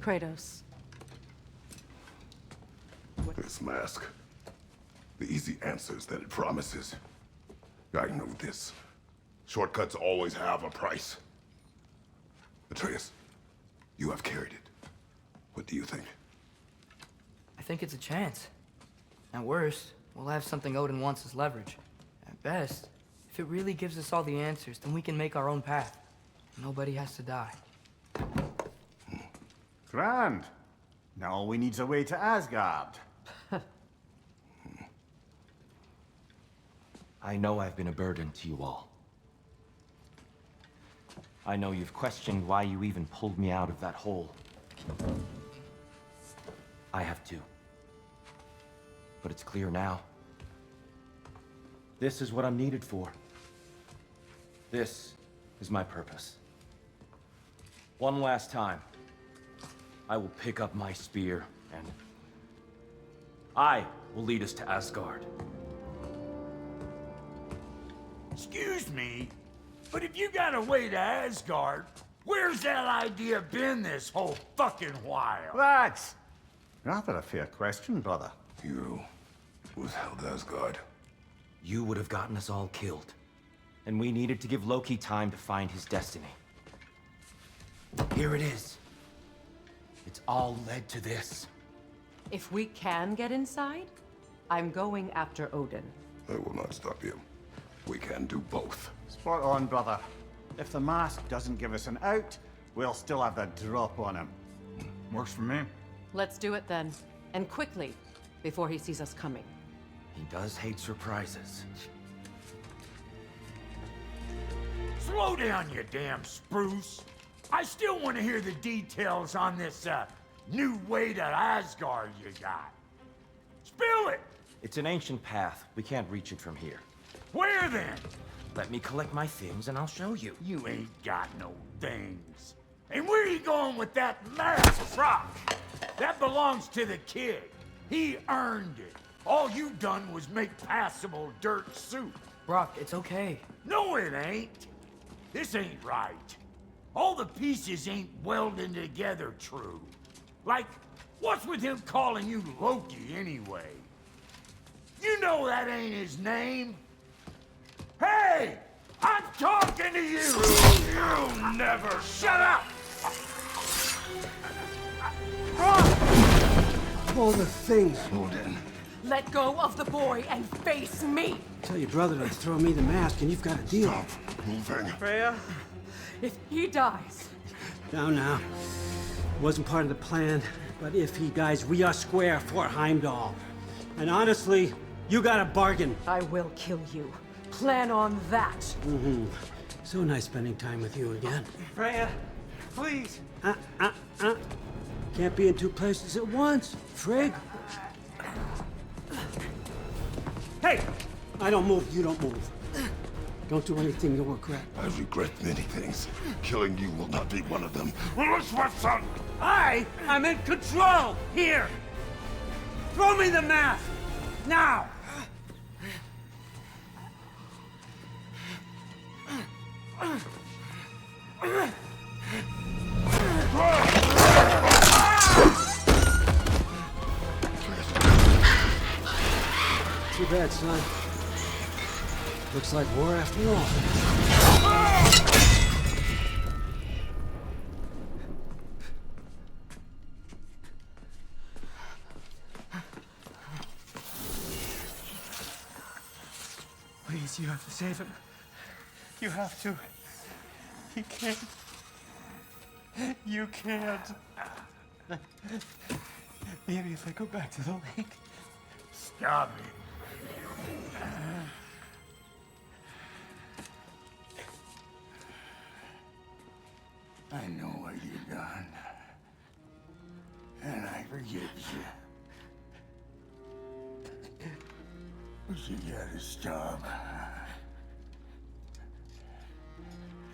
Kratos. This mask. The easy answers that it promises. I know this. Shortcuts always have a price. Atreus, you have carried it. What do you think? I think it's a chance. At worst, we'll have something Odin wants as leverage. At best, if it really gives us all the answers, then we can make our own path. Nobody has to die. Grand. Now all we need's a way to Asgard. I know I've been a burden to you all. I know you've questioned why you even pulled me out of that hole. I have too. But it's clear now. This is what I'm needed for. This is my purpose. One last time, I will pick up my spear and I will lead us to Asgard. Excuse me, but if you got a way to Asgard, where's that idea been this whole fucking while? That's rather a fair question, brother. You withheld Asgard. You would have gotten us all killed. And we needed to give Loki time to find his destiny. Here it is. It's all led to this. If we can get inside, I'm going after Odin. I will not stop you. We can do both. Spot on, brother. If the mask doesn't give us an out, we'll still have the drop on him. Works for me. Let's do it then. And quickly, before he sees us coming. He does hate surprises. Slow down, you damn spruce. I still want to hear the details on this, new way to Asgard you got. Spill it! It's an ancient path. We can't reach it from here. Where then? Let me collect my things and I'll show you. You ain't got no things. And where you going with that mask, Brock? That belongs to the kid. He earned it. All you done was make passable dirt soup. Brok, it's okay. No, it ain't. This ain't right. All the pieces ain't welding together true. Like, what's with him calling you Loki anyway? You know that ain't his name. Hey! I'm talking to you! You never shut up! All the things. Odin. Let go of the boy and face me! Tell your brother to throw me the mask and you've got a deal. Stop moving. Freya, if he dies... Now. Wasn't part of the plan, but if he dies, we are square for Heimdall. And honestly, you got a bargain. I will kill you. Plan on that. Mm-hmm. So nice spending time with you again. Freya, please. Can't be in two places at once, Frig. Hey! I don't move, you don't move. Don't do anything you'll regret. I regret many things. Killing you will not be one of them. I am in control! Here! Throw me the mask! Now! Too bad, son. Looks like war after all. Please, you have to save him. You have to. He can't. You can't. Maybe if I go back to the lake. Stop it. I know what you've done. And I forgive you. But you gotta stop.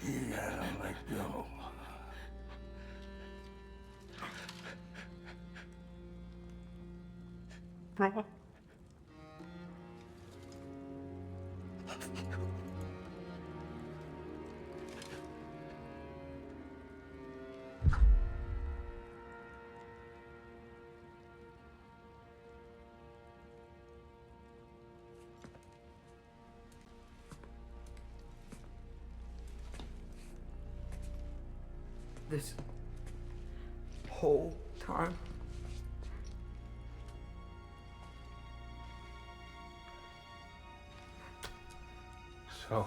You gotta let go. Bro. This whole time? So,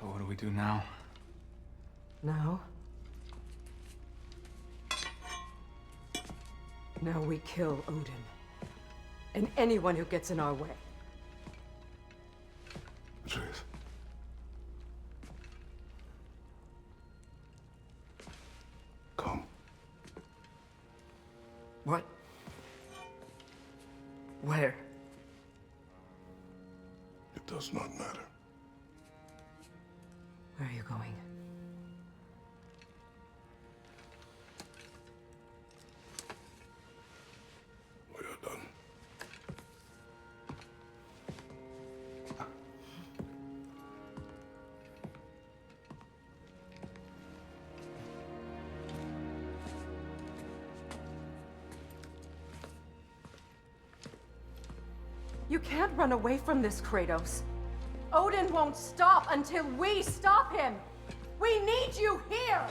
what do we do now? Now? Now we kill Odin. And anyone who gets in our way. Atreus. Come. What? Where? It does not matter. Where are you going? We are done. You can't run away from this, Kratos. Odin won't stop until we stop him! We need you here!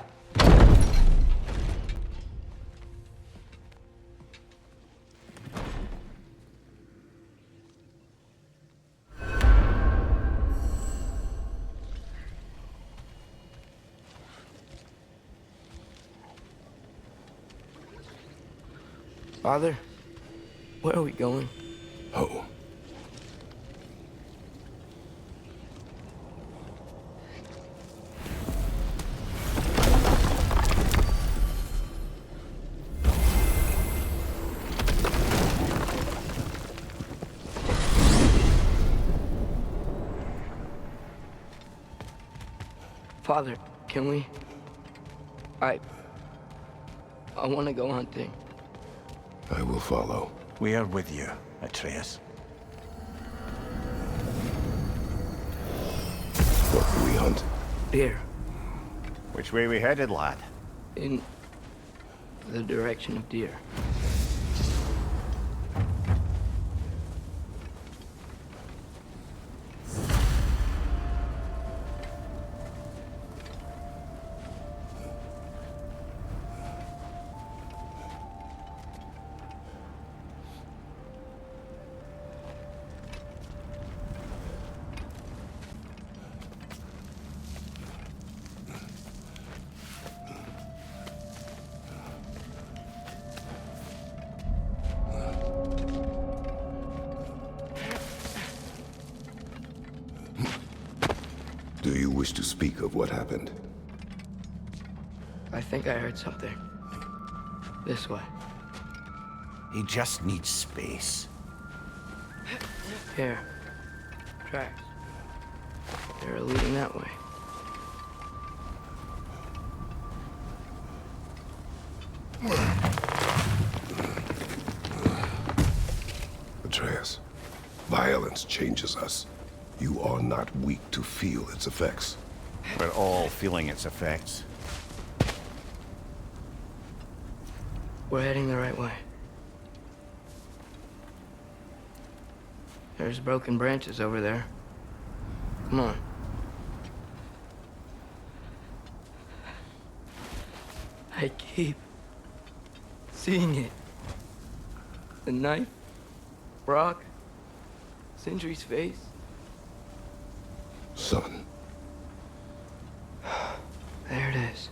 Father, where are we going? Home. Father, can we? I want to go hunting. I will follow. We are with you, Atreus. What do we hunt? Deer. Which way we headed, lad? In the direction of deer. Do you wish to speak of what happened? I think I heard something. This way. He just needs space. Here. Tracks. They're leading that way. Atreus, violence changes us. You are not weak to feel its effects. We're all feeling its effects. We're heading the right way. There's broken branches over there. Come on. I keep seeing it. The knife, Brok, Sindri's face. Son, There it is.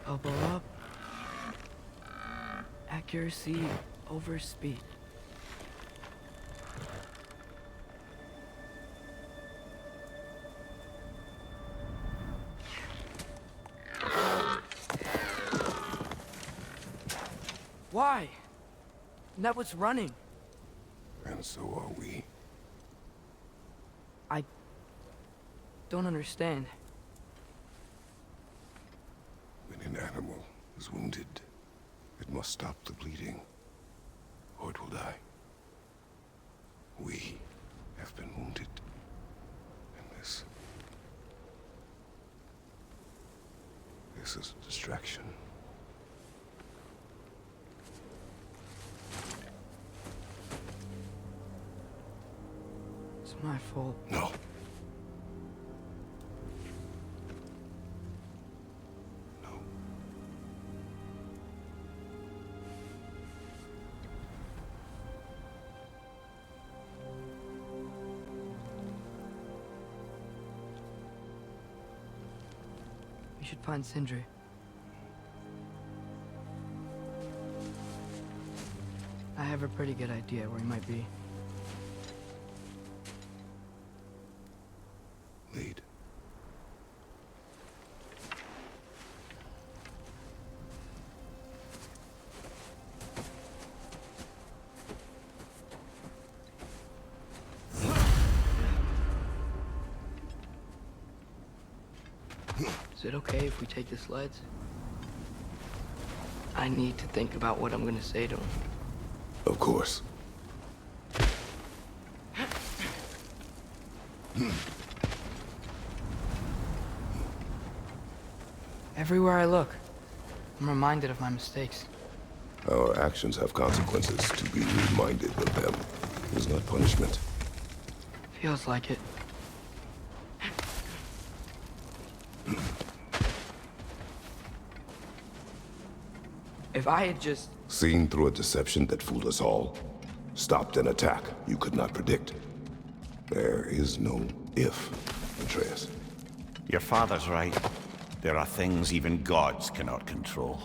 Elbow up. Accuracy over speed. Why? That was running. and so are we. I don't understand. When an animal is wounded, it must stop the bleeding, or it will die. We makes us a distraction. It's my fault. No. No. We should find Sindri. I have a pretty good idea where he might be. Lead. Is it okay if we take the sleds? I need to think about what I'm gonna say to him. Of course. Everywhere I look, I'm reminded of my mistakes. Our actions have consequences. To be reminded of them is not punishment. Feels like it. If I had just... Seen through a deception that fooled us all. Stopped an attack you could not predict. There is no if, Atreus. Your father's right. There are things even gods cannot control.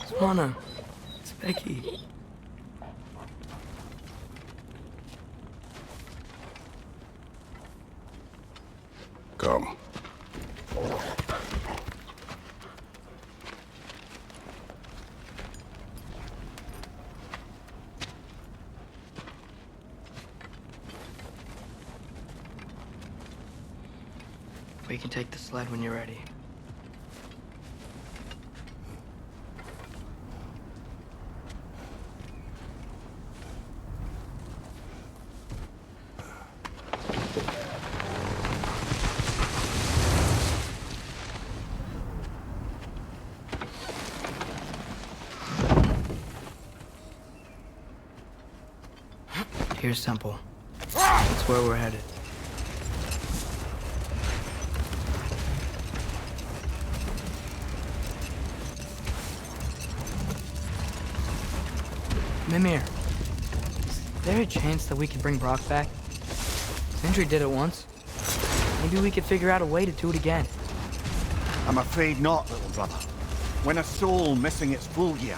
Swana, it's Becky. Come. We can take the sled when you're ready. Here's Temple. That's where we're headed. Mimir, is there a chance that we could bring Brok back? Sindri did it once. Maybe we could figure out a way to do it again. I'm afraid not, little brother. When a soul missing its full gear,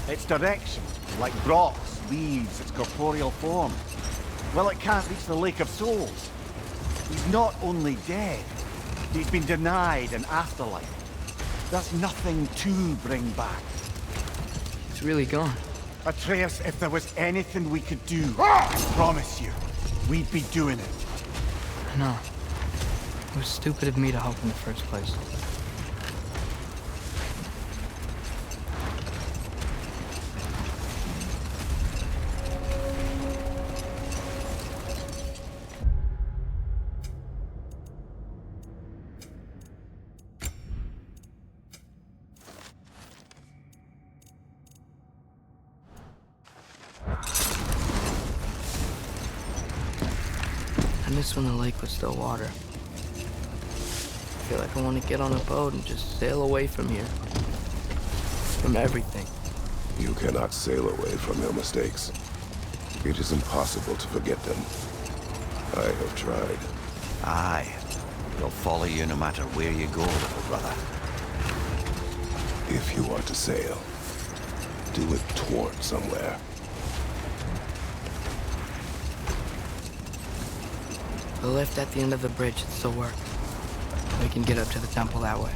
its direction, like Brok's, leaves its corporeal form, well, it can't reach the Lake of Souls. He's not only dead, he's been denied an afterlife. There's nothing to bring back. It's really gone. Atreus, if there was anything we could do, I promise you, we'd be doing it. I know. It was stupid of me to help in the first place. I miss when the lake was still water. I feel like I want to get on a boat and just sail away from here. From everything. You cannot sail away from your mistakes. It is impossible to forget them. I have tried. Aye. They'll follow you no matter where you go, little brother. If you are to sail, do it toward somewhere. The lift at the end of the bridge should still work. We can get up to the temple that way.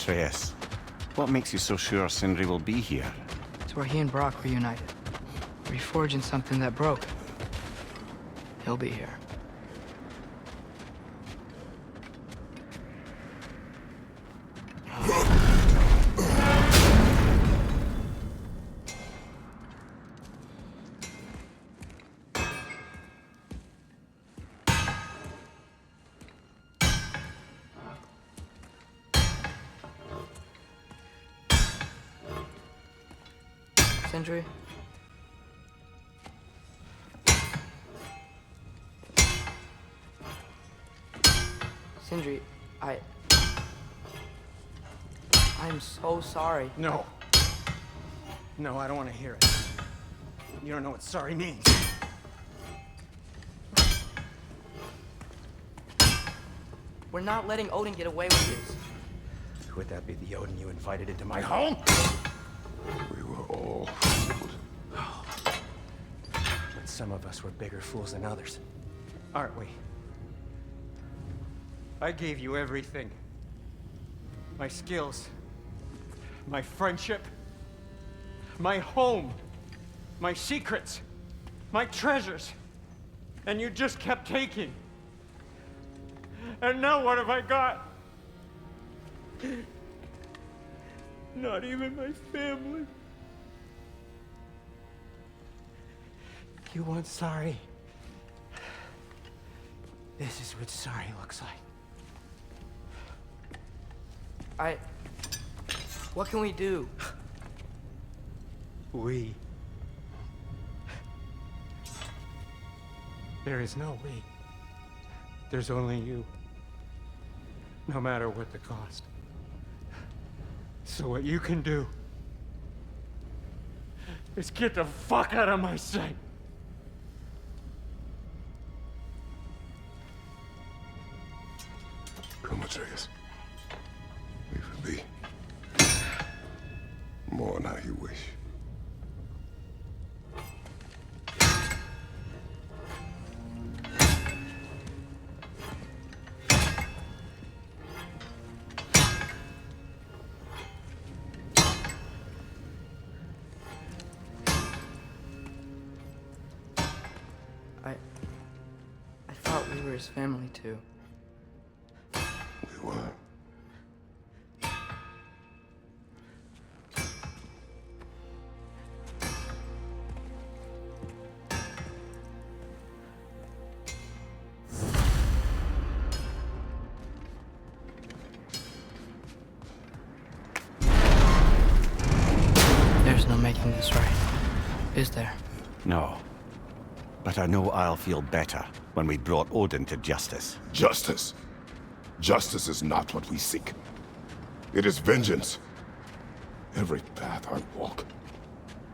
Atreus, what makes you so sure Sindri will be here? It's where he and Brok reunited. Reforging something that broke. He'll be here. Sindri? Sindri, I'm so sorry. No. No, I don't want to hear it. You don't know what sorry means. We're not letting Odin get away with this. Would that be the Odin you invited into my home? We were all fooled. But some of us were bigger fools than others. Aren't we? I gave you everything. My skills. My friendship. My home. My secrets. My treasures. And you just kept taking. And now what have I got? Not even my family. You want sorry? This is what sorry looks like. What can we do? We. There is no we. There's only you. No matter what the cost. So what you can do is get the fuck out of my sight. Come, Atreus. Leave it be. Mourn how you wish. I thought we were his family too. We were. There's no making this right, is there? No. But I know I'll feel better when we brought Odin to justice. Justice. Justice is not what we seek. It is vengeance. Every path I walk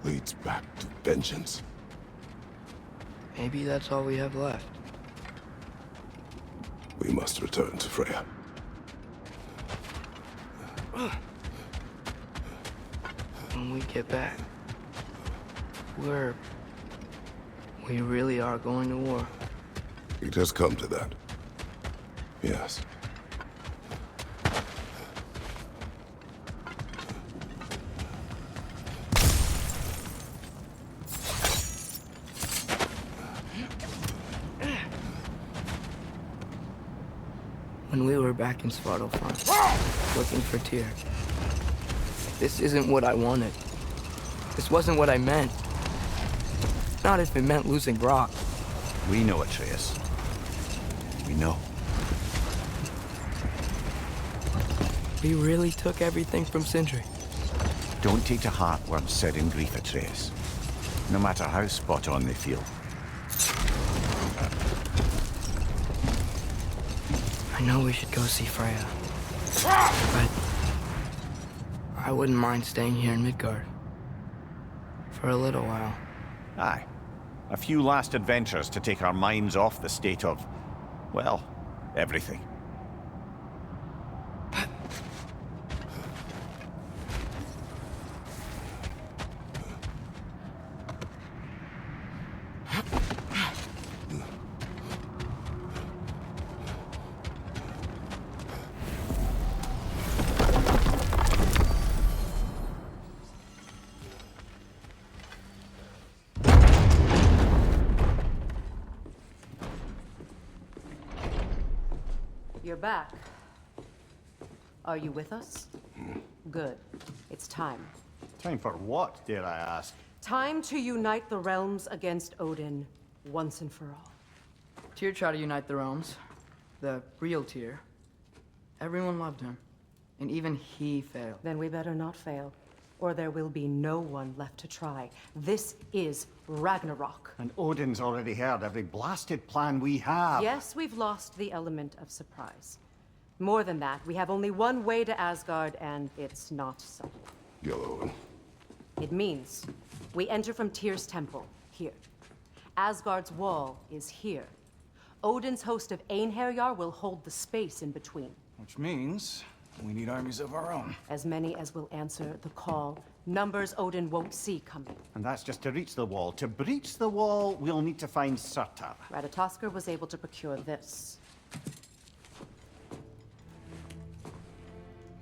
leads back to vengeance. Maybe that's all we have left. We must return to Freya. When we get back, we really are going to war. It has come to that. Yes. When we were back in Svartalfheim, looking for Tyr, this isn't what I wanted. This wasn't what I meant. Not if it meant losing Brok. We know, Atreus. We know. We really took everything from Sindri. Don't take to heart words said in grief, Atreus. No matter how spot on they feel. I know we should go see Freya. But I wouldn't mind staying here in Midgard. For a little while. Aye. A few last adventures to take our minds off the state of, well, everything. You're back. Are you with us? Good. It's time. Time for what, dare I ask? Time to unite the realms against Odin, once and for all. Tyr tried to unite the realms. The real Tyr. Everyone loved him. And even he failed. Then we better not fail, or there will be no one left to try. This is Ragnarok. And Odin's already heard every blasted plan we have. Yes, we've lost the element of surprise. More than that, we have only one way to Asgard, and it's not subtle. Yellow. It means we enter from Tyr's temple, here. Asgard's wall is here. Odin's host of Einherjar will hold the space in between. Which means we need armies of our own. As many as will answer the call. Numbers Odin won't see coming. And that's just to reach the wall. To breach the wall, we'll need to find Surtur. Ratatoskr was able to procure this.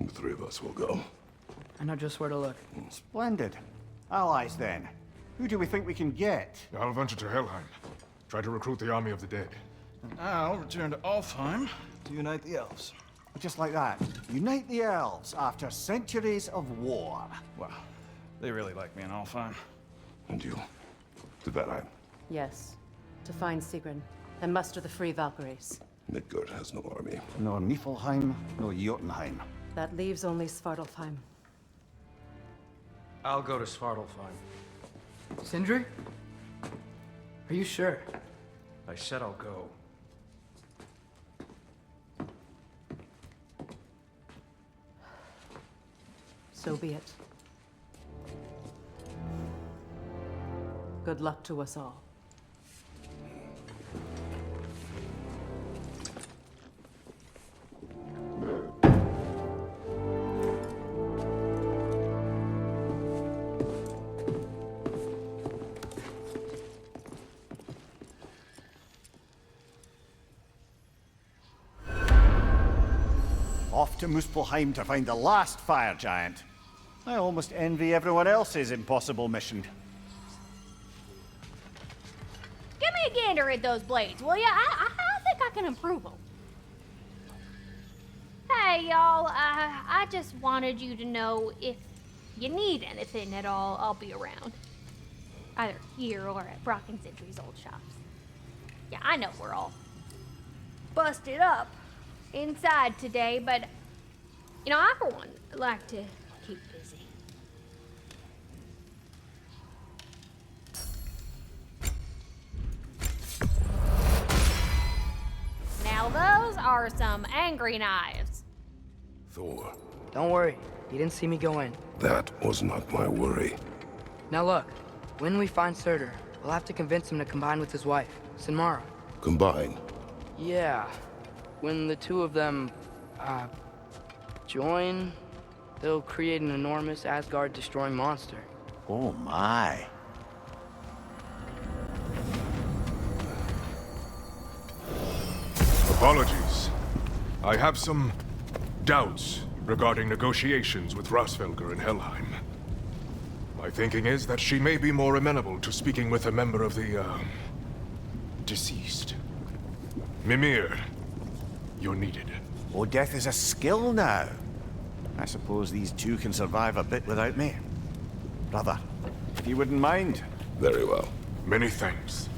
The three of us will go. I know just where to look. Splendid. Allies, then. Who do we think we can get? I'll venture to Helheim. Try to recruit the army of the dead. And I'll return to Alfheim to unite the elves. Just like that. Unite the elves after centuries of war. Wow, they really like me in Alfheim. And you? To Valheim. Yes, to find Sigrun and muster the free Valkyries. Midgard has no army. No Niflheim, no Jotunheim. That leaves only Svartalfheim. I'll go to Svartalfheim. Sindri? Are you sure? I said I'll go. So be it. Good luck to us all. Off to Muspelheim to find the last fire giant. I almost envy everyone else's impossible mission. Give me a gander at those blades, will ya? I think I can improve them. Hey, y'all. I just wanted you to know if you need anything at all, I'll be around. Either here or at Brok and Sindri's old shops. Yeah, I know we're all busted up inside today, but, you know, I for one like to keep busy. Now those are some angry knives. Thor. Don't worry. You didn't see me go in. That was not my worry. Now look. When we find Surtur, we'll have to convince him to combine with his wife, Sinmara. Combine. Yeah. When the two of them, join, they'll create an enormous Asgard-destroying monster. Oh my. Apologies. I have some doubts regarding negotiations with Rasvelger in Helheim. My thinking is that she may be more amenable to speaking with a member of the, deceased. Mimir, you're needed. Oh, death is a skill now. I suppose these two can survive a bit without me. Brother, if you wouldn't mind. Very well. Many thanks.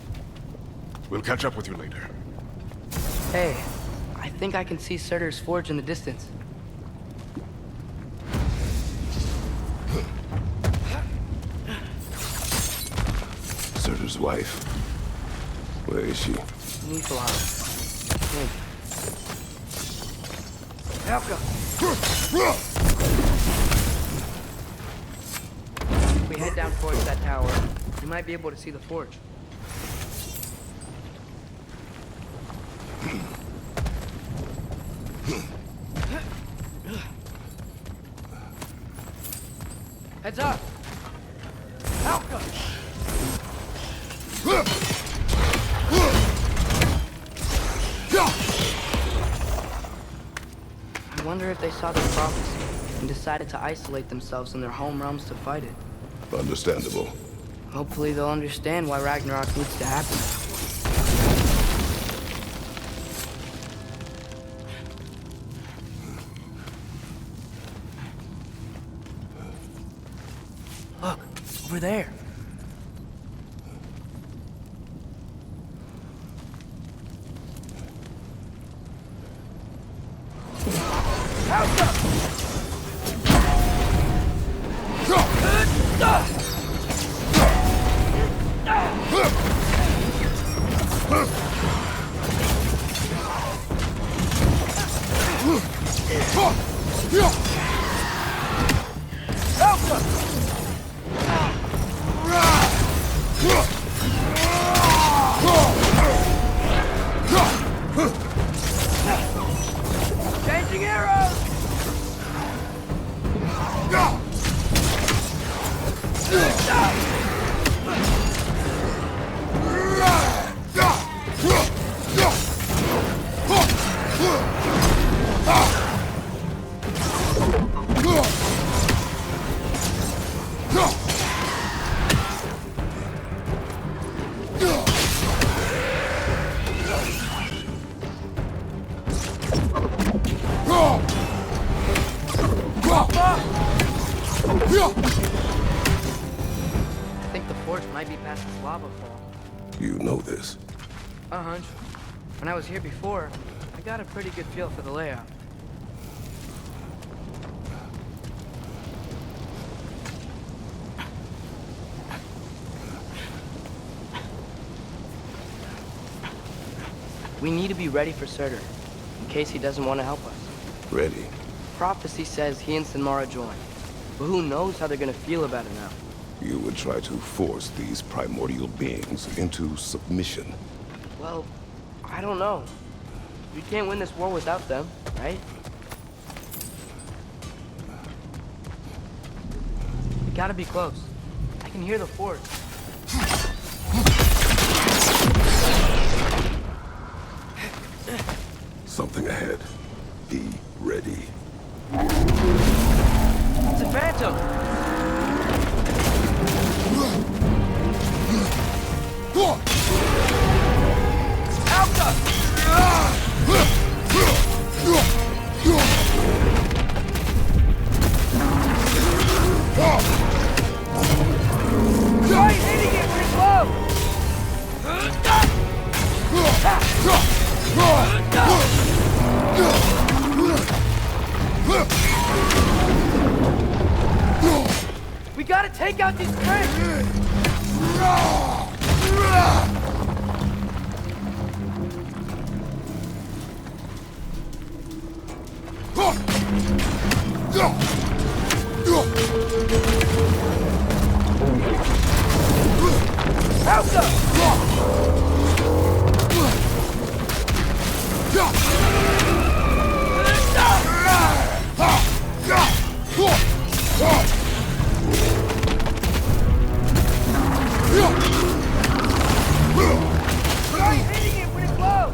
We'll catch up with you later. Hey, I think I can see Surtur's forge in the distance. Surtur's wife. Where is she? Niflheim. Helka! If we head down towards that tower, we might be able to see the forge. Heads up! Helka! I wonder if they saw the prophecy and decided to isolate themselves in their home realms to fight it. Understandable. Hopefully they'll understand why Ragnarok needs to happen. over there. Changing arrows! I think the forge might be past this lava fall. You know this. A hunch. When I was here before, I got a pretty good feel for the layout. We need to be ready for Surtur, in case he doesn't want to help us. Ready. Prophecy says he and Sinmara join, but who knows how they're gonna feel about it now. You would try to force these primordial beings into submission. Well, I don't know. We can't win this war without them, right? We gotta be close. I can hear the forge. Something ahead. Be ready. It's a phantom! Try hitting it with love! We gotta take out these crates! Try hitting it with love!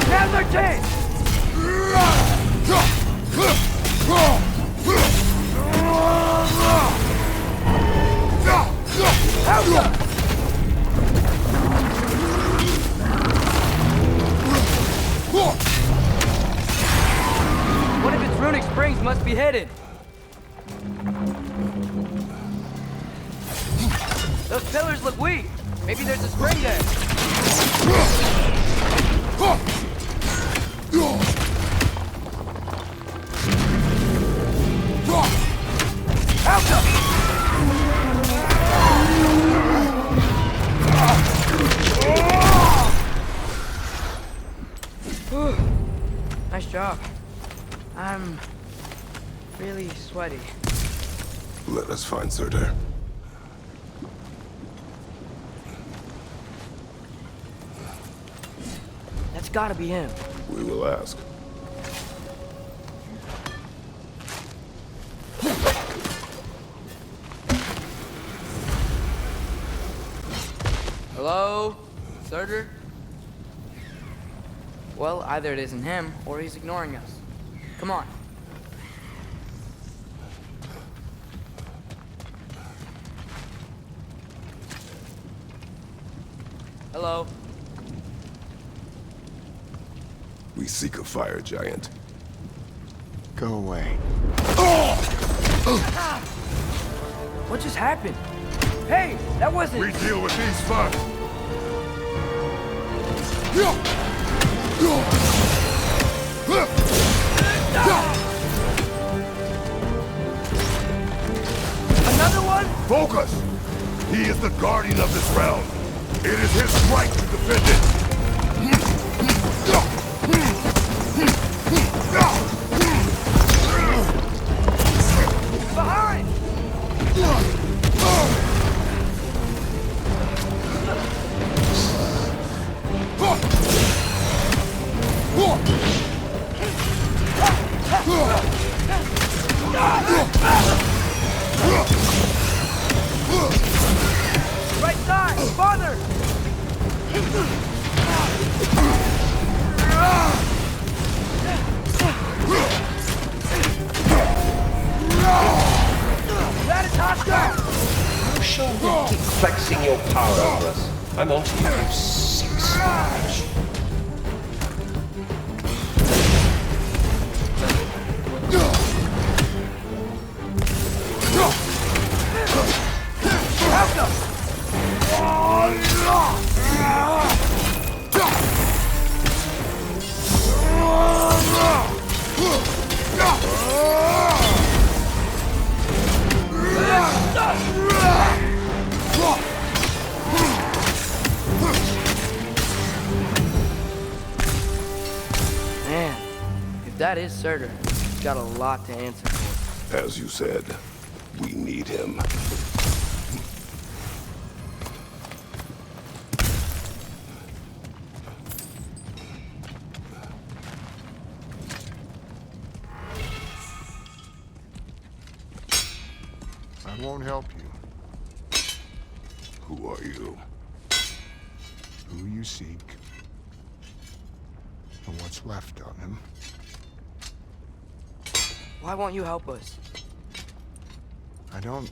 Now's our chance! One of its runic springs must be hidden. Those pillars look weak. Maybe there's a spring there. Nice job. I'm really sweaty. Let us find Surtur. That's gotta be him. We will ask. Hello? Surtur? Well, either it isn't him, or he's ignoring us. Come on. Hello. We seek a fire giant. Go away. What just happened? Hey, that wasn't... We deal with these first. Another one? Focus! He is the guardian of this realm. It is his right to defend it. Behind! Right side! Farther! That is hostile! You sure will keep flexing your power over us. I'm on to you, you sick sludge. Man, if that is Surtur, he's got a lot to answer for. As you said, we need him. I won't help you. Who are you? Who you seek, and what's left of him. Why won't you help us? I don't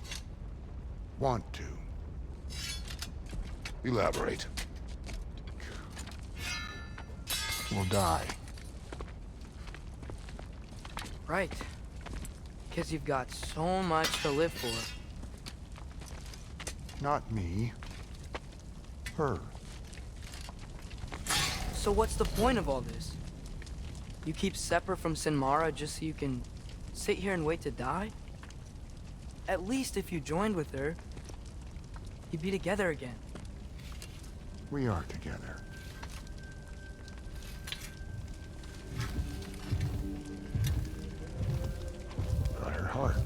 want to. Elaborate. We'll die. Right. Because you've got so much to live for. Not me. Her. So what's the point of all this? You keep separate from Sinmara just so you can sit here and wait to die? At least if you joined with her, you'd be together again. We are together. Got her heart.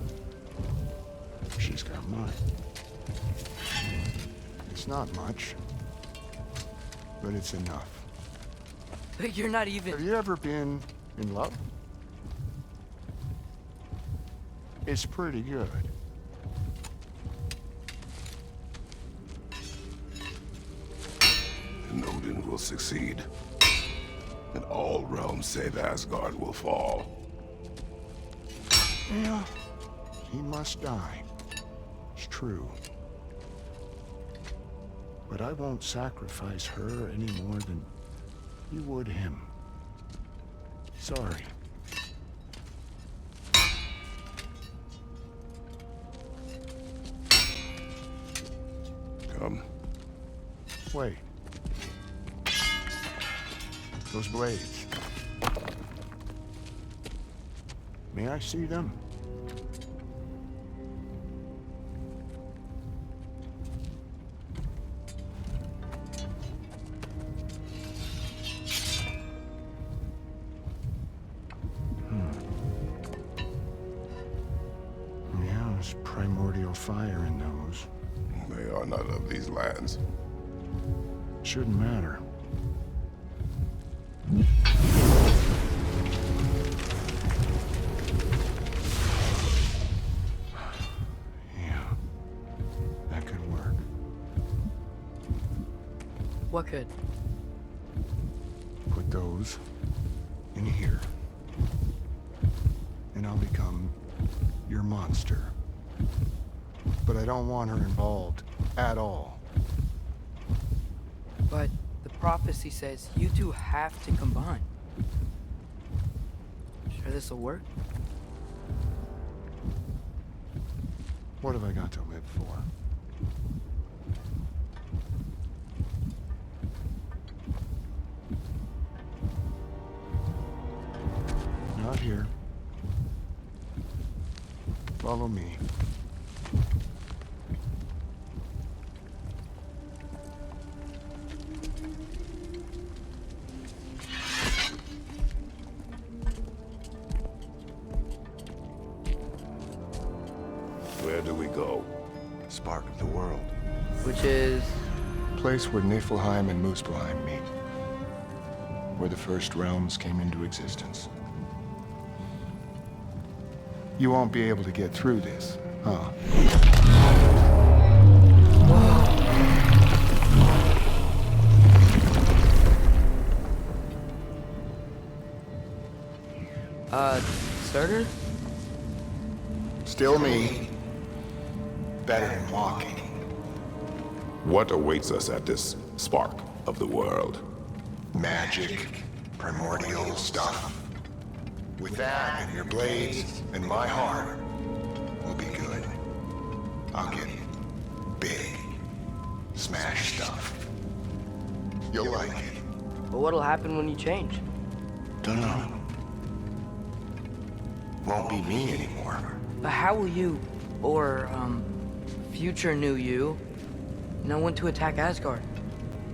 She's got mine. It's not much, but it's enough. But you're not even... Have you ever been in love? It's pretty good. And Odin will succeed. And all realms save Asgard will fall. Yeah, he must die. It's true. But I won't sacrifice her any more than you would him. Sorry. Come. Wait. Those blades. May I see them? Yeah, there's primordial fire in those. They are not of these lands. Shouldn't matter. Yeah, that could work. What could? Put those in here. And I'll become your monster. But I don't want her involved at all. But the prophecy says you two have to combine. Sure this'll work? What have I got to live for? Not here. Follow me. Where do we go? Spark of the world. Which is... Place where Niflheim and Muspelheim meet. Where the first realms came into existence. You won't be able to get through this, huh? Surtur? Still me. Better than walking. What awaits us at this spark of the world? Magic, primordial stuff. With that and your blades and my heart, we'll be good. I'll get big, smash stuff. You'll like it. But what'll happen when you change? Dunno. Won't be me anymore. But how will you, or, future new you, know when to attack Asgard?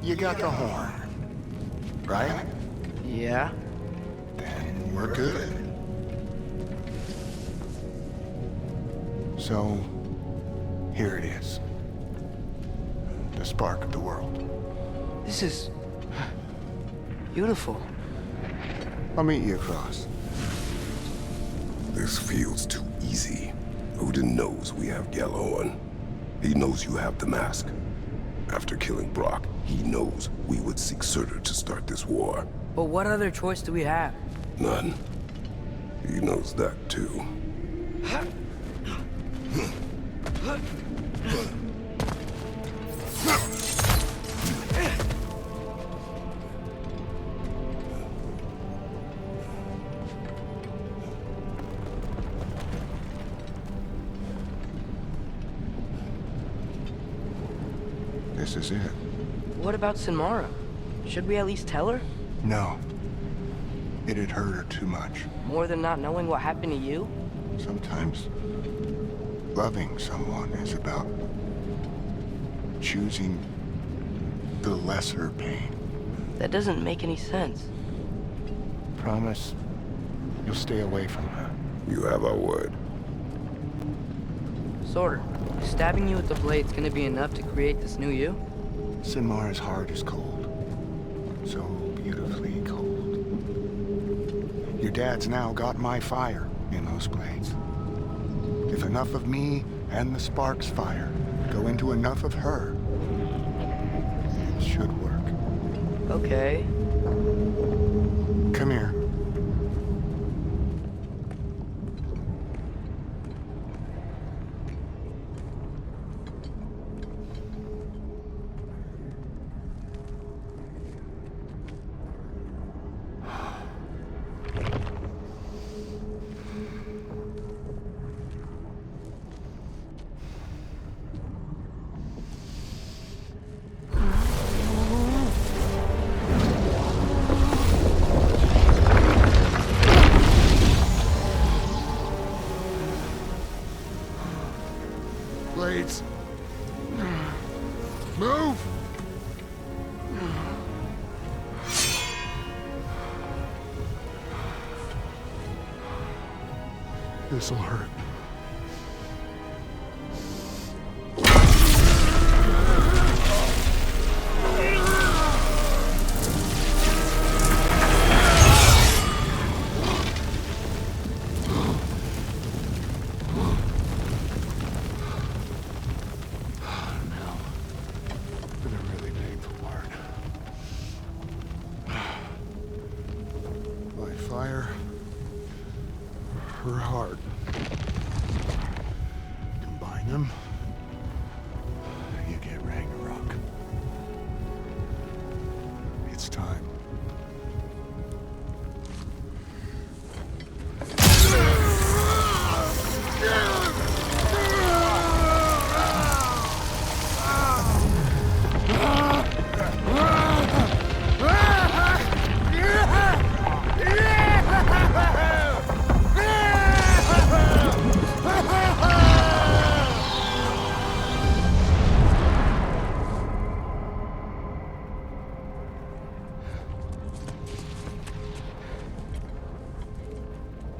You got the horn, right? Yeah? Then we're good. So, here it is. The spark of the world. This is... beautiful. I'll meet you across. This feels too easy. Odin knows we have Gjallarhorn. He knows you have the mask. After killing Brok, he knows we would seek Surtur to start this war. But what other choice do we have? None. He knows that too. This is it. What about Sinmara? Should we at least tell her? No. It'd hurt her too much. More than not knowing what happened to you? Sometimes loving someone is about choosing the lesser pain. That doesn't make any sense. Promise you'll stay away from her. You have our word. Sorter, stabbing you with the blade's gonna be enough to create this new you? Sinmara's heart is cold. So beautifully cold. Your dad's now got my fire in those blades. If enough of me and the spark's fire go into enough of her, it should work. Okay. Come here. Blades. Move! This'll hurt. Fire, her heart. Combine them, you get Ragnarok.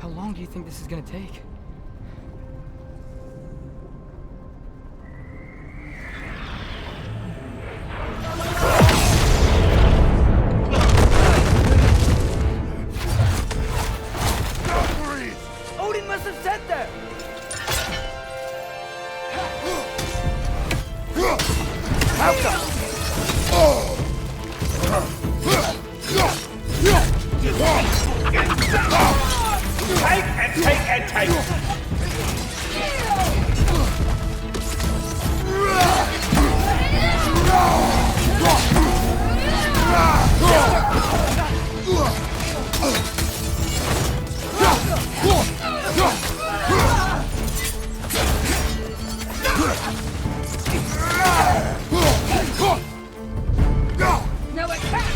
How long do you think this is gonna take? Odin must have sent them! Take! Now attack!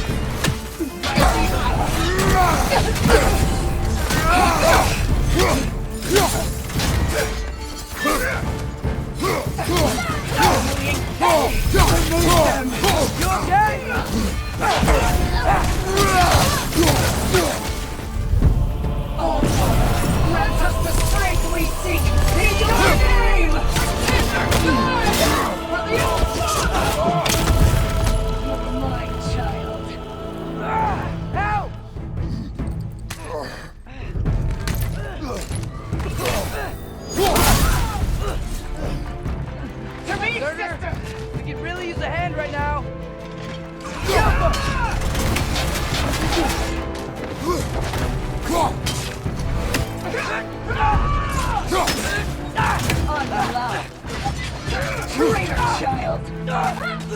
Grant us the strength we seek in your name! My child. Help! To me, sister! We could really use a hand right now. Unloved. Traitor child. God, help me!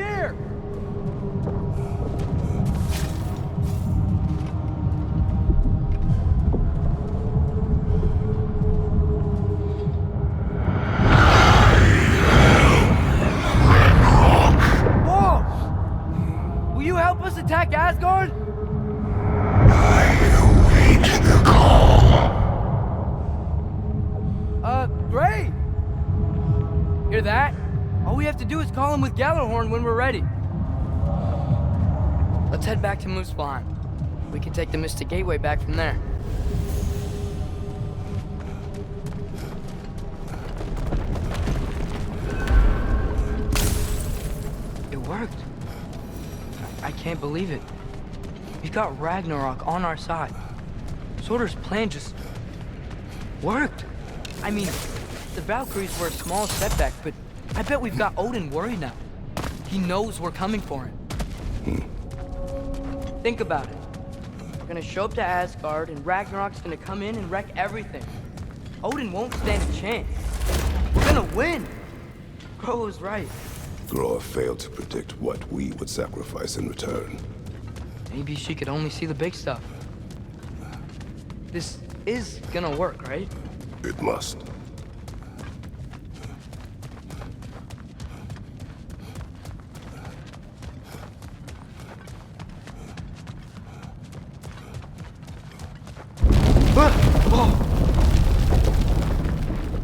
here! Whoa! Will you help us attack Asgard? Great! Hear that? All we have to do is call him with Gjallarhorn when we're ready. Let's head back to Muspelheim. We can take the Mystic Gateway back from there. It worked. I can't believe it. We've got Ragnarok on our side. Surtur's plan just worked. I mean, the Valkyries were a small setback, but I bet we've got Odin worried now. He knows we're coming for him. Think about it. We're gonna show up to Asgard, and Ragnarok's gonna come in and wreck everything. Odin won't stand a chance. We're gonna win. Groa was right. Groa failed to predict what we would sacrifice in return. Maybe she could only see the big stuff. This is gonna work, right? It must.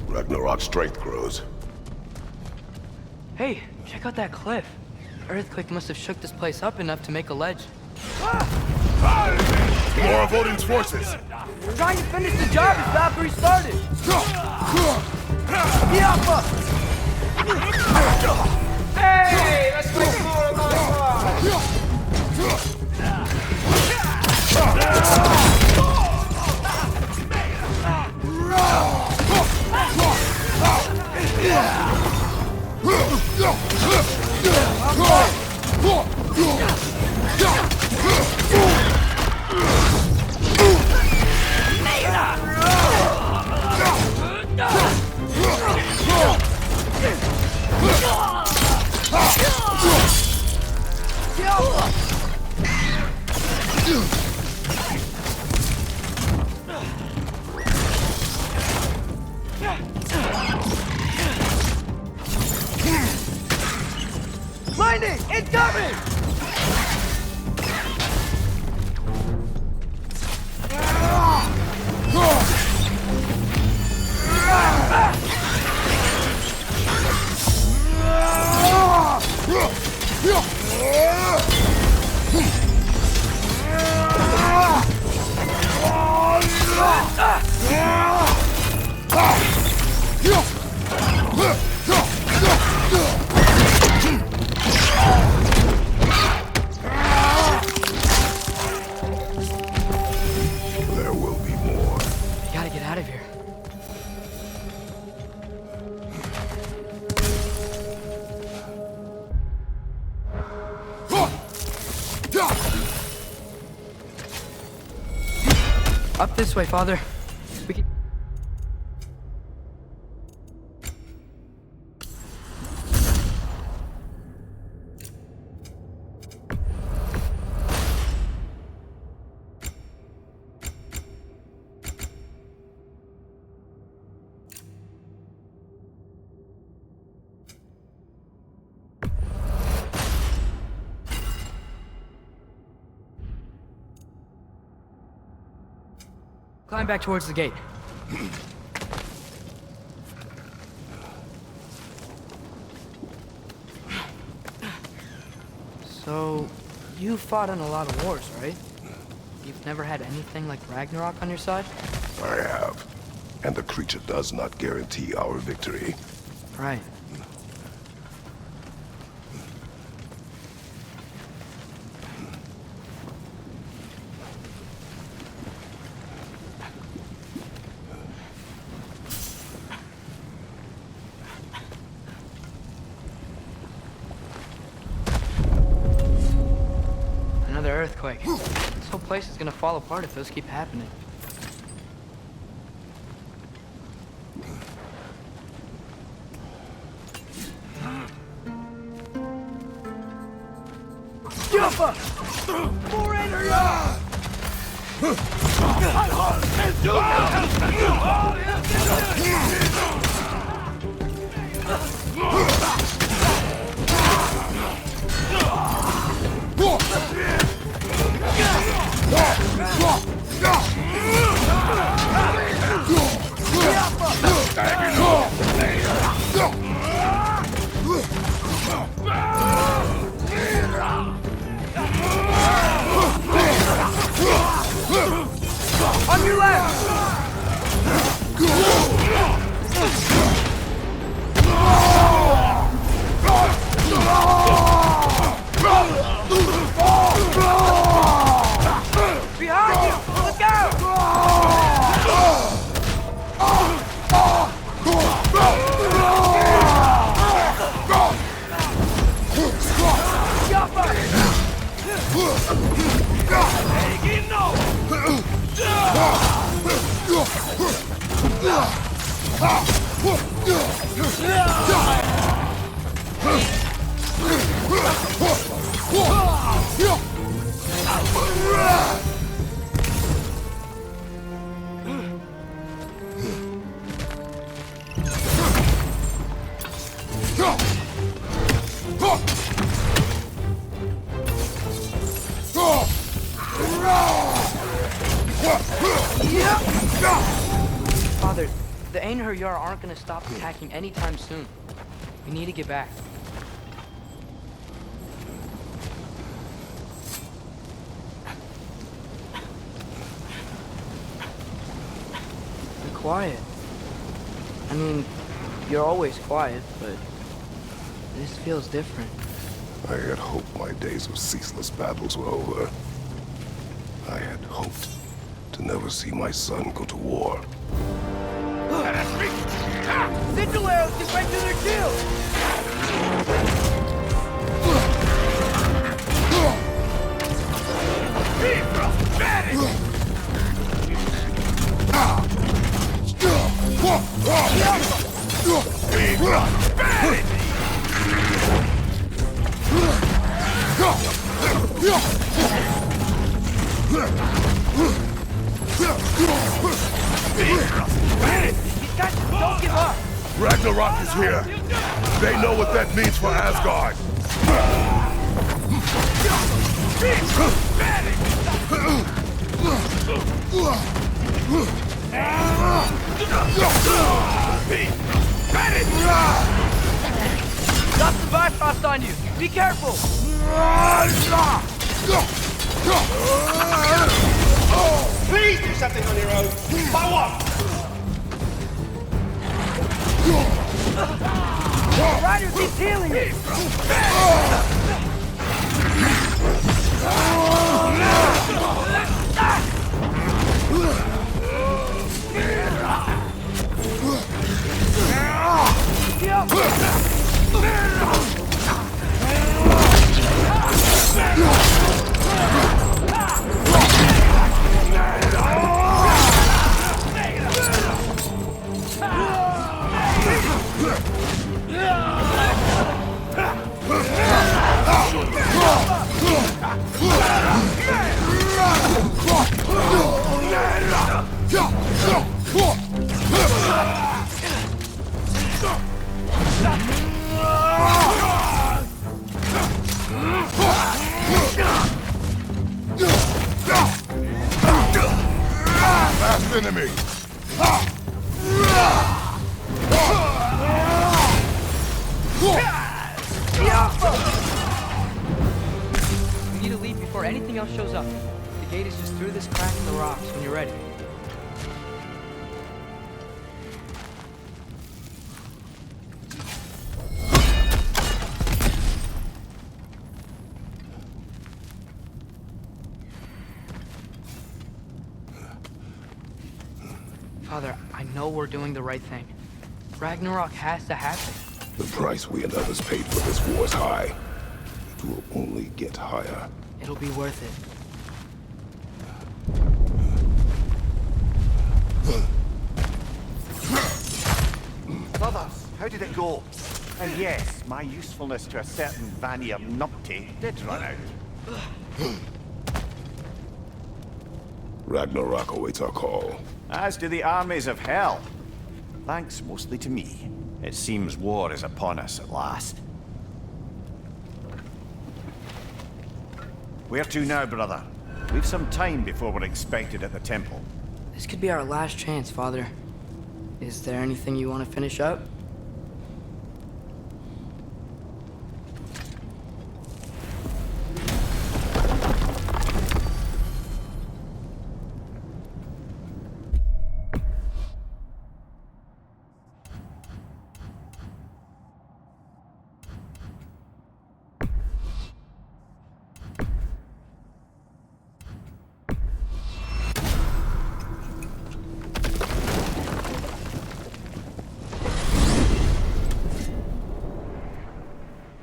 Ragnarok's strength grows. Hey, check out that cliff. Earthquake must have shook this place up enough to make a ledge. More of Odin's forces! We're trying to finish the job as Valkyrie started! Hey, let's go more of my Lightning! Incoming! There will be more. We gotta get out of here. Up this way, Father. We can... Climb back towards the gate. So, you fought in a lot of wars, right? You've never had anything like Ragnarok on your side? I have. And the creature does not guarantee our victory. Right. Another earthquake. This whole place is gonna fall apart if those keep happening. On your left! Behind you! Look out! Father, the Einherjar aren't gonna stop attacking anytime soon. We need to get back. You're quiet. I mean, you're always quiet, but this feels different. I had hoped my days of ceaseless battles were over. I had hoped to never see my son go to war. Sigil arrows just right through their shield! Don't give up! Ragnarok is here! They know what that means for Asgard! Got some Bifrost on you! Be careful! Please do something on your own! Bow up! The rider keeps healing you! Last enemy! We need to leave before anything else shows up. The gate is just through this crack in the rocks when you're ready. Father, I know we're doing the right thing. Ragnarok has to happen. The price we and others paid for this war is high. It will only get higher. It'll be worth it. Brothers, how did it go? And yes, my usefulness to a certain Vanir numpty did run out. Ragnarok awaits our call. As do the armies of hell. Thanks mostly to me. It seems war is upon us at last. Where to now, brother? We've some time before we're expected at the temple. This could be our last chance, Father. Is there anything you want to finish up?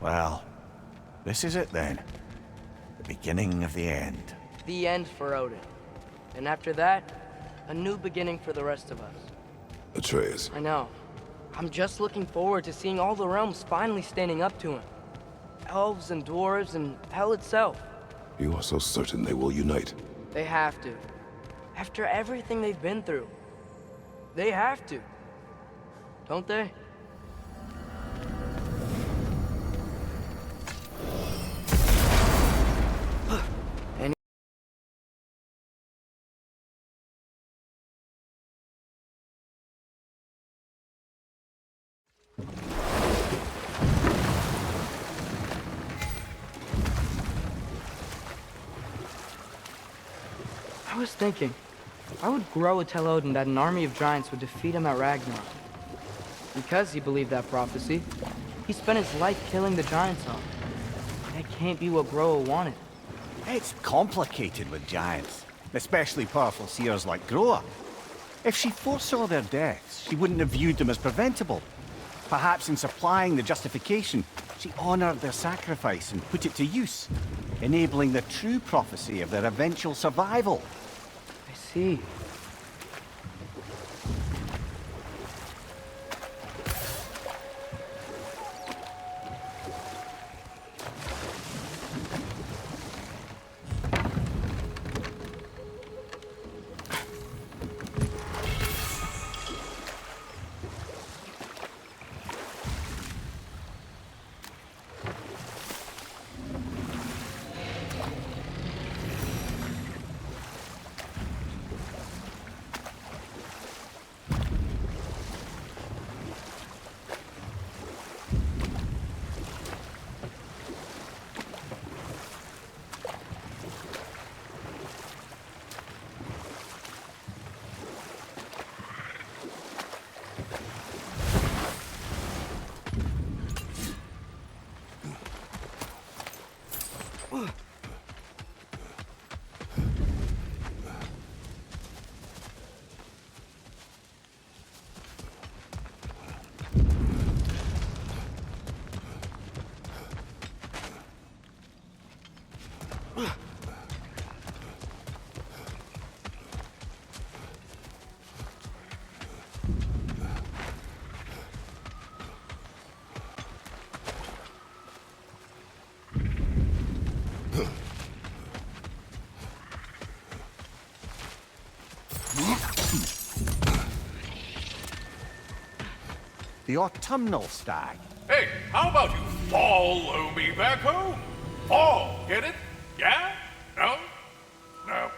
Well, this is it then. The beginning of the end. The end for Odin. And after that, a new beginning for the rest of us. Atreus. I know. I'm just looking forward to seeing all the realms finally standing up to him. Elves and dwarves and hell itself. You are so certain they will unite? They have to. After everything they've been through. They have to. Don't they? I was thinking, why would Groa tell Odin that an army of giants would defeat him at Ragnarok? Because he believed that prophecy, he spent his life killing the giants off. That can't be what Groa wanted. It's complicated with giants, especially powerful seers like Groa. If she foresaw their deaths, she wouldn't have viewed them as preventable. Perhaps in supplying the justification, she honored their sacrifice and put it to use, enabling the true prophecy of their eventual survival. I see. The autumnal stag. Hey, how about you follow me back home? Fall, get it? Yeah? No? No.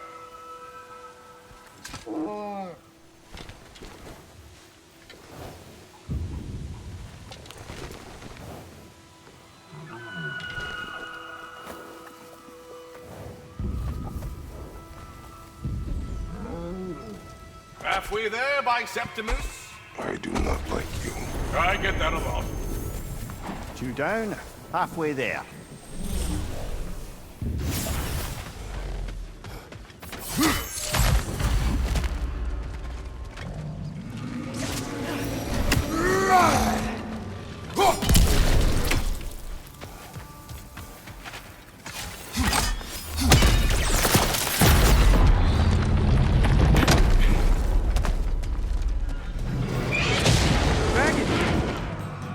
Halfway there, Septimus. I do not like you. I get that a lot. 2 down, halfway there.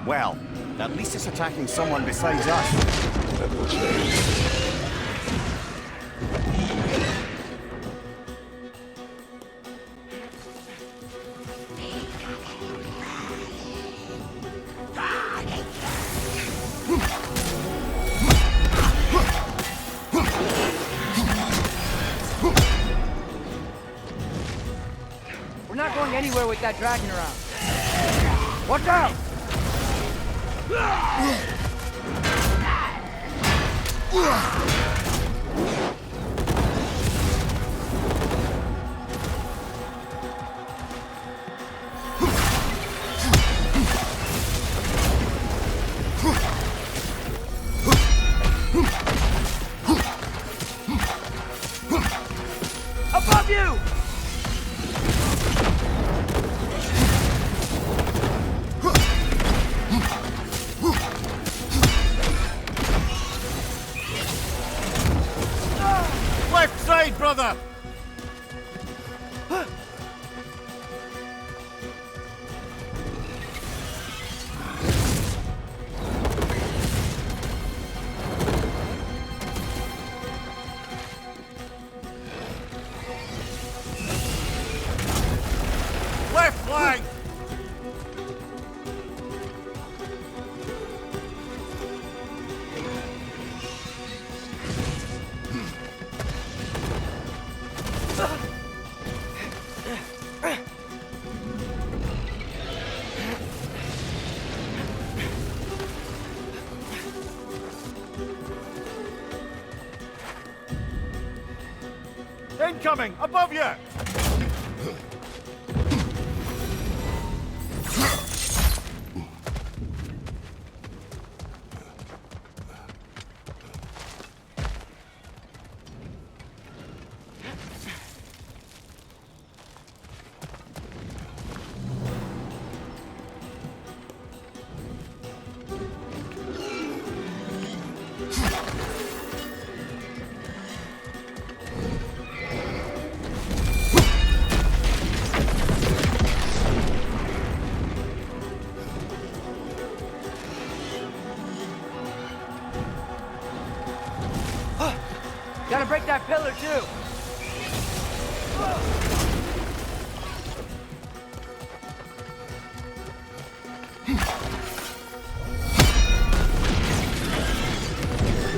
Well, at least it's attacking someone besides us. That will change. anywhere with that dragon around. Watch out! Above you! Left side, brother! Left flank! Incoming! Above you! Gotta break that pillar, too.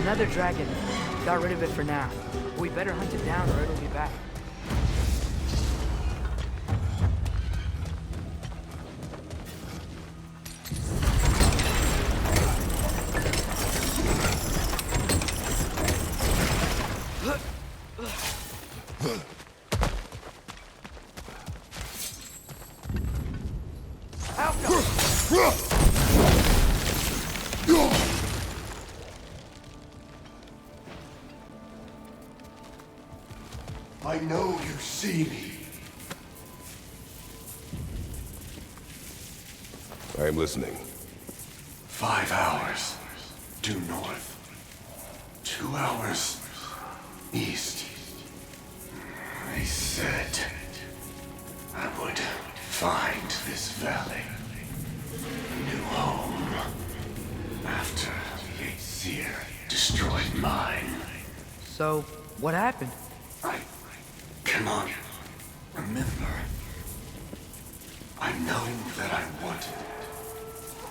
Another dragon. Got rid of it for now. We better hunt it down or it'll be back. I know you see me. I am listening. 5 hours due north. 2 hours east. They said I would find this valley a new home after the Aesir destroyed mine. So, what happened? I cannot remember. I know that I wanted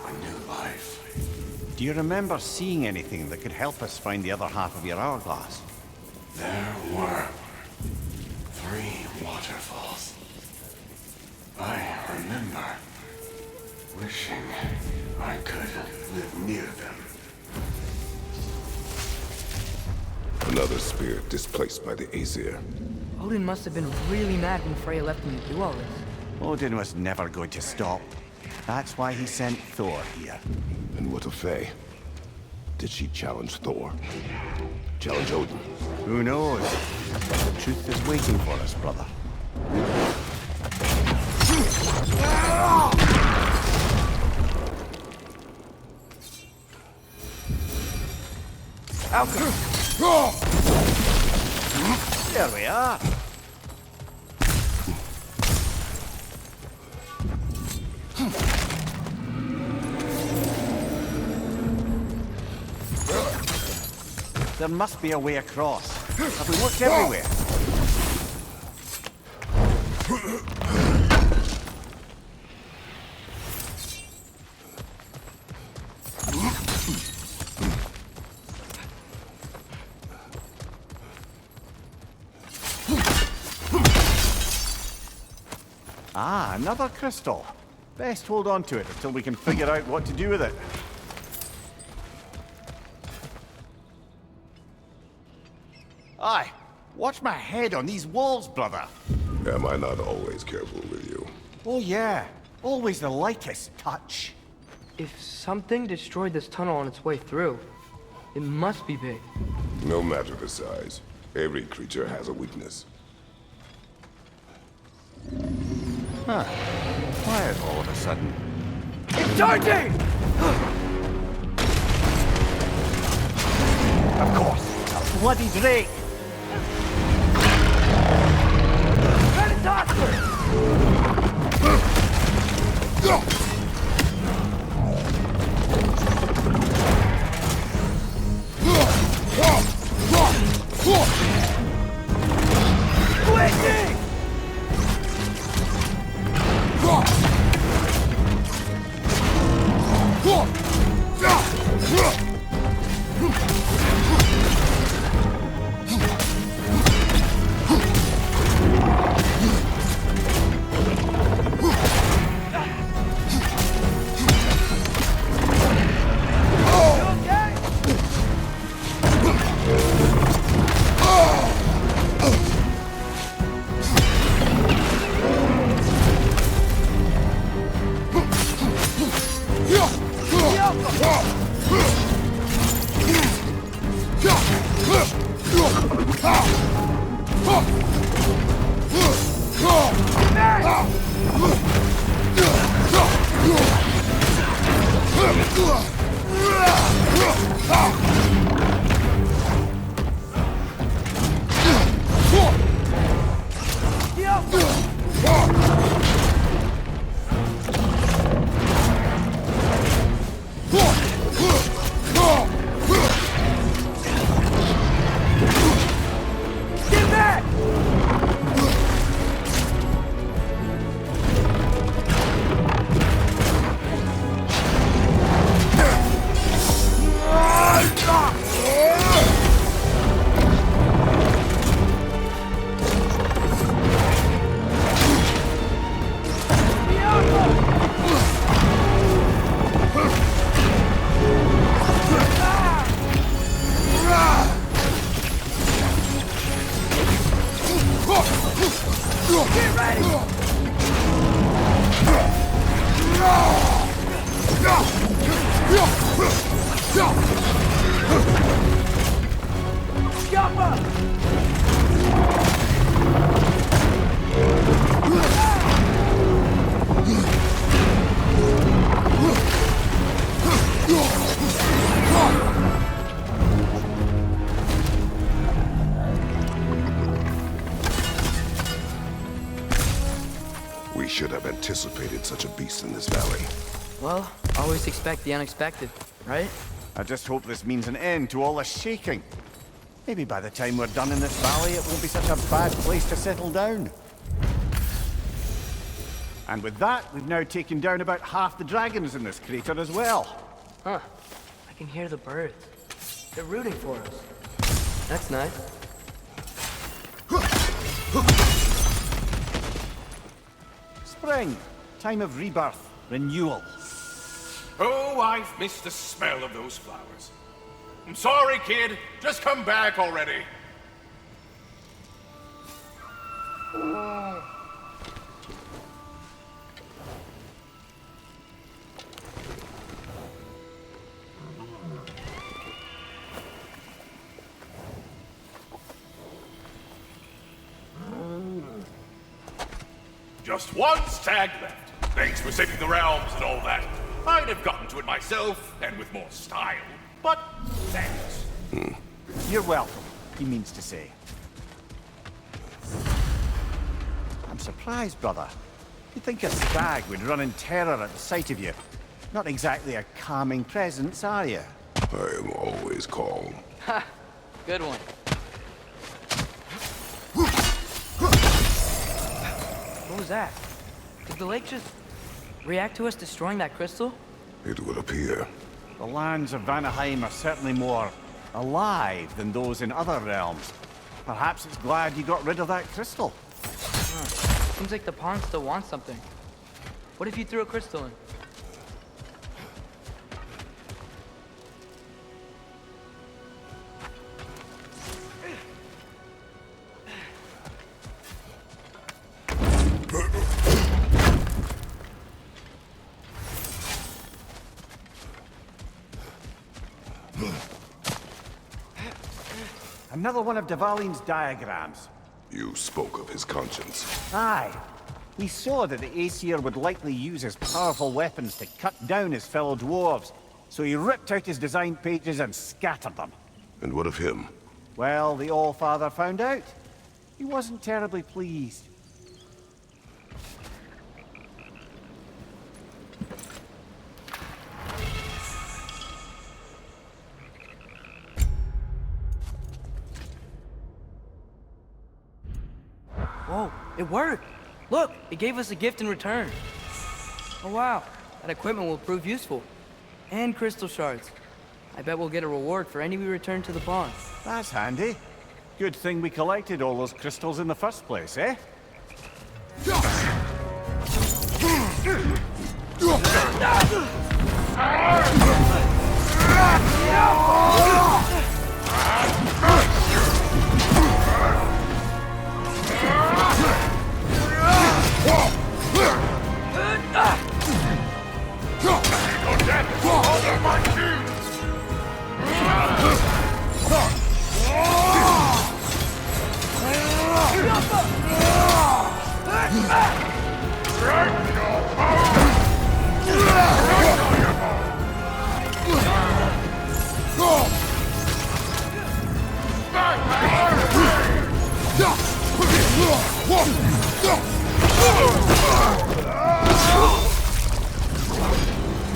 a new life. Do you remember seeing anything that could help us find the other half of your hourglass? There were 3 waterfalls. I remember wishing I could live near them. Another spirit displaced by the Aesir. Odin must have been really mad when Freya left him to do all this. Odin was never going to stop. That's why he sent Thor here. And what of Faye? Did she challenge Thor? Challenge Odin? Who knows? The truth is waiting for us, brother. There we are. There must be a way across. Have we looked everywhere? Ah, another crystal. Best hold on to it until we can figure out what to do with it. Aye, watch my head on these walls, brother. Am I not always careful with you? Oh yeah, always the lightest touch. If something destroyed this tunnel on its way through, it must be big. No matter the size, every creature has a weakness. Huh. Quiet all of a sudden. It's charging! Of course, a bloody Drake! Try to talk to her! Waiting! We should have anticipated such a beast in this valley. Well, always expect the unexpected, right? I just hope this means an end to all this shaking. Maybe by the time we're done in this valley, it won't be such a bad place to settle down. And with that, we've now taken down about half the dragons in this crater as well. Huh. I can hear the birds. They're rooting for us. That's nice. Spring. Time of rebirth. Renewal. Oh, I've missed the smell of those flowers. I'm sorry, kid. Just come back already. Just one stag left. Thanks for saving the realms and all that. I'd have gotten to it myself, and with more style. But thanks. You're welcome, he means to say. I'm surprised, brother. You'd think a stag would run in terror at the sight of you. Not exactly a calming presence, are you? I am always calm. Ha! Good one. What was that? Did the lake just react to us destroying that crystal? It would appear. The lands of Vanaheim are certainly more alive than those in other realms. Perhaps it's glad you got rid of that crystal. Seems like the pond still wants something. What if you threw a crystal in? Another one of Dvalin's diagrams. You spoke of his conscience. Aye. He saw that the Aesir would likely use his powerful weapons to cut down his fellow dwarves, so he ripped out his design pages and scattered them. And what of him? Well, the All-Father found out. He wasn't terribly pleased. Whoa, it worked! Look, it gave us a gift in return. Oh wow, that equipment will prove useful. And crystal shards. I bet we'll get a reward for any we return to the pond. That's handy. Good thing we collected all those crystals in the first place, eh?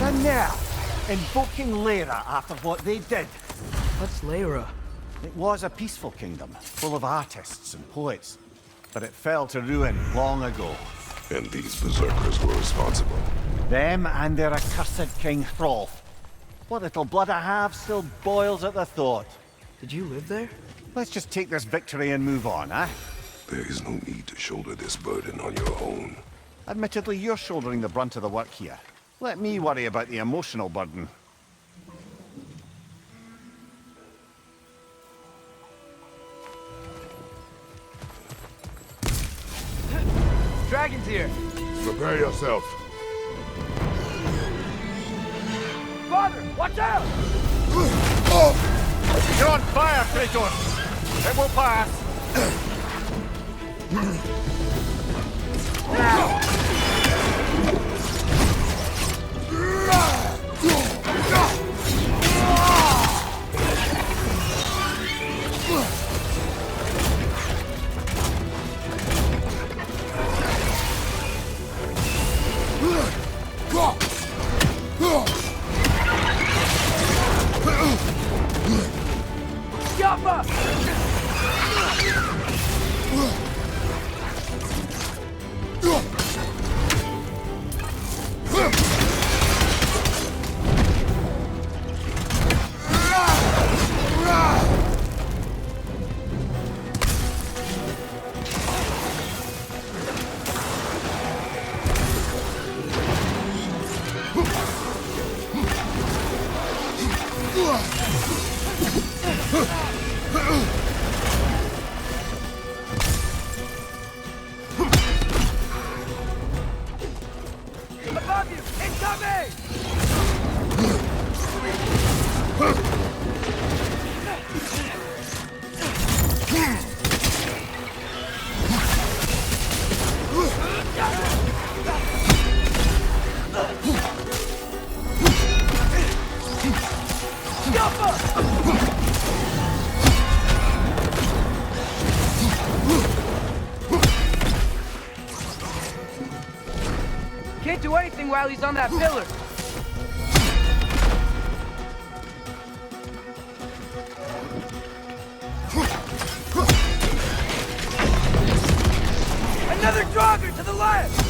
And now, invoking Lyra after what they did. What's Lyra? It was a peaceful kingdom, full of artists and poets. But it fell to ruin long ago. And these berserkers were responsible. Them and their accursed King Hrolf. What little blood I have still boils at the thought. Did you live there? Let's just take this victory and move on, eh? There is no need to shoulder this burden on your own. Admittedly, you're shouldering the brunt of the work here. Let me worry about the emotional burden. Dragon's here! Prepare yourself. Father, watch out! You're on fire, Kratos! It will pass! Above you! Incoming! Can't do anything while he's on that pillar. Another Draugr to the left!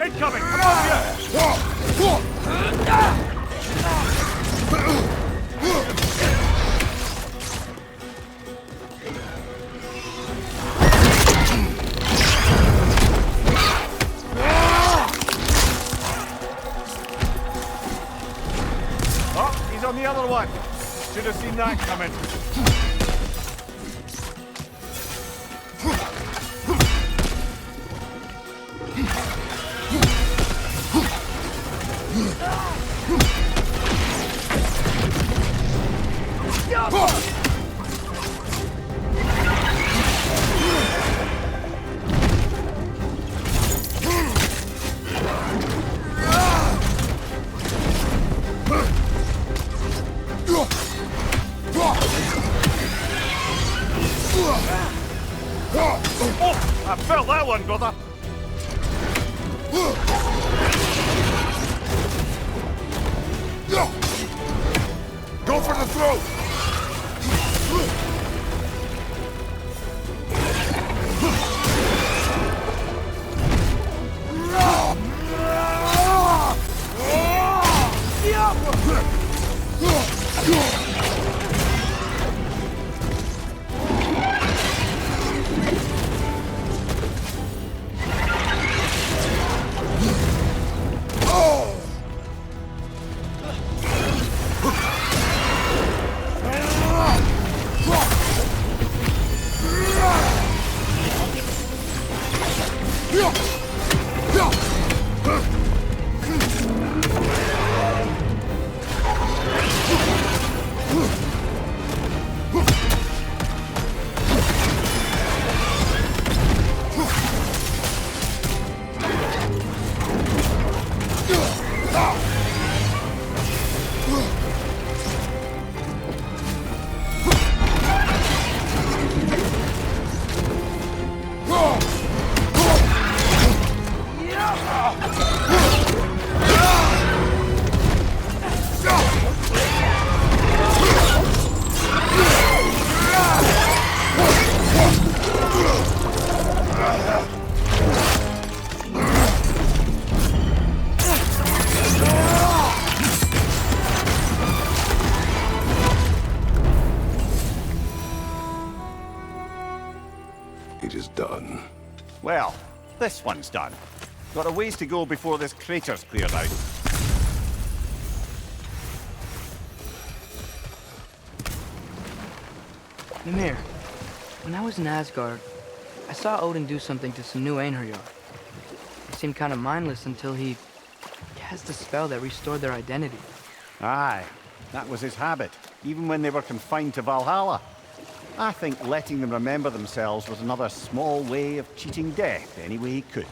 Incoming! Above Oh, he's on the other one. Should have seen that coming. Oh, I felt that one, brother. Go for the throat! It is done. Well, this one's done. Got a ways to go before this crater's cleared out. Mimir, when I was in Asgard, I saw Odin do something to some new Einherjar. It seemed kind of mindless until he cast a spell that restored their identity. Aye, that was his habit, even when they were confined to Valhalla. I think letting them remember themselves was another small way of cheating death any way he could.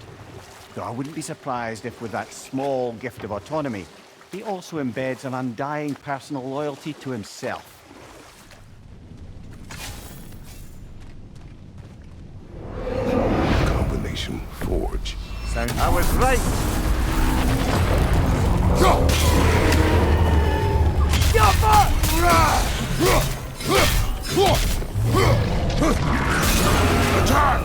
Though I wouldn't be surprised if with that small gift of autonomy, he also embeds an undying personal loyalty to himself. Combination forge. I was right! Attack!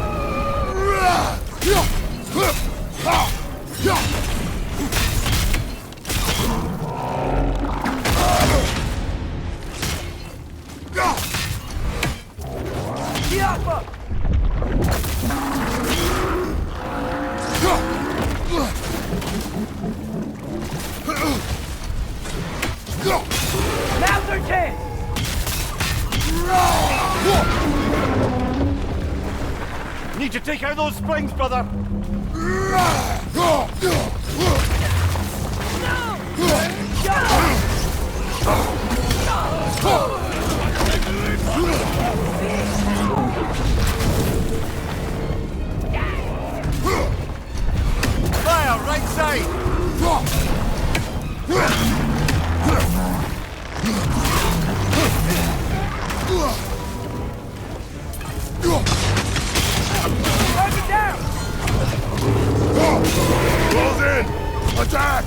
Now's our chance! Need to take out those springs, brother! Fire, right side! Target down! Close in! Attack!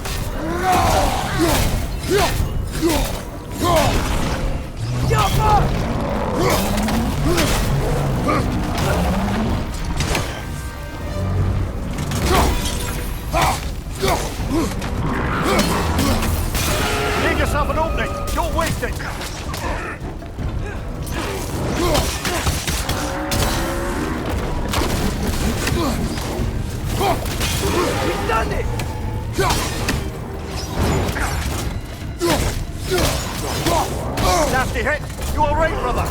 He's done it! Nasty hit! You alright, brother?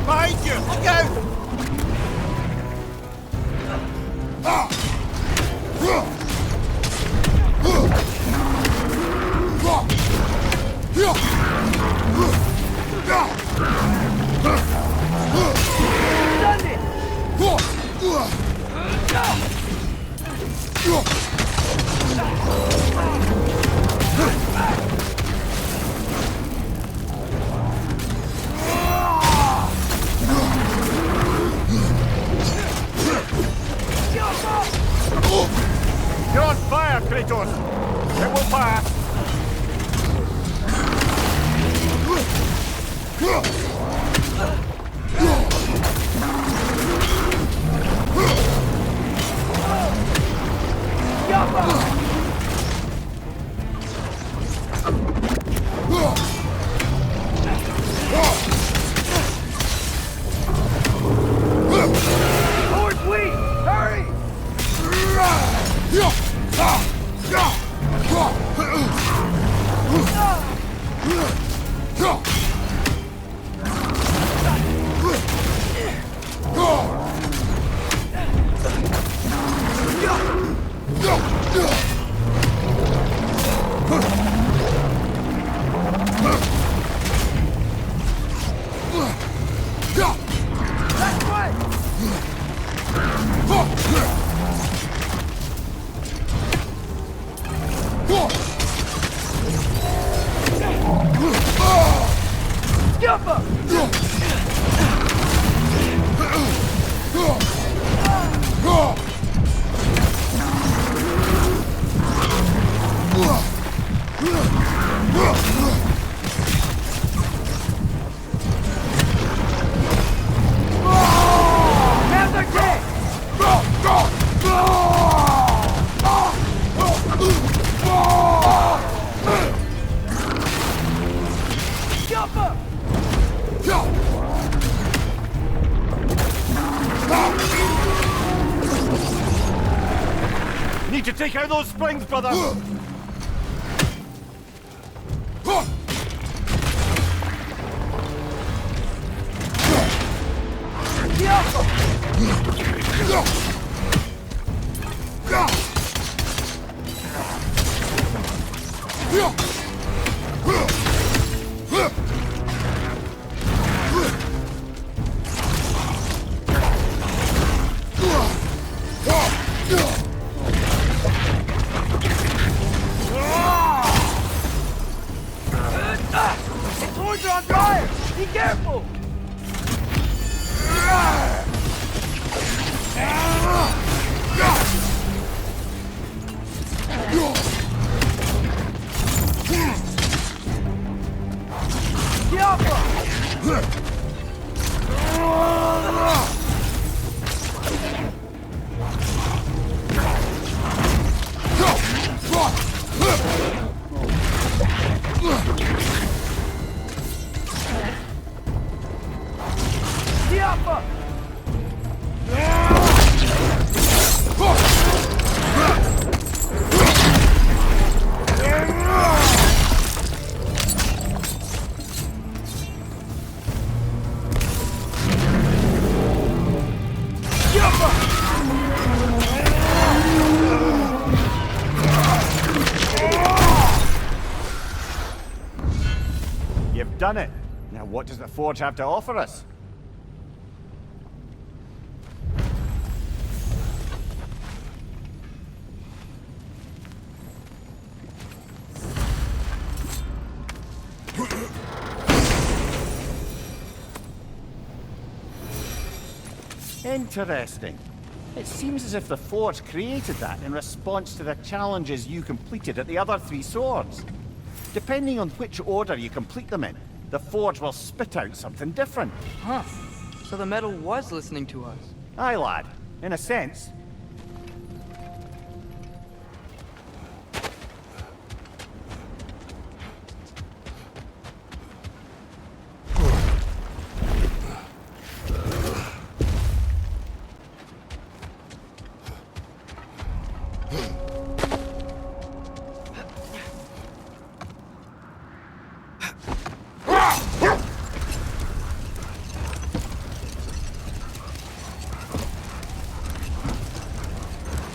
Behind you! Look out! You're on fire, Kratos! It will pass! Thor's weak! Hurry! Need to take out those springs, brother! Swords are on fire! Be careful! You've done it. Now what does the Forge have to offer us? Interesting. It seems as if the Forge created that in response to the challenges you completed at the other 3 swords. Depending on which order you complete them in, the Forge will spit out something different. Huh. So the metal was listening to us. Aye, lad. In a sense.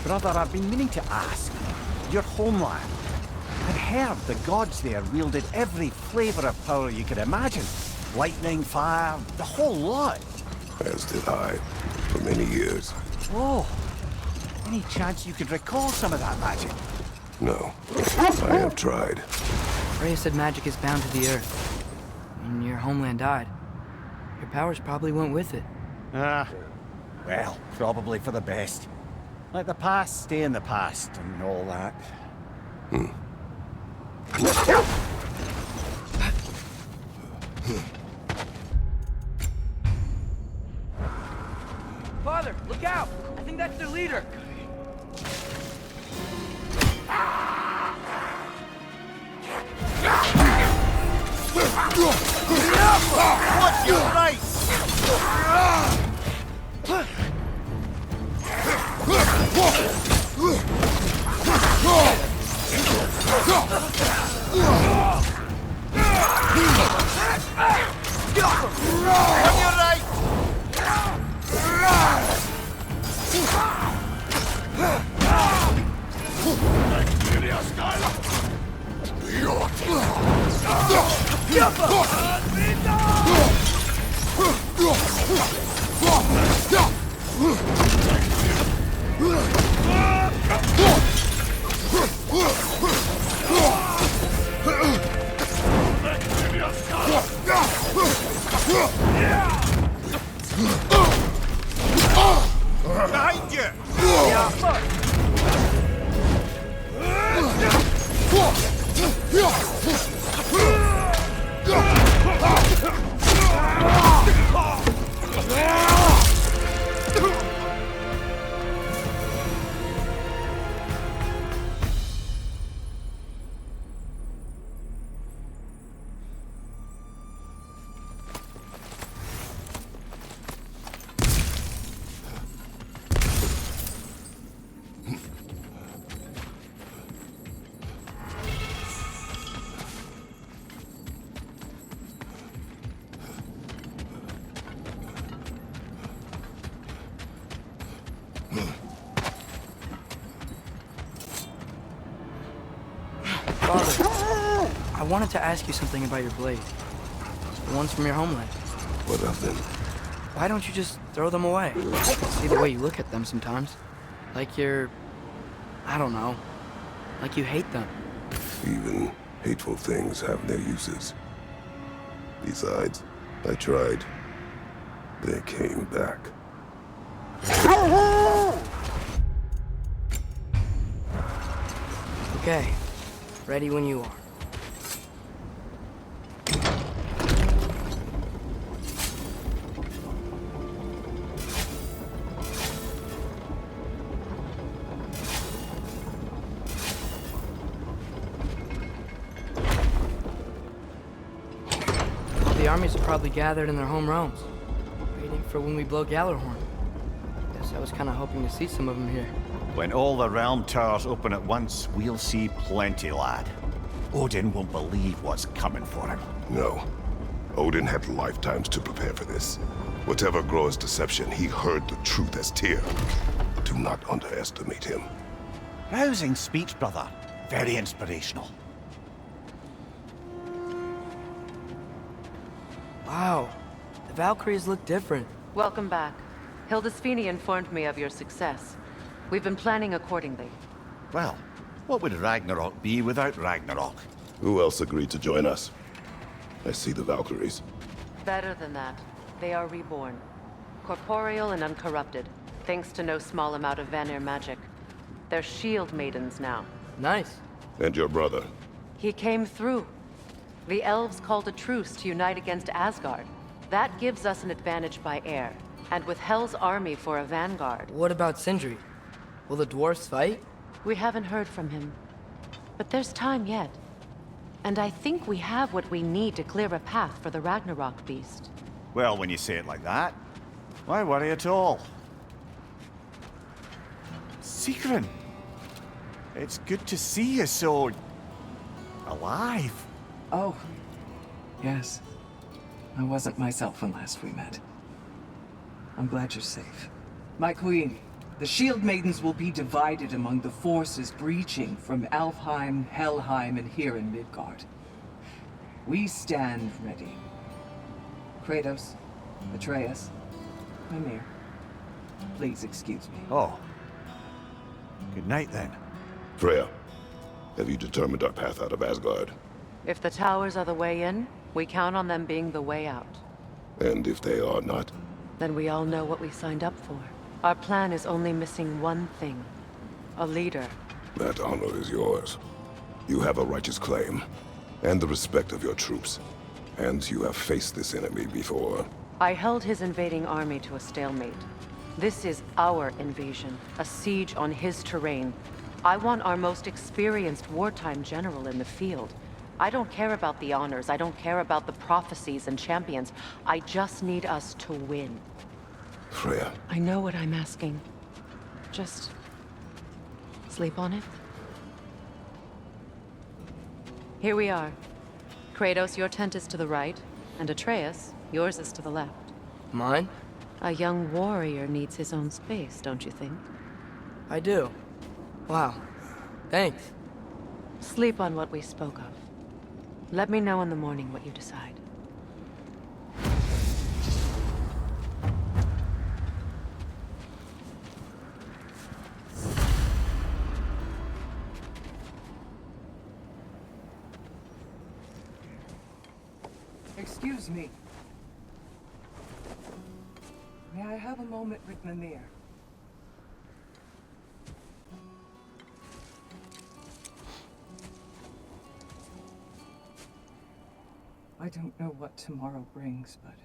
Brother, I've been meaning to ask. Your homeland. I'd heard the gods there wielded every flavor of power you could imagine. Lightning, fire, the whole lot. As did I, for many years. Oh. Any chance you could recall some of that magic? No. I have tried. Freya said magic is bound to the earth. When your homeland died, your powers probably went with it. Well, probably for the best. Let the past stay in the past and all that. Father, look out! I think that's their leader. What's your right? On your right! Behind you! Father, I wanted to ask you something about your blade. The ones from your homeland. What of them? Why don't you just throw them away? I see the way you look at them sometimes. Like you're... I don't know. Like you hate them. Even hateful things have their uses. Besides, I tried. They came back. Okay. Ready when you are. The armies are probably gathered in their home realms, waiting for when we blow Gallarhorn. Guess I was kind of hoping to see some of them here. When all the realm towers open at once, we'll see plenty, lad. Odin won't believe what's coming for him. No. Odin had lifetimes to prepare for this. Whatever Groa's deception, he heard the truth as Tyr. Do not underestimate him. Rousing speech, brother. Very inspirational. Wow, the Valkyries look different. Welcome back. Hildisvini informed me of your success. We've been planning accordingly. Well, what would Ragnarok be without Ragnarok? Who else agreed to join us? I see the Valkyries. Better than that. They are reborn. Corporeal and uncorrupted, thanks to no small amount of Vanir magic. They're shield maidens now. Nice. And your brother? He came through. The elves called a truce to unite against Asgard. That gives us an advantage by air, and with Hel's army for a vanguard. What about Sindri? Will the dwarves fight? We haven't heard from him. But there's time yet. And I think we have what we need to clear a path for the Ragnarok beast. Well, when you say it like that, why worry at all? Sigrun! It's good to see you so... alive. Oh, yes. I wasn't myself when last we met. I'm glad you're safe. My queen, the Shield Maidens will be divided among the forces breaching from Alfheim, Helheim, and here in Midgard. We stand ready. Kratos, Atreus, Mimir, please excuse me. Oh. Good night, then. Freya, have you determined our path out of Asgard? If the towers are the way in, we count on them being the way out. And if they are not? Then we all know what we signed up for. Our plan is only missing one thing. A leader. That honor is yours. You have a righteous claim, and the respect of your troops. And you have faced this enemy before. I held his invading army to a stalemate. This is our invasion, a siege on his terrain. I want our most experienced wartime general in the field. I don't care about the honors, I don't care about the prophecies and champions. I just need us to win. Freya. I know what I'm asking. Just... sleep on it? Here we are. Kratos, your tent is to the right, and Atreus, yours is to the left. Mine? A young warrior needs his own space, don't you think? I do. Wow. Thanks. Sleep on what we spoke of. Let me know in the morning what you decide. Excuse me. May I have a moment with Mimir? I don't know what tomorrow brings, but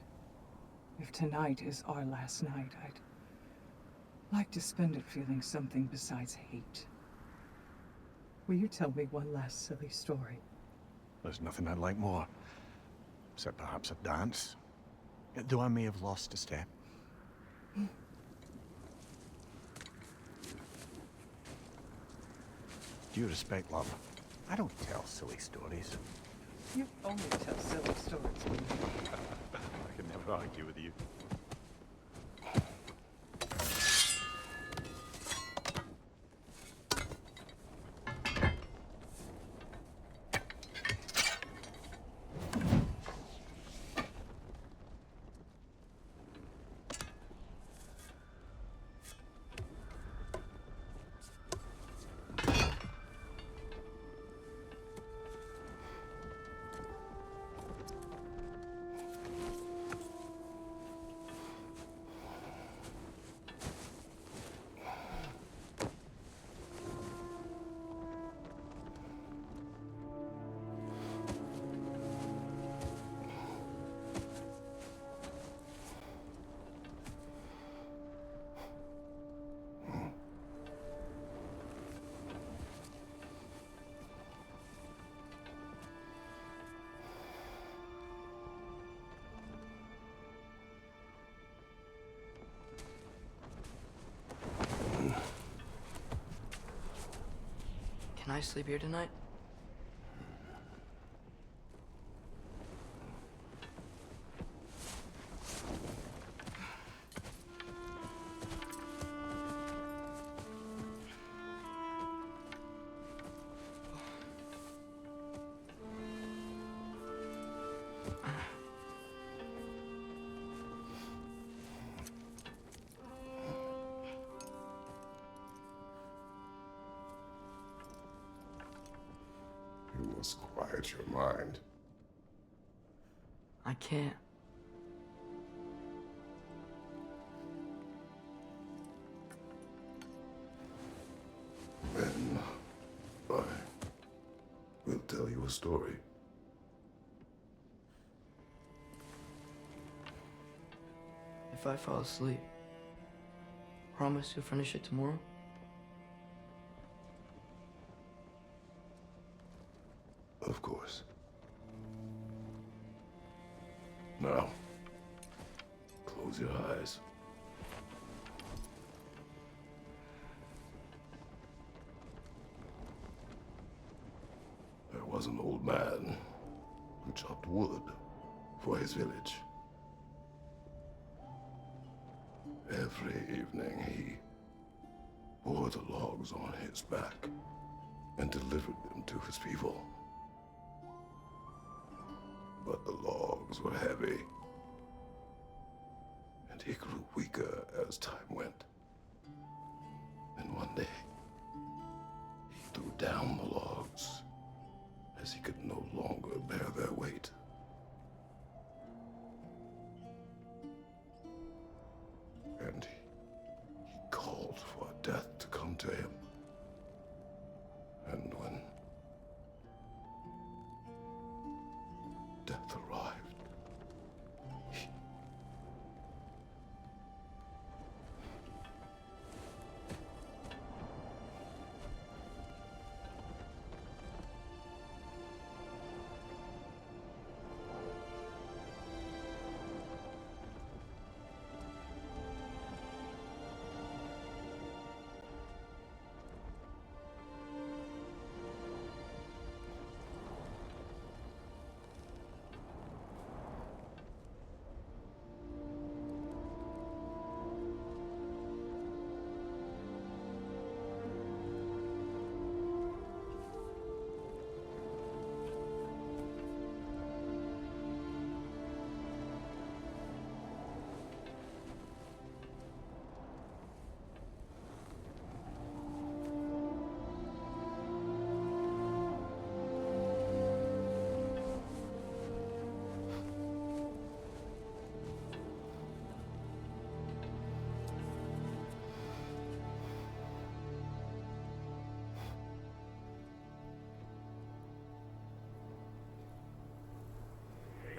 if tonight is our last night, I'd like to spend it feeling something besides hate. Will you tell me one last silly story? There's nothing I'd like more. Except perhaps a dance. Though I may have lost a step. Due respect, love, I don't tell silly stories. You only tell silly stories. I can never argue with you. Can I sleep here tonight? things quiet your mind. I can't. Then I will tell you a story. If I fall asleep, promise you'll finish it tomorrow? Of course. Now, close your eyes. There was an old man who chopped wood for his village. Every evening he bore the logs on his back and delivered them to his people. But the logs were heavy, and he grew weaker as time went. And one day, he threw down the logs as he could no longer bear their weight. And he called for death to come to him. And when death arrived,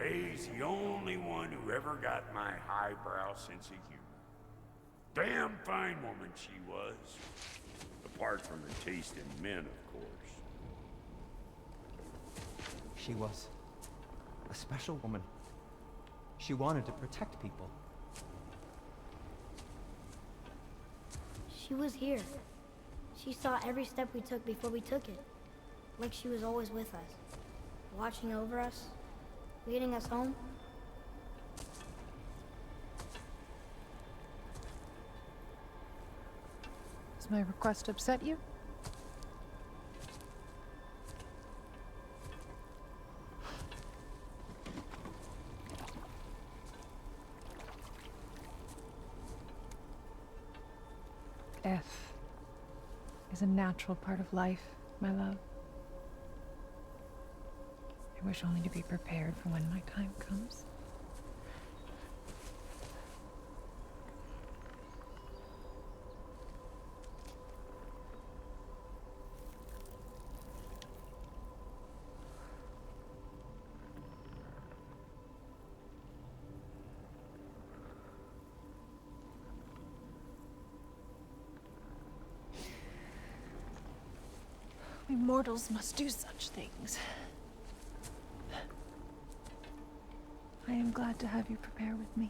He's the only one who ever got my highbrow sense of humor. Damn fine woman she was. Apart from her taste in men, of course. She was a special woman. She wanted to protect people. She was here. She saw every step we took before we took it. Like she was always with us. Watching over us. Leading us home. Does my request upset you? Death is a natural part of life, my love. I wish only to be prepared for when my time comes. We mortals must do such things. I am glad to have you prepare with me.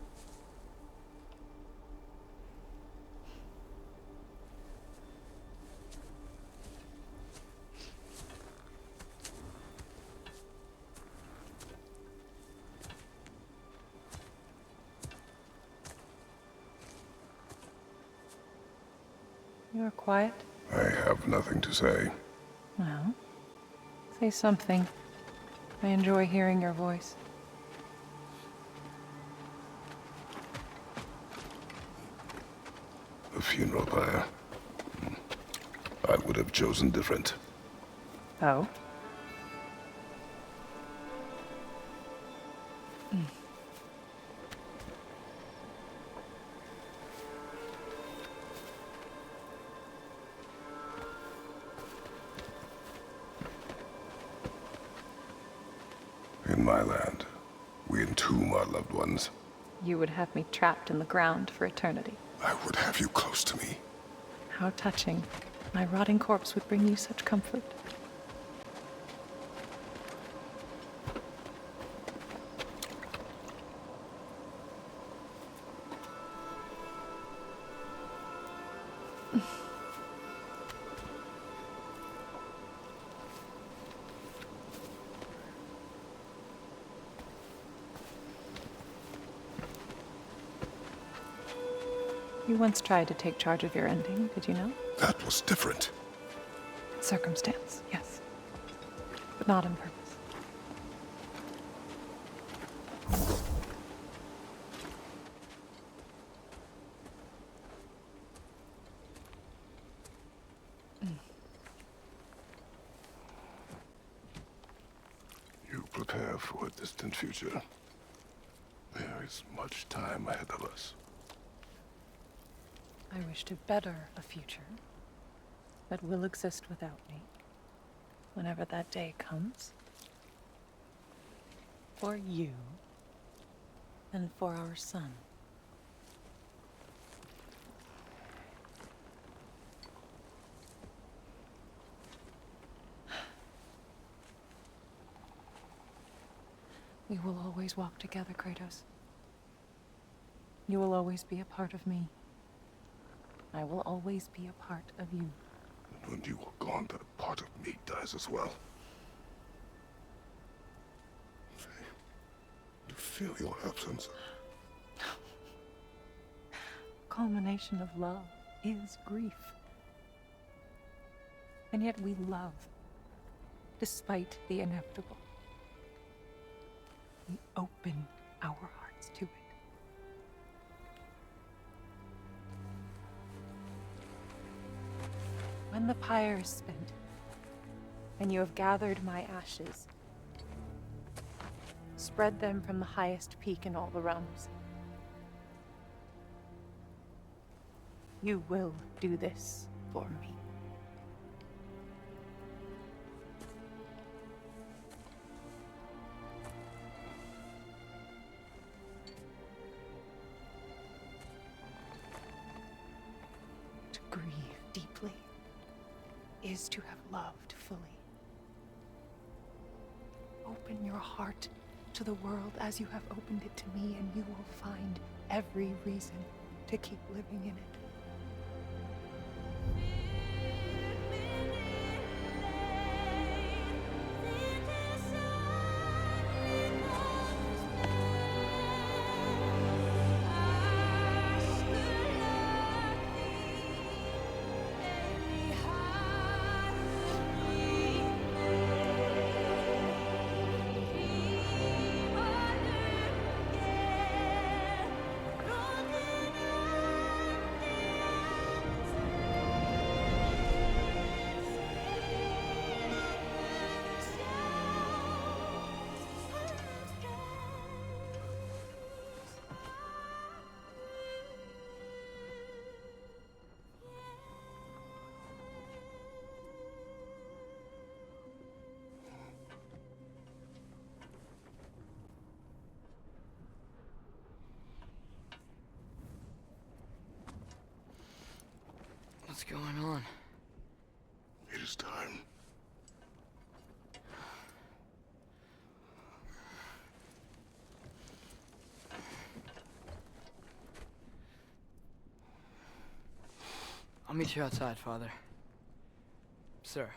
You are quiet? I have nothing to say. Well, say something. I enjoy hearing your voice. The funeral pyre. I would have chosen different. Oh? In my land, we entomb our loved ones. You would have me trapped in the ground for eternity. I would have you close to me. How touching. My rotting corpse would bring you such comfort. You once tried to take charge of your ending, did you know? That was different. Circumstance, yes. But not on purpose. You prepare for a distant future. There is much time ahead of us. I wish to better a future that will exist without me, whenever that day comes. For you, and for our son. We will always walk together, Kratos. You will always be a part of me. I will always be a part of you. And when you are gone, that part of me dies as well. You feel your absence. Culmination of love is grief. And yet we love, despite the inevitable. We open our hearts to it. When the pyre is spent, and you have gathered my ashes, spread them from the highest peak in all the realms. You will do this for me. To grieve deeply is to have loved fully. Open your heart to the world as you have opened it to me, and you will find every reason to keep living in it. What's going on? It is time. I'll meet you outside, Father. Sir.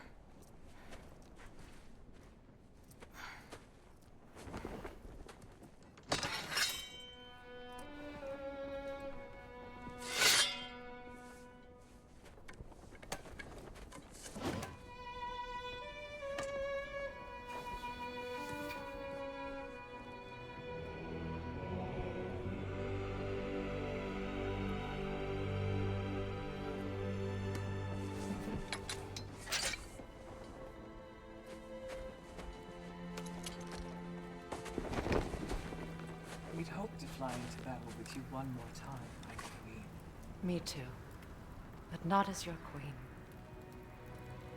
We'd hoped to fly into battle with you one more time, my queen. Me too. But not as your queen.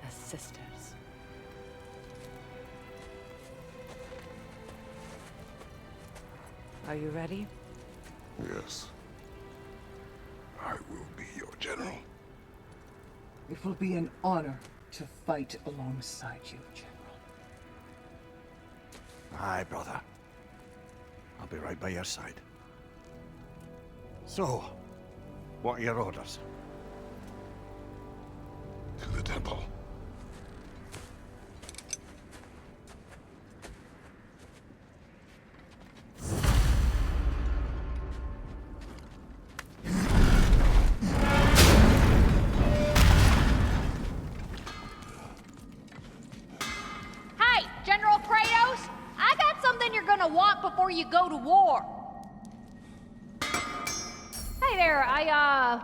As sisters. Are you ready? Yes. I will be your general. It will be an honor to fight alongside you, General. Aye, brother. I'll be right by your side. So, what are your orders? To the temple. Hey, General Kratos! I got something you're gonna want before you go to war. Hey there, I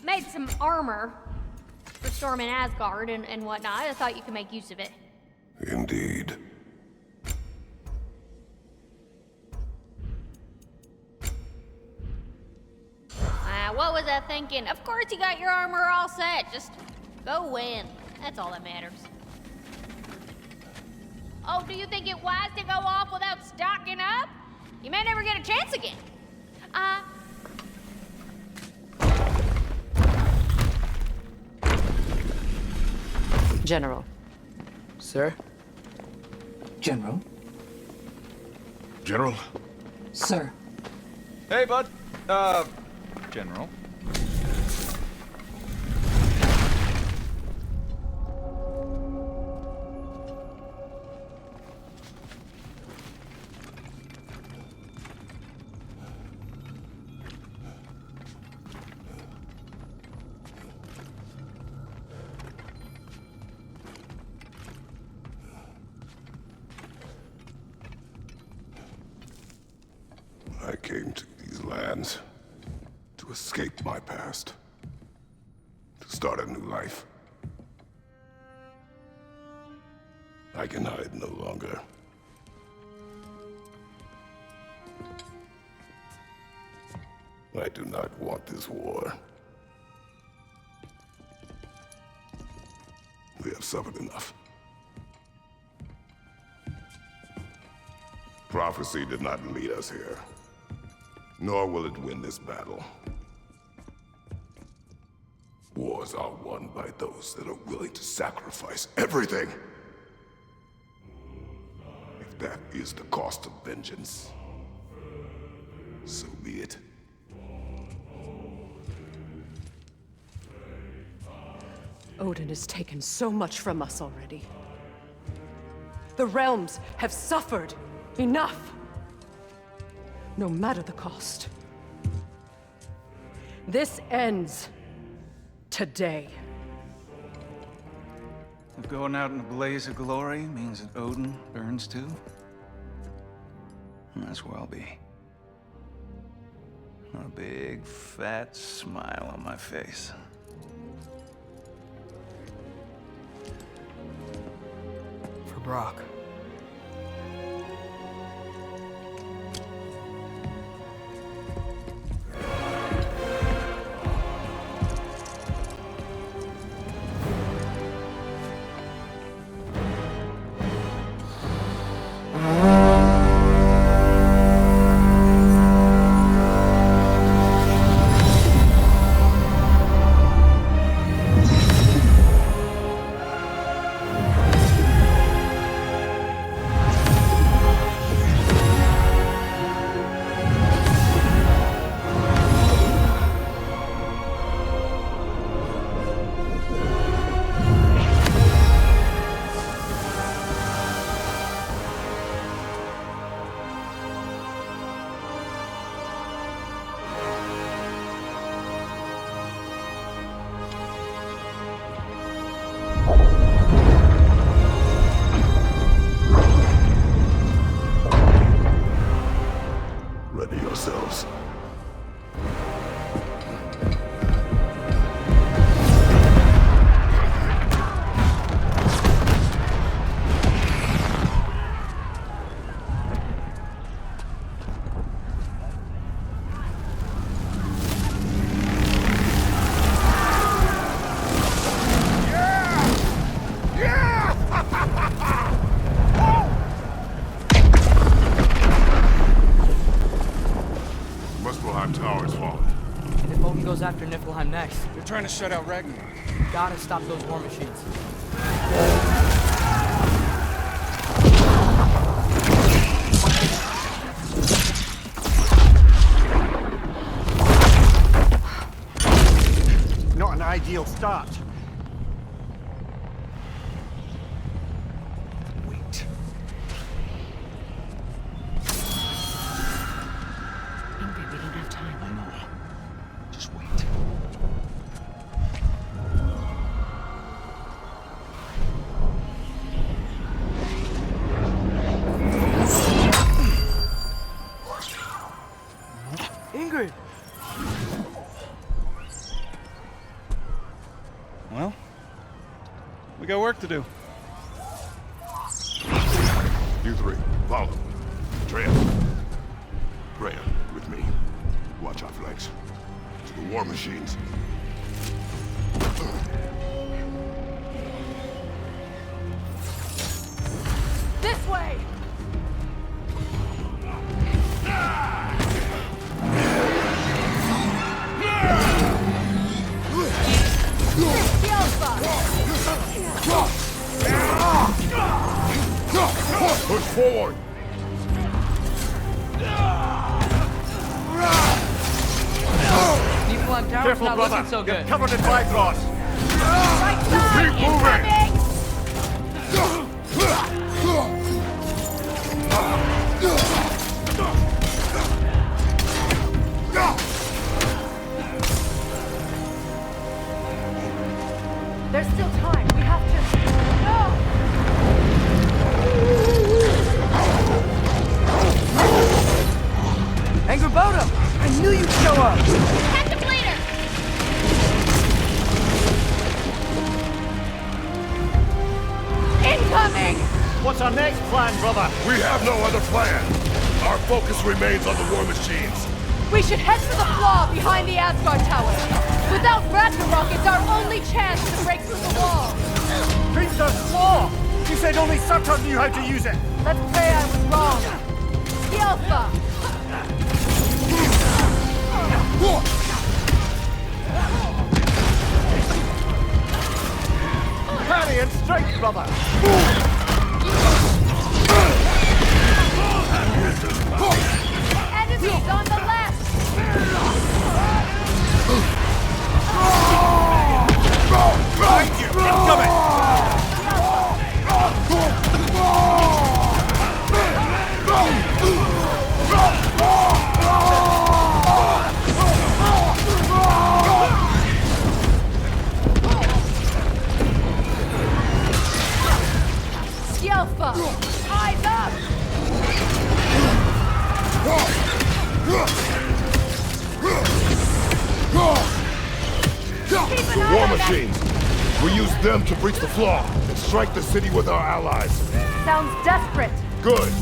made some armor for storming Asgard and whatnot. I thought you could make use of it. Indeed. What was I thinking? Of course you got your armor all set. Just go win. That's all that matters. Oh, do you think it wise to go off without stocking up? You may never get a chance again. General. Sir? General? General? Sir. Hey, bud. General. I came to these lands to escape my past, to start a new life. I can hide no longer. I do not want this war. We have suffered enough. Prophecy did not lead us here, nor will it win this battle. Wars are won by those that are willing to sacrifice everything. If that is the cost of vengeance, so be it. Odin has taken so much from us already. The realms have suffered enough. No matter the cost. This ends today. If going out in a blaze of glory means that Odin burns too, that's where I'll be. A big, fat smile on my face. For Brok. Ready yourselves. tower's fallen. And if Odin goes after Niflheim next, They're trying to shut out Ragnarok. gotta stop those war machines. Not an ideal start. Wait. Ingrid, we don't have time. I know. Just wait. Ingrid! Well, we got work to do. You three, follow. Atreus. Freya, with me. Watch our flanks. To the war machines. This way! Push forward! Niflheim Tower's Careful, not brother. looking so good. You're covered in Bifrost. Right side! Keep moving! There's still time. We have to... No! Angrboda! I knew you'd show up! Catch him later! Incoming! What's our next plan, brother? We have no other plan. Our focus remains on the war machines. We should head for the flaw behind the Asgard tower. Without Ragnarok, it's our only chance to break through the wall. Hrimthur's Claw! You said only Surtur knew how to use it! Let's say I was wrong. Skilfa! Parry and strike, brother! Enemies on the left! Behind you! Incoming! Skilfa! Eyes up! The war machines. We use them to breach the flaw and strike the city with our allies. Sounds desperate. Good.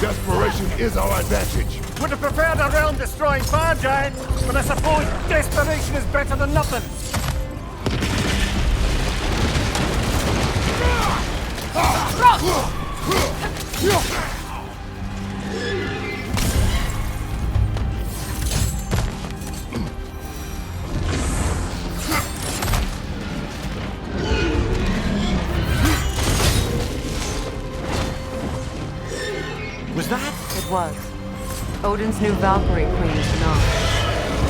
Desperation is our advantage. Would have preferred a realm-destroying fire giant, but I suppose desperation is better than nothing. Was that? It was. Odin's new Valkyrie queen is not.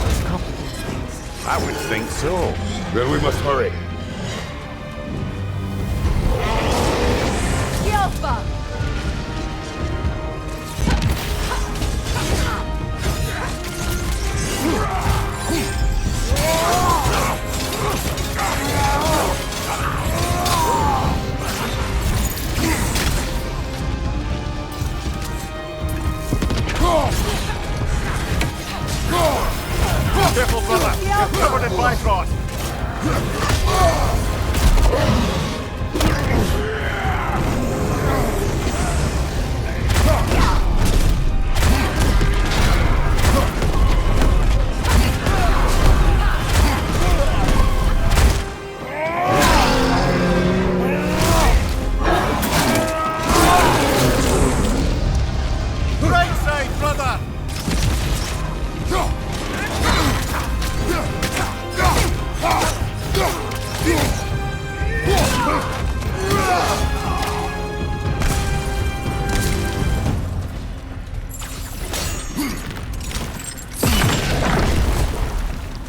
This complicates things. I would think so. Then we must hurry. Skilfa! Careful, brother! You're covered in Bifrost! Right side, brother!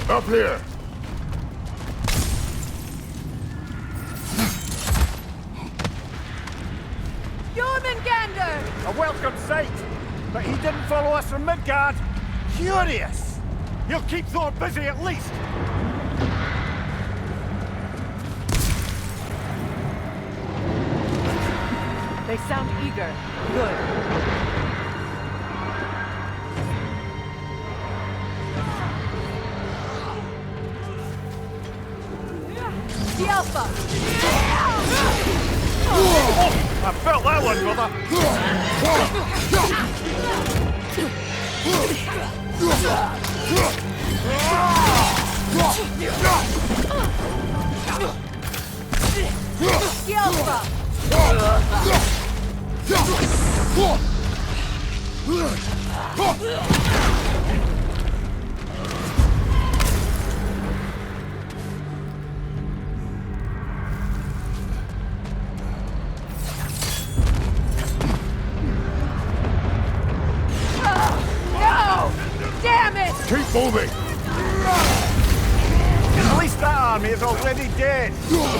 Up here! A welcome sight! But he didn't follow us from Midgard! Curious! He'll keep Thor busy at least! They sound eager. Good. The Alpha! I felt that one, brother! The Alpha! Keep moving! At least that army is already dead!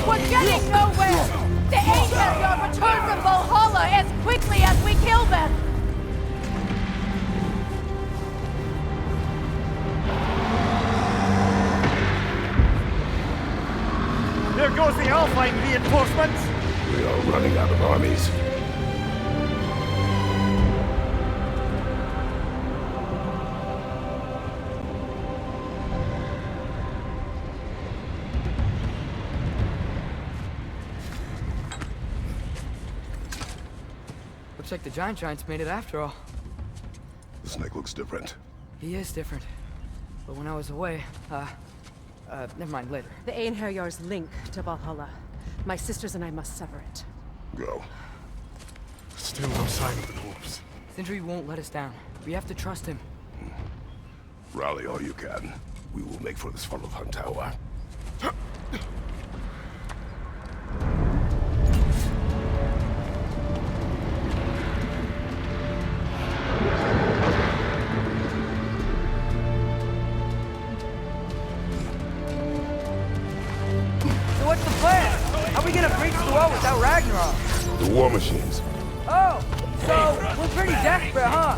We're getting nowhere! The Ainheljar return from Valhalla as quickly as we kill them! There goes the Alpine reinforcements! We are running out of armies. Looks like the Giants made it after all. The snake looks different. He is different. But when I was away, never mind, later. The Einherjar's link to Valhalla. My sisters and I must sever it. Go. Still no sign of the dwarves. Sindri won't let us down. We have to trust him. Rally all you can. We will make for this Svartalfheim tower. So what's the plan? How are we gonna breach the wall without Ragnarok? The war machines. Oh, so we're pretty desperate, huh?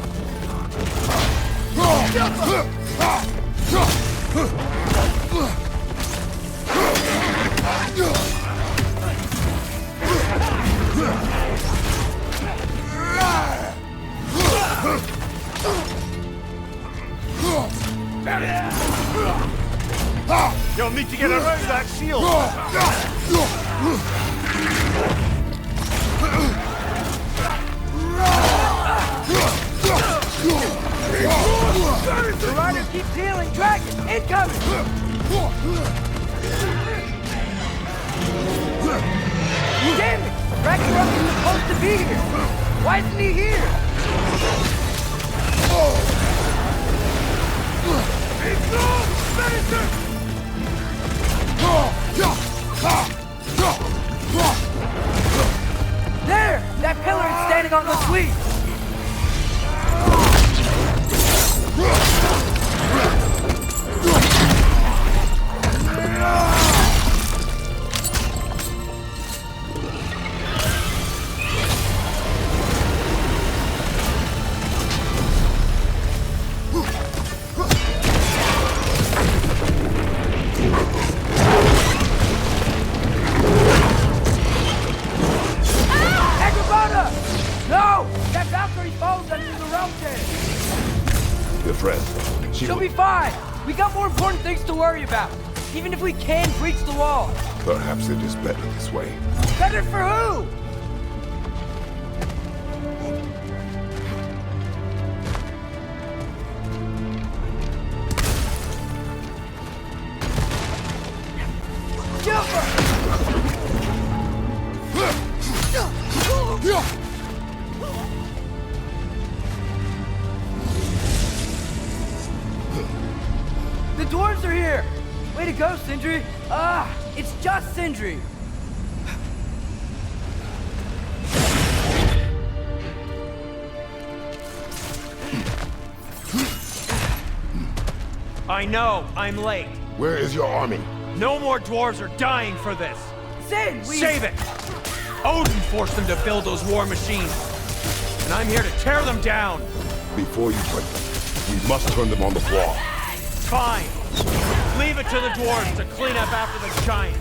You'll need to get around that shield! The rider keeps healing. Dragon, incoming! Damn it! Ragnarok is supposed to be here! Why isn't he here? There! That pillar is standing on the sweep! Angrboda! No! That Valkyrie falls under the realm chain! Good friend. She'll be fine! We got more important things to worry about! Even if we can breach the wall! Perhaps it is better this way. Better for who? The dwarves are here! Way to go, Sindri! Ah, it's just Sindri! I know, I'm late. Where is your army? No more dwarves are dying for this. Sid, we... Save it! Odin forced them to build those war machines. And I'm here to tear them down. Before you break them, we must turn them on the floor. Fine. Leave it to the dwarves to clean up after the giants.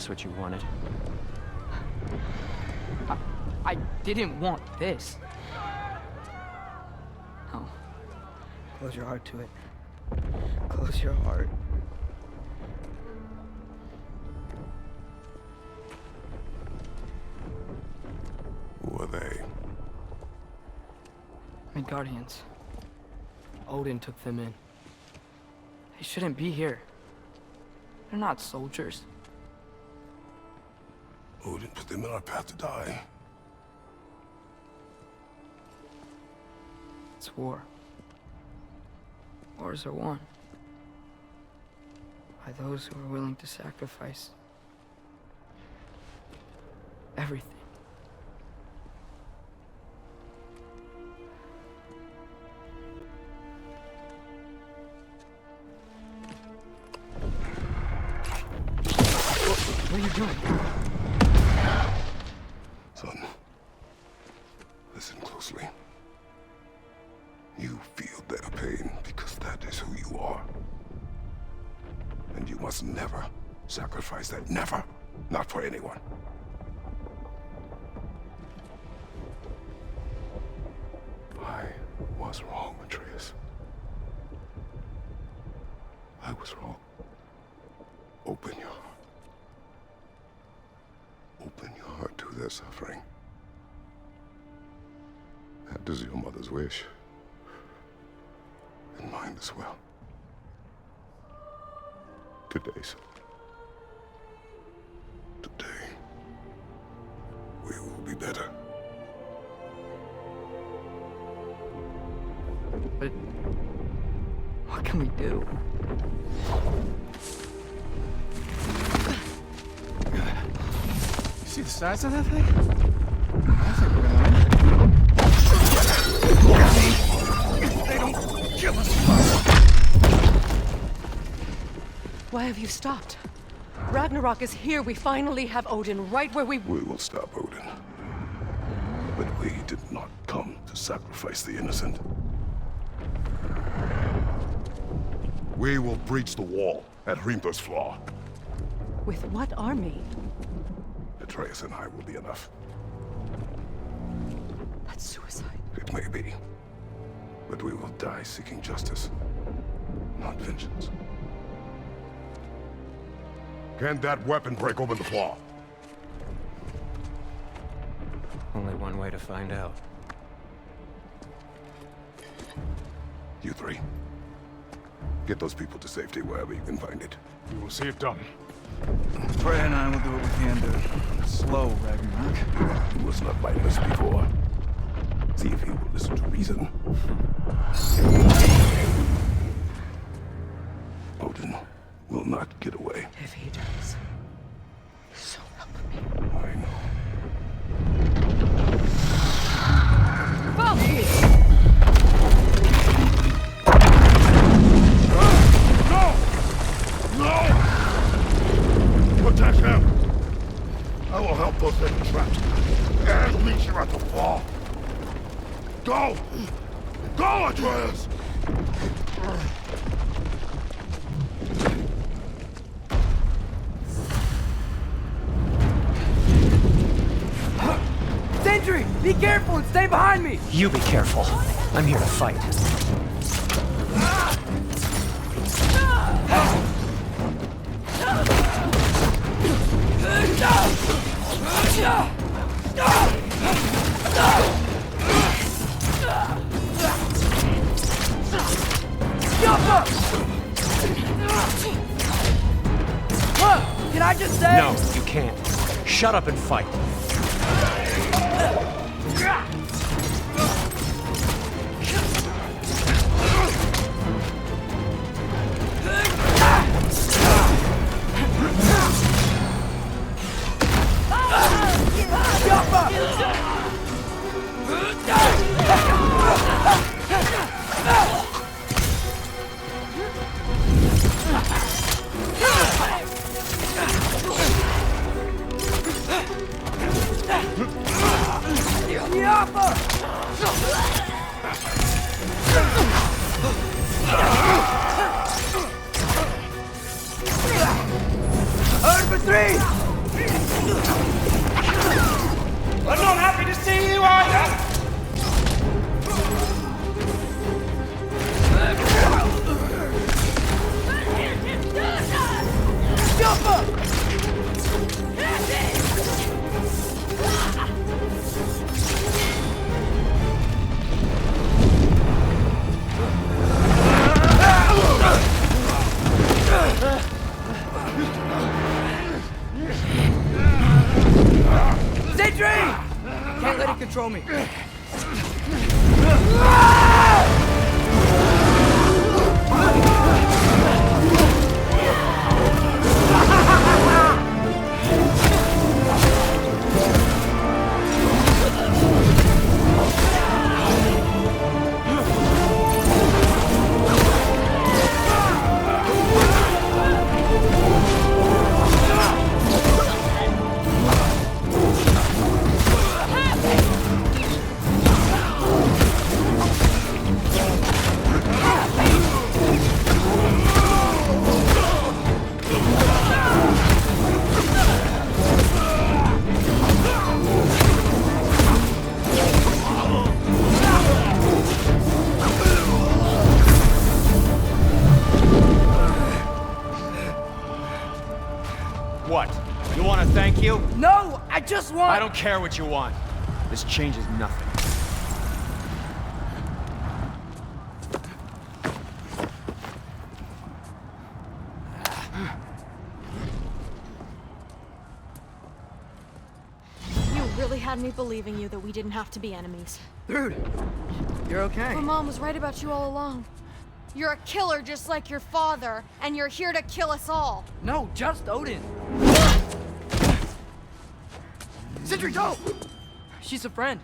What you wanted. I didn't want this. No. Close your heart to it. Close your heart. Who are they? Midgardians. Odin took them in. They shouldn't be here. They're not soldiers. Odin put them in our path to die. It's war. Wars are won by those who are willing to sacrifice everything. What are you doing? Son, listen closely. You feel their pain because that is who you are. And you must never sacrifice that. Never. Not for anyone. I was wrong, Atreus. I was wrong. Open your heart. Open your heart to their suffering. That is your mother's wish. And mine as well. Today, son. Today, we will be better. But what can we do? See the size of that thing? I think we're gonna win. If they don't kill us first. Why have you stopped? Ragnarok is here. We finally have Odin right where we... We will stop Odin. But we did not come to sacrifice the innocent. We will breach the wall at Heimdall's flaw. With what army? Atreus and I will be enough. That's suicide. It may be. But we will die seeking justice, not vengeance. Can that weapon break open the flaw? Only one way to find out. You three. Get those people to safety wherever you can find it. We will see it done. Freya and I will do what we can to slow Ragnarok. He was not mindless before. See if he will listen to reason. Odin will not get away. If he does, so help me. I know. No! Protect him! I will help help those hidden traps. And meet you at the wall. Go! Go, Atreus! Sindri, be careful and stay behind me! You be careful. I'm here to fight. Can I just say? No, you can't. Shut up and fight. I'm not happy to see you either! Sindri! Can't let it control me. What? You want to thank you? No, I just want... I don't care what you want. This changes nothing. You really had me believing you that we didn't have to be enemies. Dude, you're okay. My mom was right about you all along. You're a killer just like your father, and you're here to kill us all. No, just Odin. Sindri, don't! She's a friend.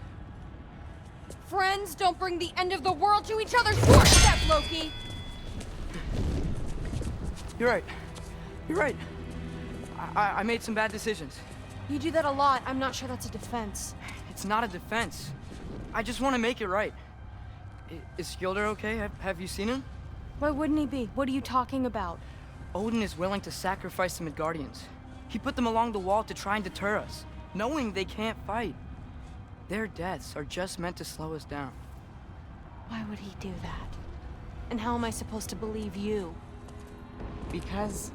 Friends don't bring the end of the world to each other's doorstep, Loki! You're right. You're right. I made some bad decisions. You do that a lot. I'm not sure that's a defense. It's not a defense. I just want to make it right. Is Skilder okay? Have you seen him? Why wouldn't he be? What are you talking about? Odin is willing to sacrifice the Midgardians. He put them along the wall to try and deter us, knowing they can't fight. Their deaths are just meant to slow us down. Why would he do that? And how am I supposed to believe you? Because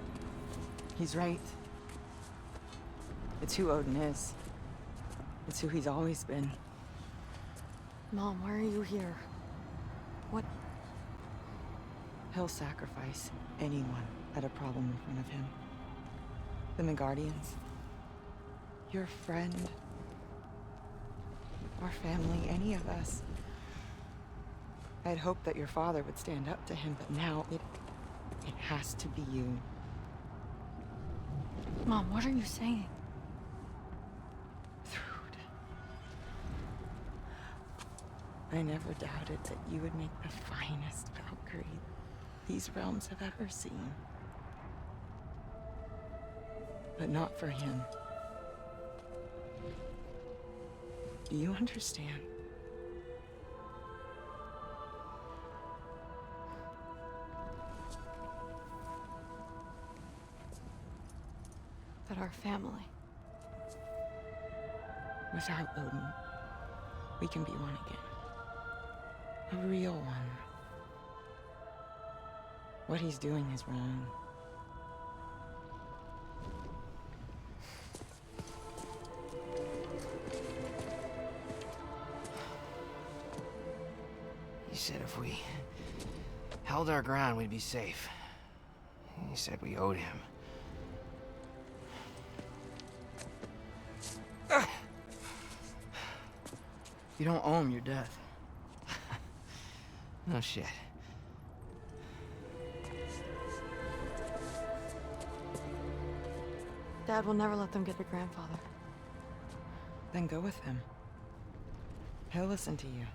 he's right. It's who Odin is. It's who he's always been. Mom, why are you here? What? He'll sacrifice anyone at a problem in front of him. The Midgardians. Your friend. Our family, any of us. I'd hoped that your father would stand up to him, but now it has to be you. Mom, what are you saying? I never doubted that you would make the finest Valkyrie these realms have ever seen. But not for him. Do you understand? That our family. Without Odin, we can be one again. A real one. What he's doing is wrong. He said if we held our ground, we'd be safe. He said we owed him. You don't owe him your death. No shit. Dad will never let them get your grandfather. Then go with him. He'll listen to you.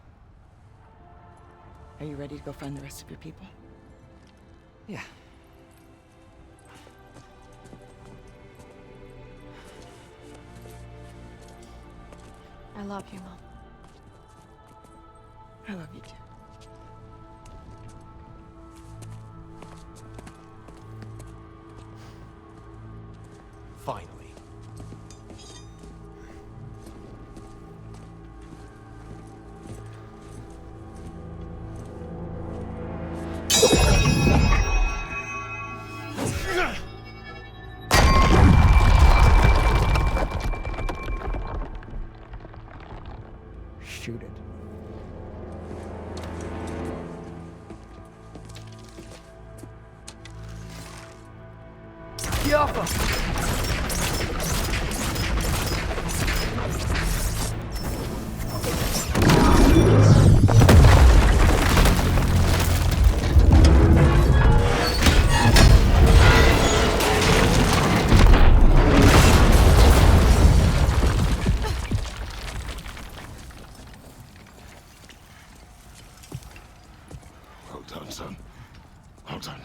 Are you ready to go find the rest of your people? Yeah. I love you, Mom. I love you too. Finally. Shoot it. Get off him! Well done, son. Well done.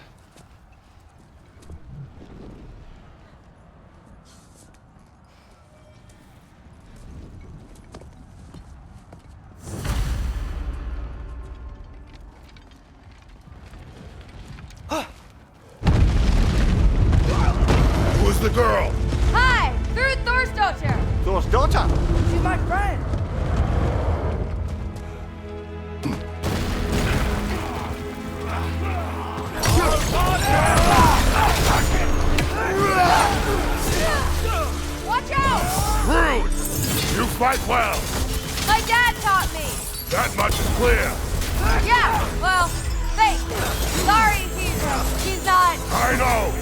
Who's the girl? Hi! Through Thor's daughter! Thor's daughter? She's my friend! Watch out! Rude! You fight well. My dad taught me! That much is clear. Yeah, well, thanks. Sorry, he's not... I know.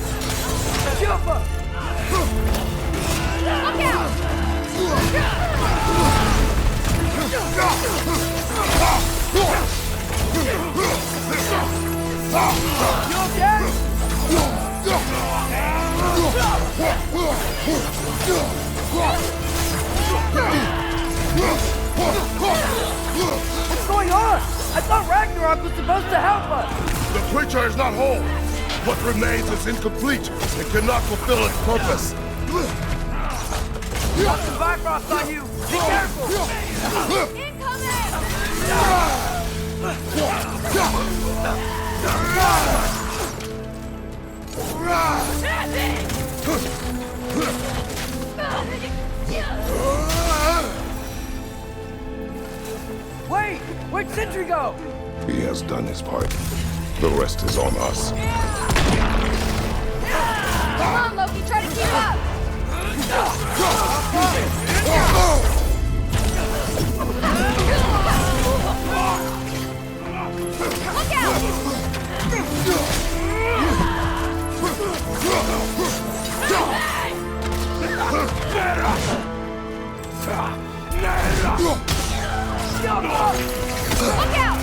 Look out! You okay? What's going on? I thought Ragnarok was supposed to help us. The creature is not whole. What remains is incomplete and cannot fulfill its purpose. Got some Bifrost on you. Be careful. Wait! Where'd Sindri go? He has done his part. The rest is on us. Come on, Loki, try to keep up! Look out! Look out!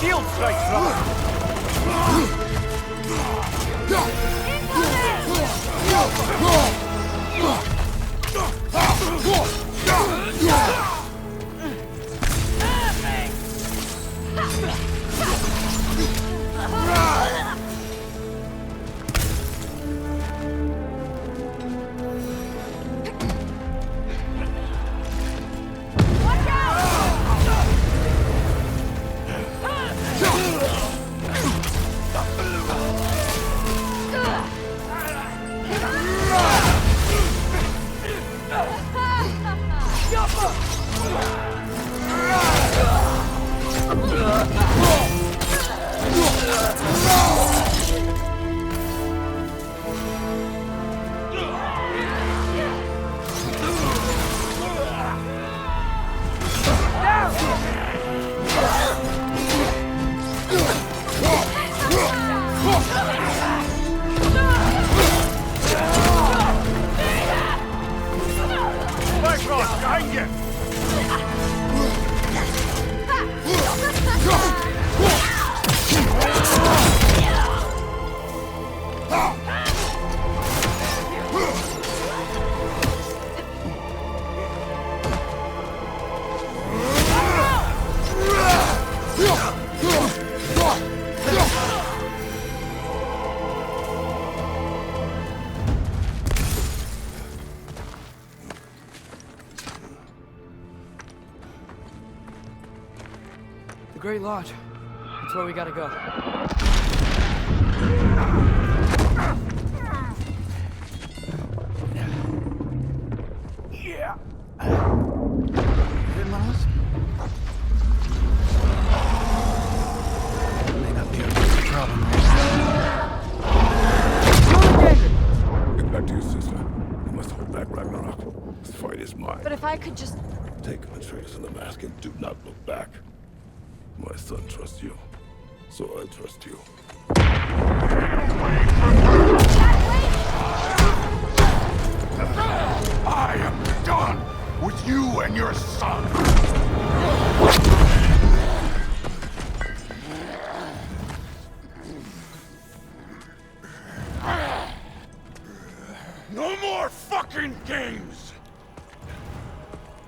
shield strikes, brother! Great Lodge. That's where we gotta go. Yeah. Good, Miles? May not be a big problem. Get back to your sister. You must hold back Ragnarok. This fight is mine. But if I could just... Take Atreus and the mask and do not look back. My son trusts you, so I trust you. I am done with you and your son! No more fucking games!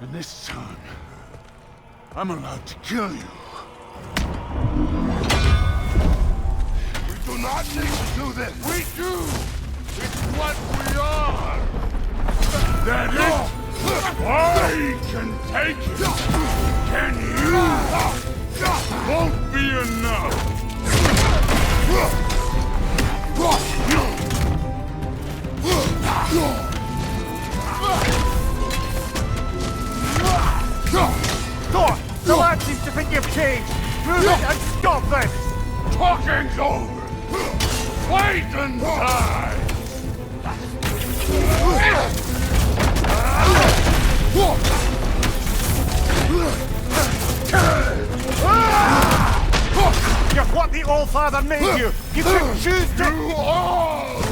And this time, I'm allowed to kill you. We do not need to do this. We do. It's what we are. That it. I can take it. Can you? Won't be enough. Thor! The lad seems to think you've changed! Prove it and stop this! Talking's over! Wait and die! You're what the All-Father made you! You can choose to... You all!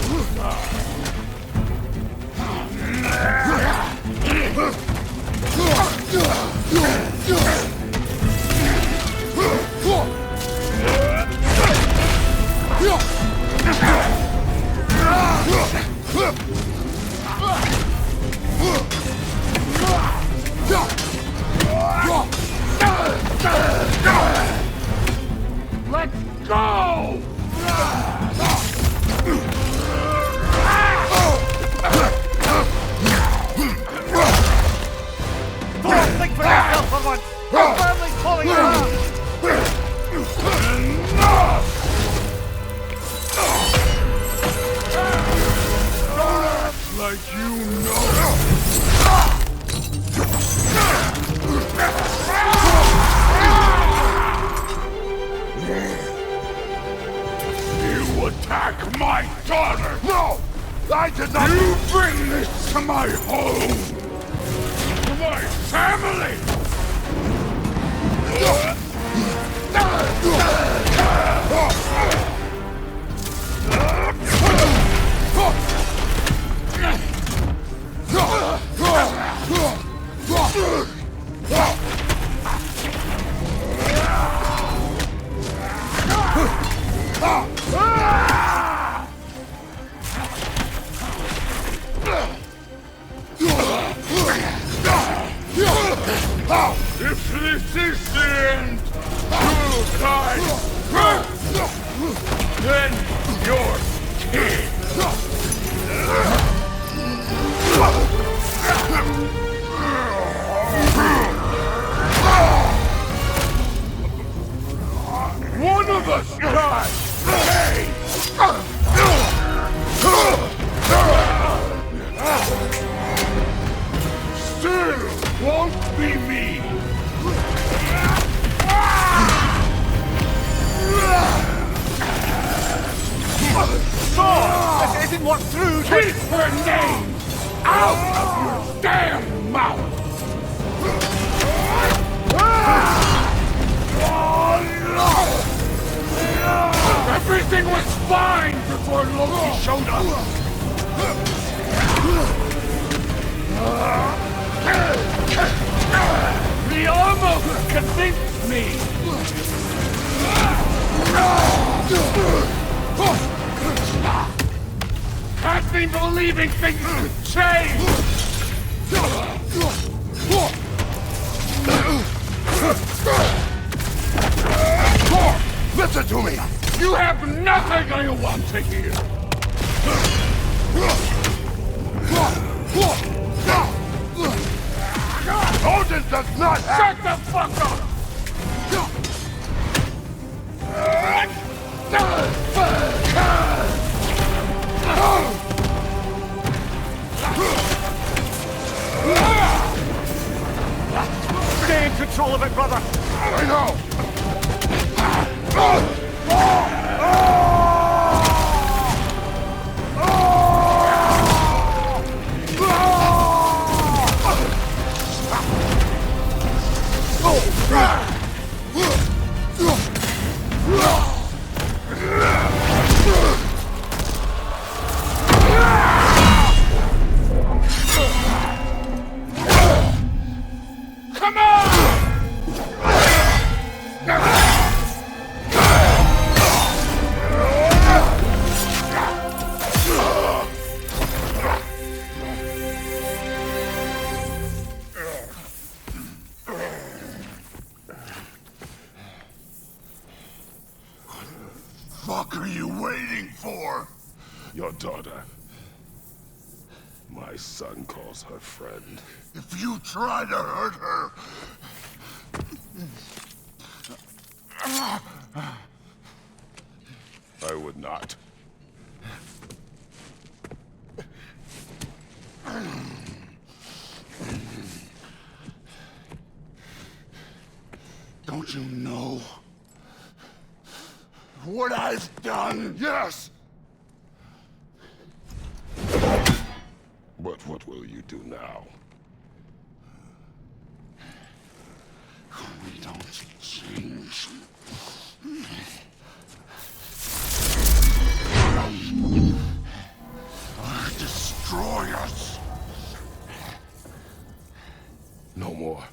Let's go! Think for yourself for once! Your family's falling around! Enough! Like you know. You attack my daughter! No! I did not! You bring this to my home! To my family! Then you're king. One of us died! Still won't be me! Thor! This isn't what through... Keep her name out of your damn mouth! Everything was fine before Loki showed up! He almost convinced me! Had me believing things could change! Thor, listen to me! You have nothing I want to hear! Odin does not have... Shut the fuck up! Stay in control of it, brother! I know! Come on! What are you waiting for? Your daughter. My son calls her friend. If you try to hurt her... I would not. Don't you know what I've done? Yes! But what will you do now? We don't change. Or destroy us. No more.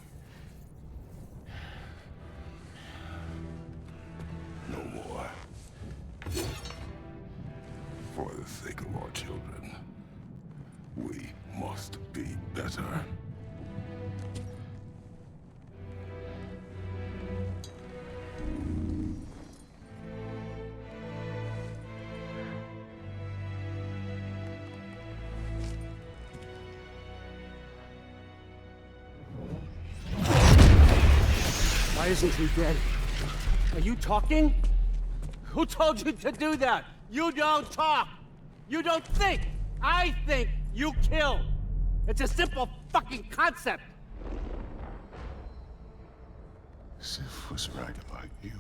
No more. For the sake of our children, we must be better. Why isn't he dead? Are you talking? Who told you to do that? You don't talk! You don't think! I think! You kill! It's a simple fucking concept! Sif was right about you.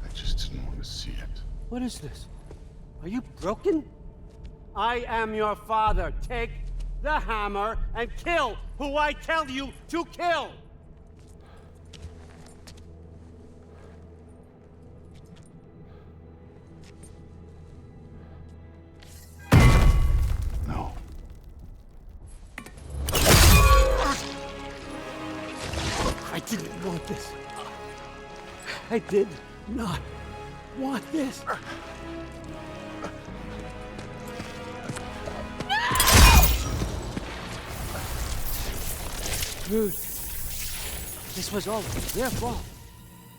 I just didn't want to see it. What is this? Are you broken? I am your father. Take the hammer and kill who I tell you to kill! No. I didn't want this. I did not want this. Dude, this was all their fault.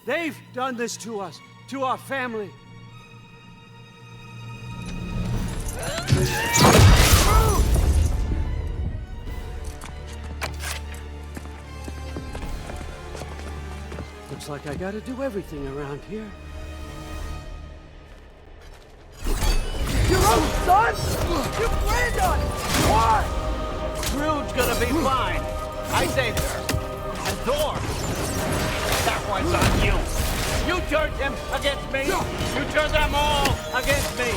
They've done this to us, to our family. Looks like I gotta do everything around here. Your own son? You planned on it! What? Groot's gonna be fine. I saved her. And Thor. That one's on you. You turned him against me. You turned them all against me.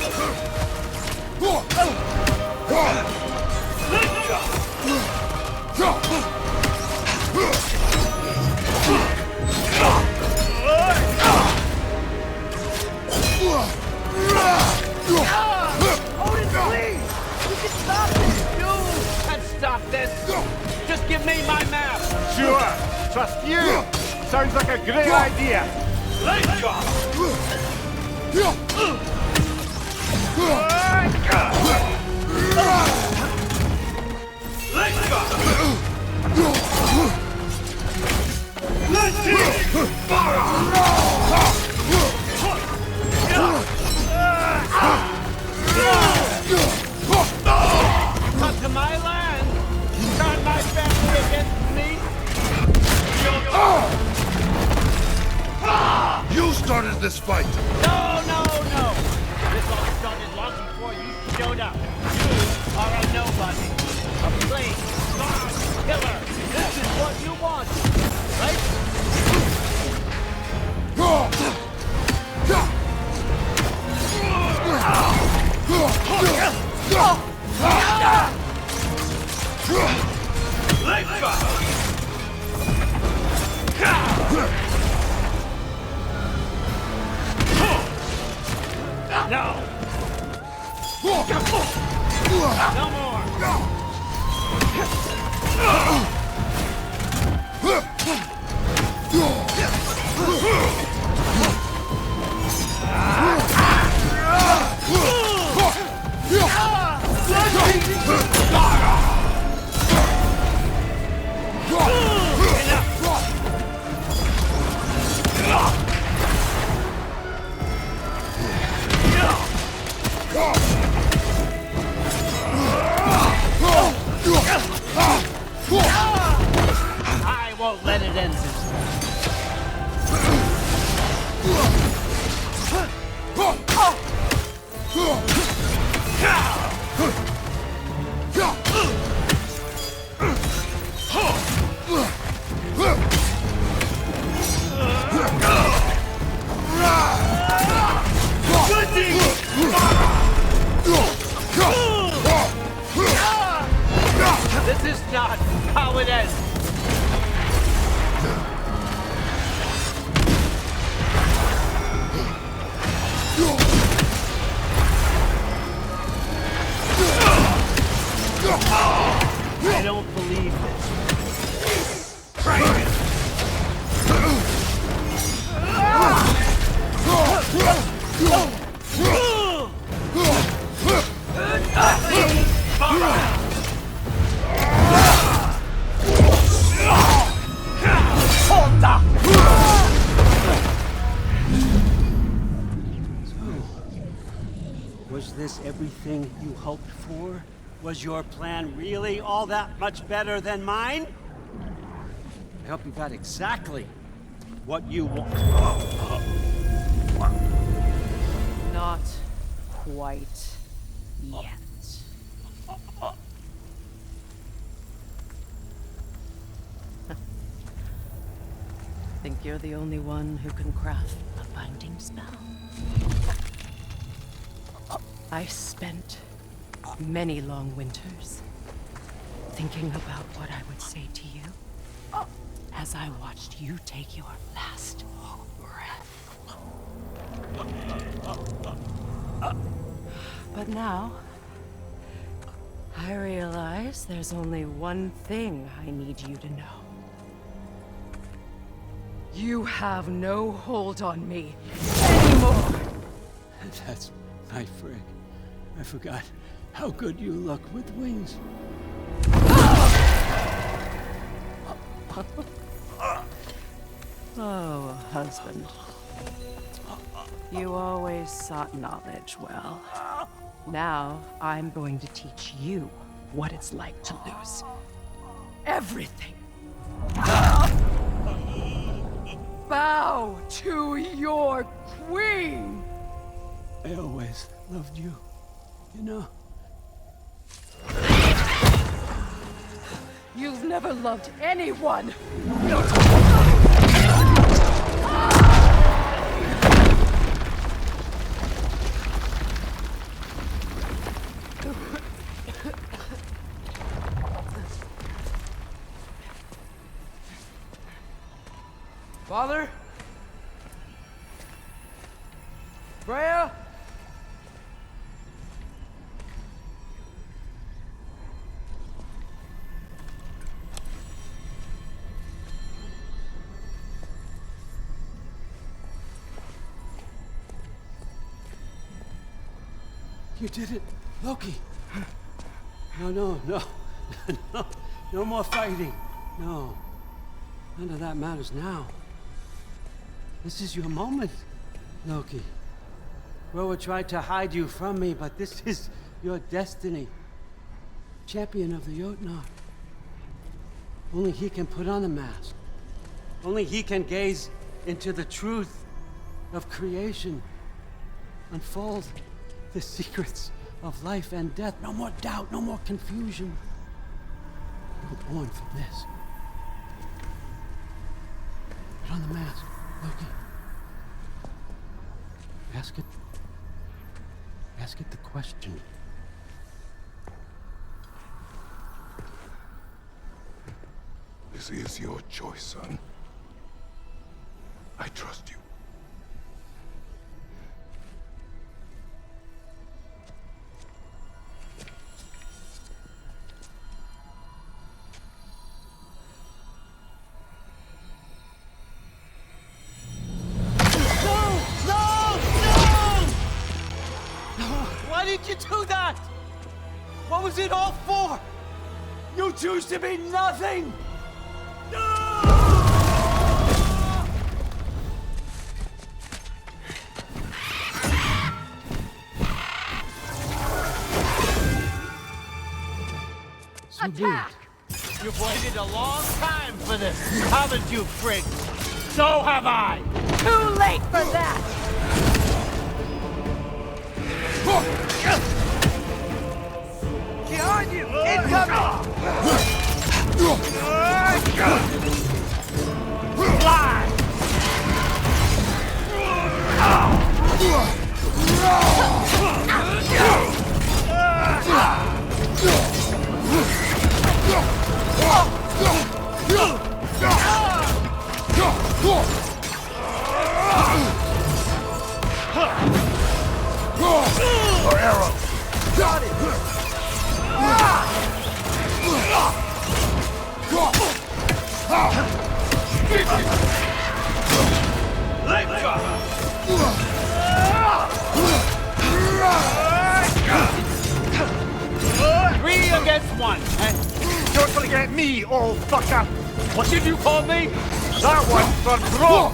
Odin, please! You can stop this! You can stop this! Just give me my map! Sure! Trust you! Sounds like a great idea! Let's go! Come to my land! Turn my family against me! You started this fight! No, no, no! This all started long before you showed up. You are a nobody. A plain, smart killer. This is what you want, right? No! No more! I won't let it end this way. This is not how it ends. I don't believe this. Was this everything you hoped for? Was your plan really all that much better than mine? I hope you got exactly what you want. Not quite yet. Think you're the only one who can craft a binding spell? I spent many long winters thinking about what I would say to you as I watched you take your last breath. But now, I realize there's only one thing I need you to know. You have no hold on me anymore. That's my friend. I forgot how good you look with wings. Oh, husband. You always sought knowledge well. Now, I'm going to teach you what it's like to lose everything. Bow to your queen! I always loved you, you know? You've never loved anyone! Father? Freya? You did it, Loki. No. No more fighting. No. None of that matters now. This is your moment, Loki. Roa tried to hide you from me, but this is your destiny. Champion of the Jotnar. Only he can put on the mask. Only he can gaze into the truth of creation. Unfold the secrets of life and death. No more doubt, no more confusion. You were born for this. Put on the mask, Loki. Ask it the question. This is your choice, son. I trust you. Why did you do that? What was it all for? You choose to be nothing! Attack! You've waited a long time for this, haven't you, Frigg? So have I! Too late for that! Behind you! Incoming! Fly! Our arrow! Got it! Let go! 3 against 1. You're gonna get me, old fucker! What did you call me? That one's for Brok!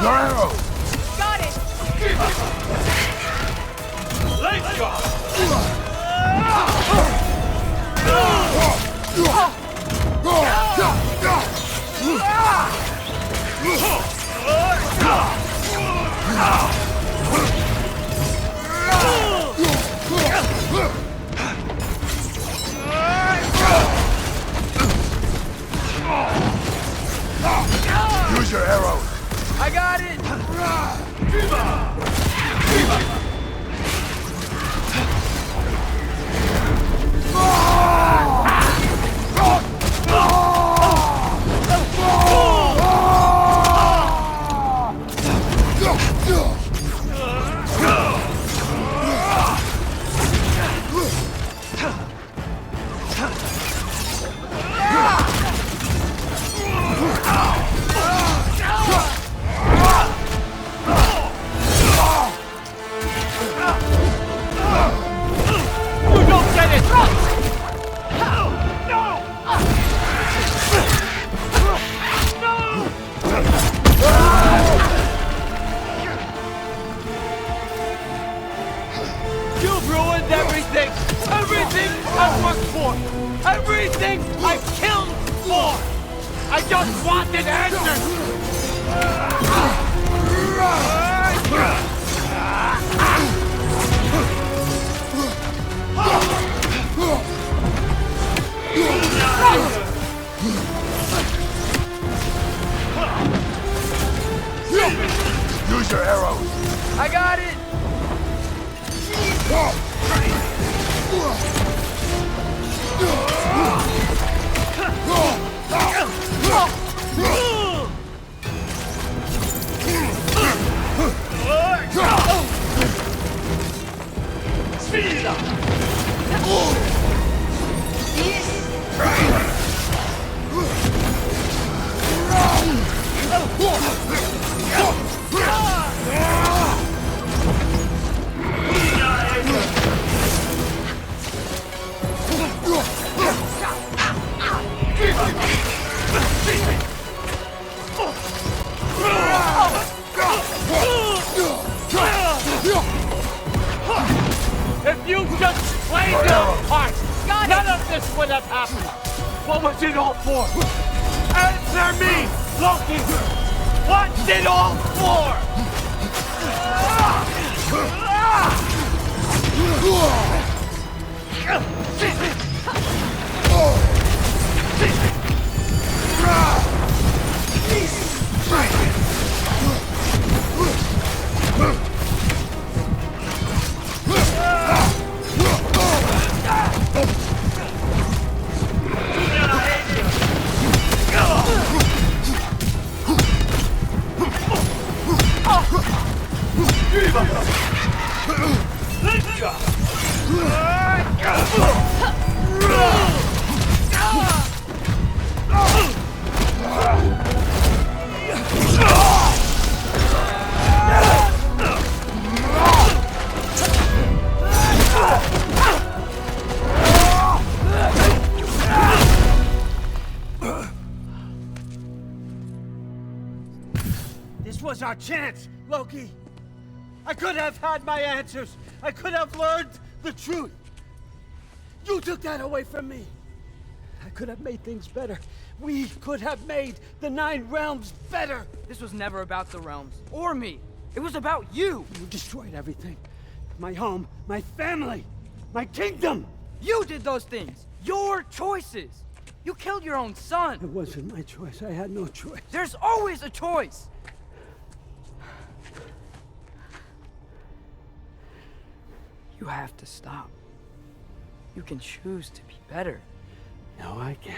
Your arrow! Got it! Let's go! Use your arrows! I got it! everything I killed for! I just wanted answers! Use your arrows! I got it! If you just played your part, none of this would have happened. What was it all for? Answer me, Loki! What's it all for? This was our chance, Loki. I could have had my answers. I could have learned the truth. You took that away from me. I could have made things better. We could have made the 9 realms better. This was never about the realms, or me. It was about you. You destroyed everything. My home, my family, my kingdom. You did those things. Your choices. You killed your own son. It wasn't my choice. I had no choice. There's always a choice. You have to stop. You can choose to be better. No, I can't.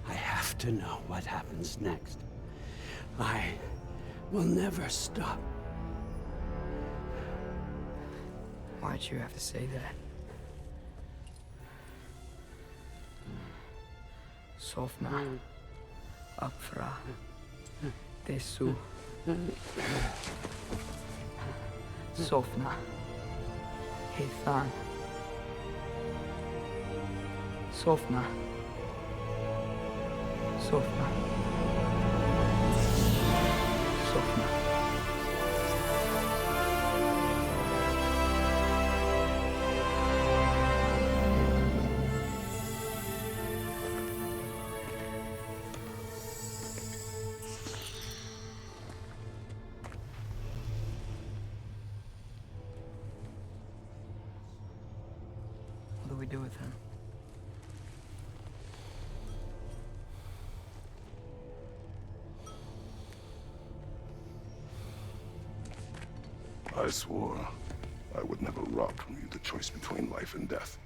I have to know what happens next. I will never stop. Why'd you have to say that? Sofna. Apfra. Desu. Sofna. Heithan. Sofna. Sofna. Sofna. What do we do with him? I swore I would never rob from you the choice between life and death.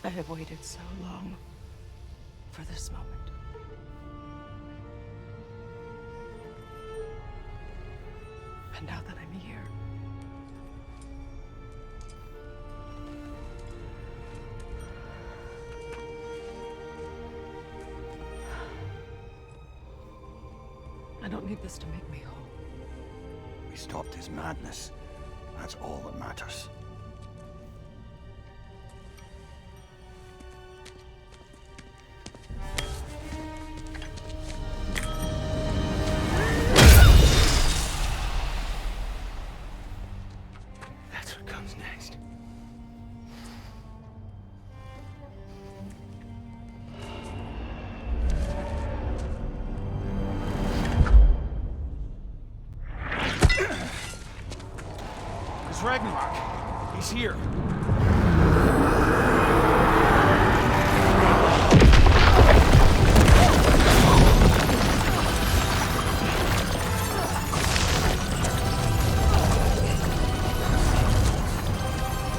I have waited so long for this moment. And now that I'm here, I don't need this to make me whole. We stopped his madness. That's all that matters. comes next. It's Ragnarok. He's here.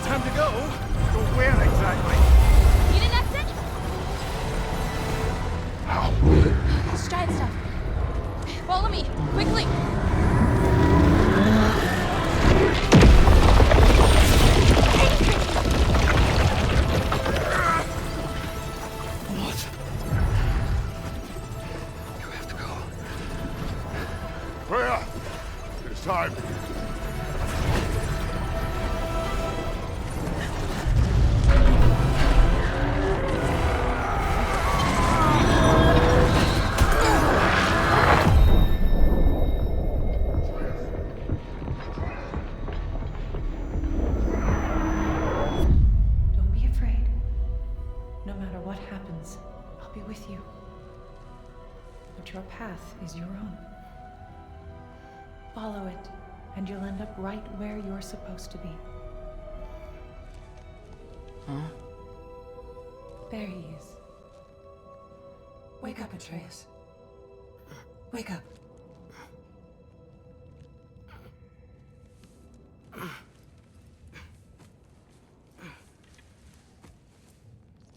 Time to go. Go where exactly? Need an exit? How? It's giant stuff. Follow me, quickly. Freya! It's time. Don't be afraid. No matter what happens, I'll be with you. But your path is your own. Follow it, and you'll end up right where you're supposed to be. Huh? There he is. Wake up, Atreus. Wake up.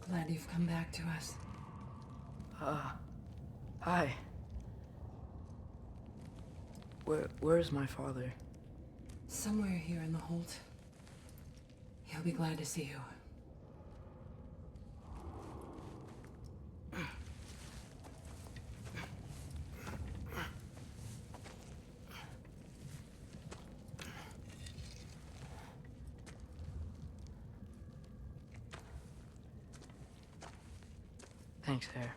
Glad you've come back to us. Hi. Where's my father? Somewhere here in the Holt. He'll be glad to see you. Thanks, Hare.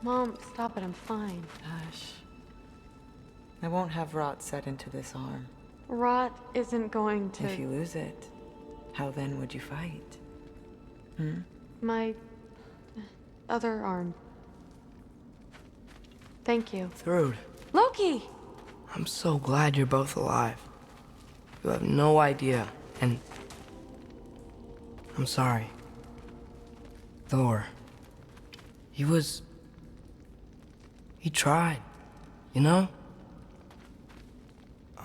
Mom, stop it. I'm fine. Hush. I won't have rot set into this arm. Rot isn't going to... If you lose it, how then would you fight? My... other arm. Thank you. Thrud, Loki! I'm so glad you're both alive. You have no idea, and... I'm sorry. Thor. He tried, you know?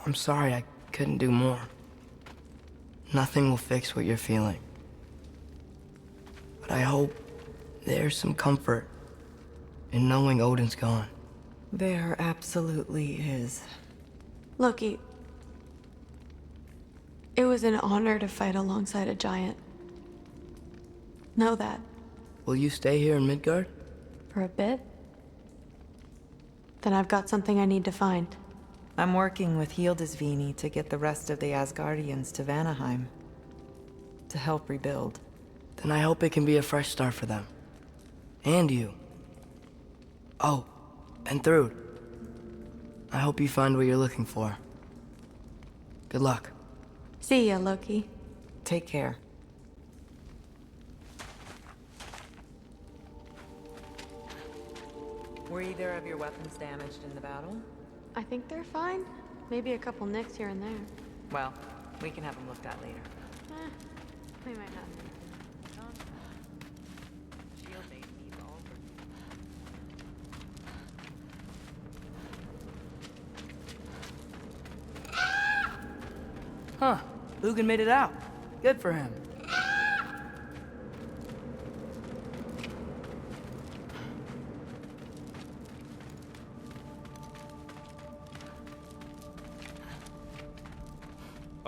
I'm sorry I couldn't do more. Nothing will fix what you're feeling. But I hope there's some comfort in knowing Odin's gone. There absolutely is. Loki, it was an honor to fight alongside a giant. Know that. Will you stay here in Midgard? For a bit? Then I've got something I need to find. I'm working with Hildisvini to get the rest of the Asgardians to Vanaheim. To help rebuild. Then I hope it can be a fresh start for them. And you. Oh, and Thrud. I hope you find what you're looking for. Good luck. See ya, Loki. Take care. Were either of your weapons damaged in the battle? I think they're fine. Maybe a couple nicks here and there. Well, we can have them looked at later. We might not. Shield made me over. Huh. Lugan made it out. Good for him.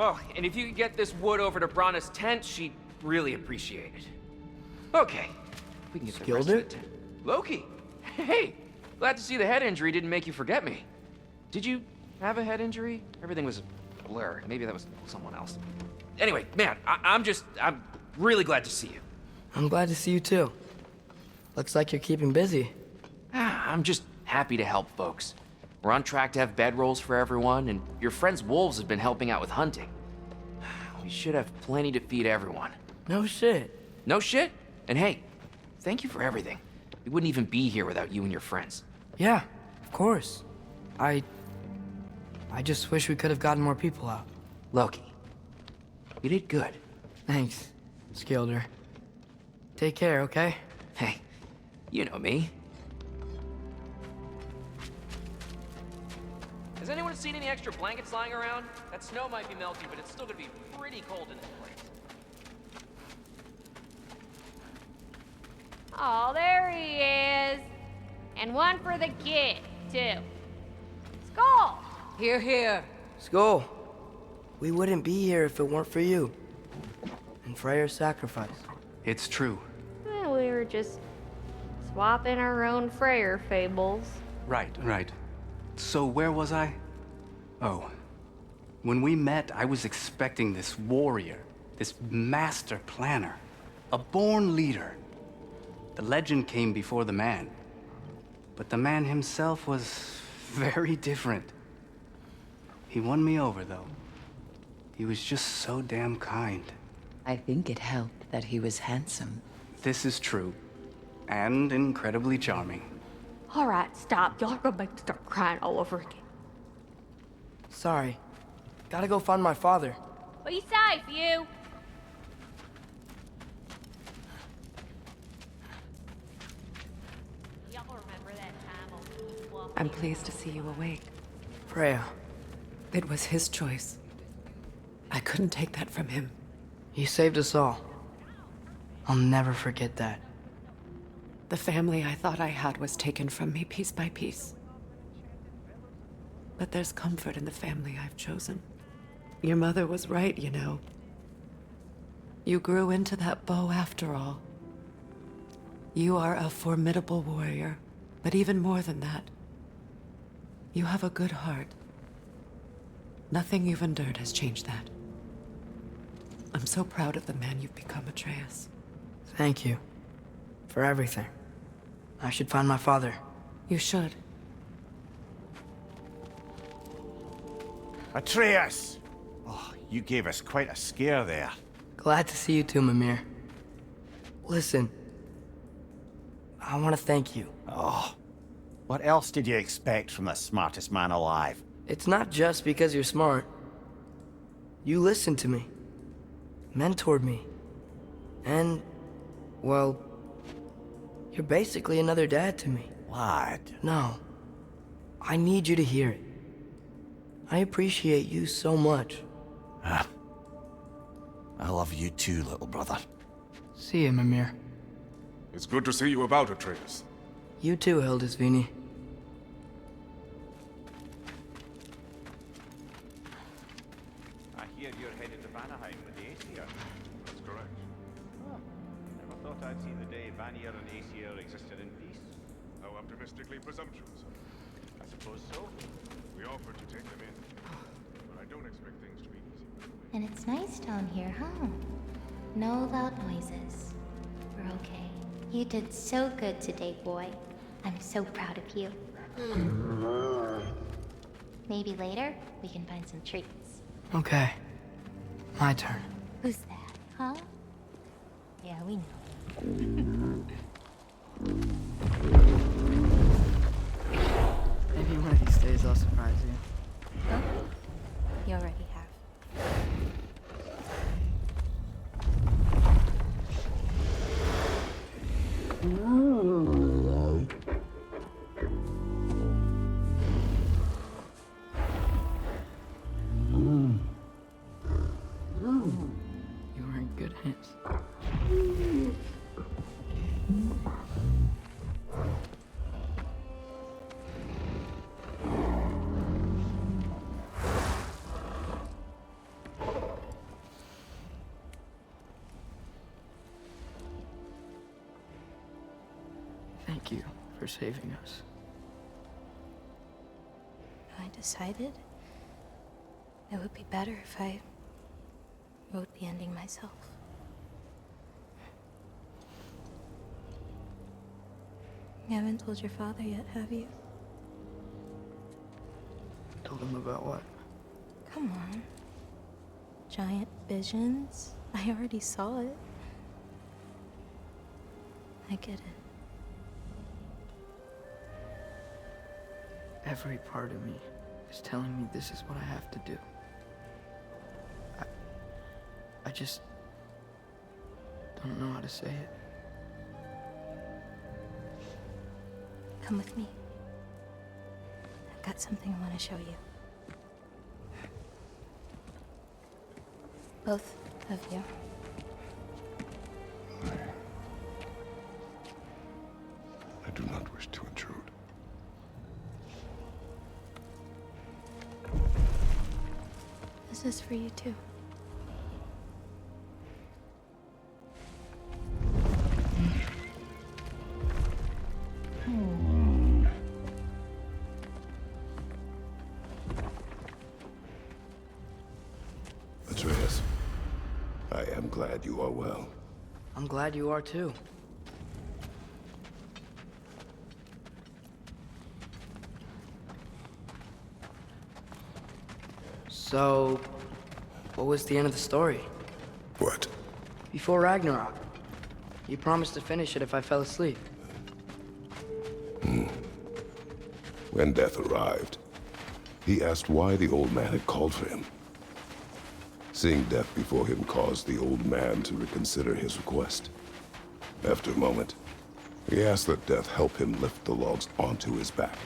Oh, and if you could get this wood over to Brana's tent, she'd really appreciate it. Okay, we can get the rest of the tent. Loki! Hey! Glad to see the head injury didn't make you forget me. Did you have a head injury? Everything was a blur. Maybe that was someone else. Anyway, man, I'm really glad to see you. I'm glad to see you too. Looks like you're keeping busy. I'm just happy to help folks. We're on track to have bedrolls for everyone, and your friend's wolves have been helping out with hunting. We should have plenty to feed everyone. No shit. No shit? And hey, thank you for everything. We wouldn't even be here without you and your friends. Yeah, of course. I just wish we could have gotten more people out. Loki, you did good. Thanks, Skilder. Take care, okay? Hey, you know me. Has anyone seen any extra blankets lying around? That snow might be melting, but it's still gonna be pretty cold in this place. Oh, there he is. And one for the kid, too. Skull! Here, here. Skull, we wouldn't be here if it weren't for you. And Freya's sacrifice. It's true. We were just swapping our own Freyr fables. Right. So where was I? Oh. When we met, I was expecting this warrior, this master planner, a born leader. The legend came before the man. But the man himself was very different. He won me over, though. He was just so damn kind. I think it helped that he was handsome. This is true. And incredibly charming. All right, stop. Y'all are gonna make me start crying all over again. Sorry. Gotta go find my father. Be safe, you. Y'all remember that time on I'm pleased to see you awake. Freya. It was his choice. I couldn't take that from him. He saved us all. I'll never forget that. The family I thought I had was taken from me piece by piece. But there's comfort in the family I've chosen. Your mother was right, you know. You grew into that bow after all. You are a formidable warrior, but even more than that, you have a good heart. Nothing you've endured has changed that. I'm so proud of the man you've become, Atreus. Thank you. For everything. I should find my father. You should. Atreus! Oh, you gave us quite a scare there. Glad to see you too, Mimir. Listen. I want to thank you. Oh. What else did you expect from the smartest man alive? It's not just because you're smart. You listened to me. Mentored me. And, well, you're basically another dad to me. Lad. No. I need you to hear it. I appreciate you so much. I love you too, little brother. See you, Mimir. It's good to see you about, Atreus. You too, Hildisvini. I hear you're headed to Vanaheim with the Aesir. That's correct. Oh, never thought I'd see the day Vanir and Aesir existed in peace. How optimistically presumptuous. I suppose so. We offered to take them in, but I don't expect things to be easy. And it's nice down here, huh? No loud noises. We're okay. You did so good today, boy. I'm so proud of you. Maybe later, we can find some treats. Okay. My turn. Who's that, huh? Yeah, we know. Maybe one of these days I'll surprise you. Huh? You already have. You are in good hands. Thank you for saving us. I decided it would be better if I wrote the ending myself. You haven't told your father yet, have you? Told him about what? Come on. Giant visions? I already saw it. I get it. Every part of me is telling me this is what I have to do. I just don't know how to say it. Come with me. I've got something I want to show you. Both of you. I do not wish to intrude. This is for you too. Atreus, I am glad you are well. I'm glad you are too. So, what was the end of the story? What? Before Ragnarok, you promised to finish it if I fell asleep. When death arrived, he asked why the old man had called for him. Seeing death before him caused the old man to reconsider his request. After a moment, he asked that death help him lift the logs onto his back,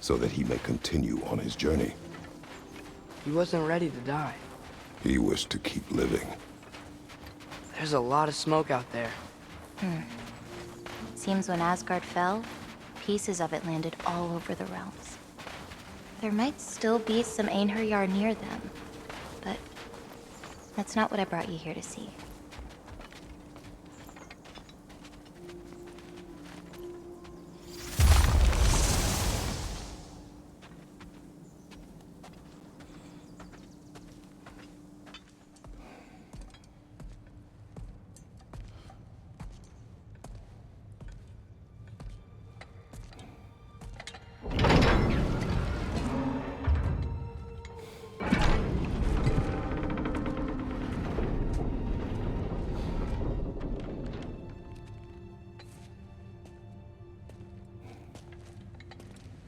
so that he may continue on his journey. He wasn't ready to die. He wished to keep living. There's a lot of smoke out there. Seems when Asgard fell, pieces of it landed all over the realms. There might still be some Einherjar near them, but that's not what I brought you here to see.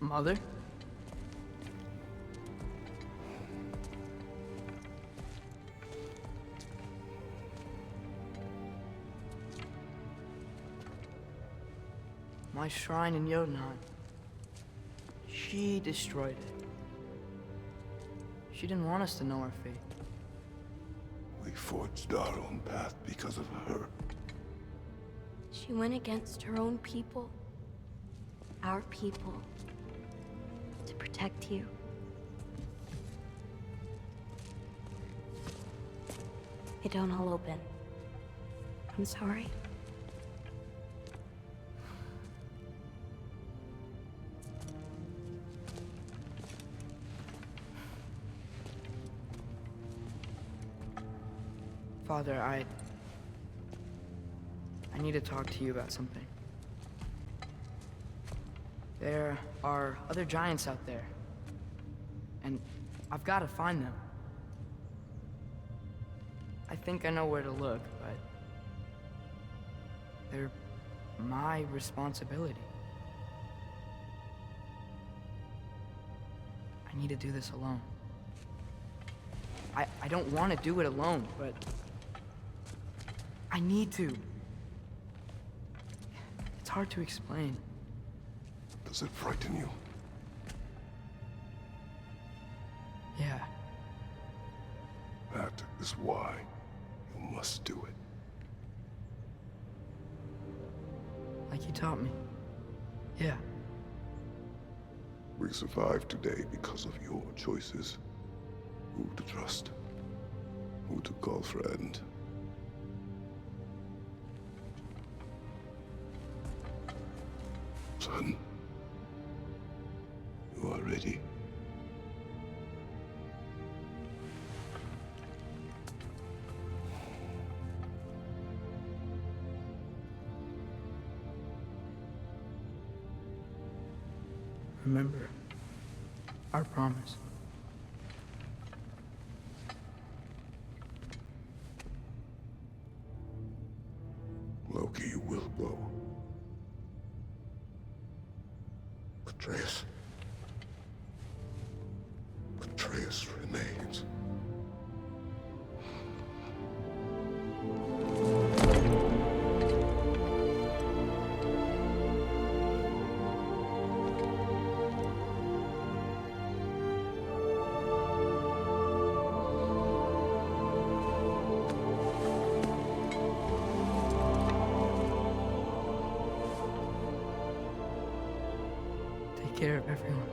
Mother? My shrine in Jotunheim. She destroyed it. She didn't want us to know our fate. We forged our own path because of her. She went against her own people. Our people. To protect you. They don't all open. I'm sorry. Father, I need to talk to you about something. There are other giants out there, and I've got to find them. I think I know where to look, but they're my responsibility. I need to do this alone. I don't want to do it alone, but I need to. It's hard to explain. Does it frighten you? Yeah. That is why you must do it. Like you taught me. Yeah. We survive today because of your choices. Who to trust, who to call friend. Son, you are ready. Remember our promise. Loki will go. Atreus. Atreus remains. Take care of everyone.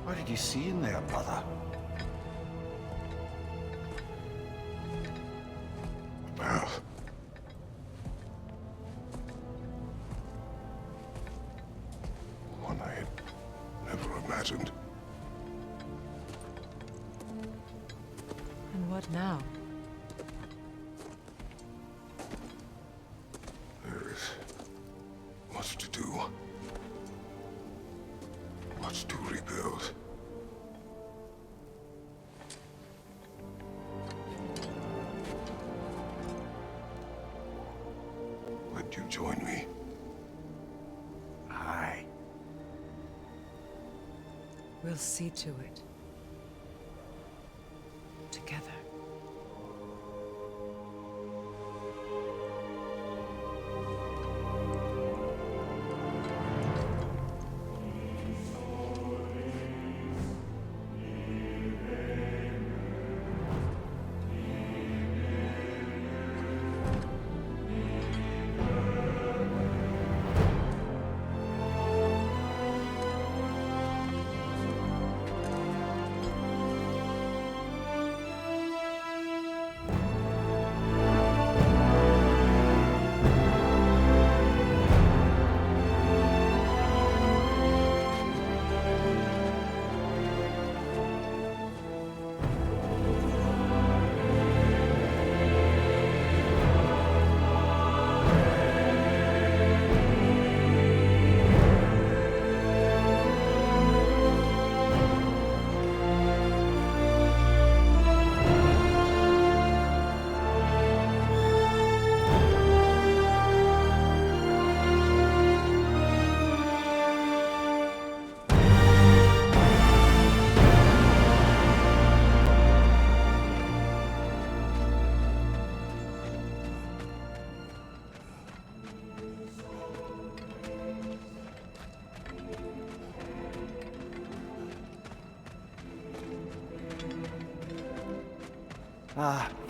What did you see in there, brother? Path. One I had never imagined. And what now? There is much to do. Much to rebuild. Would you join me? Aye. We'll see to it. Together.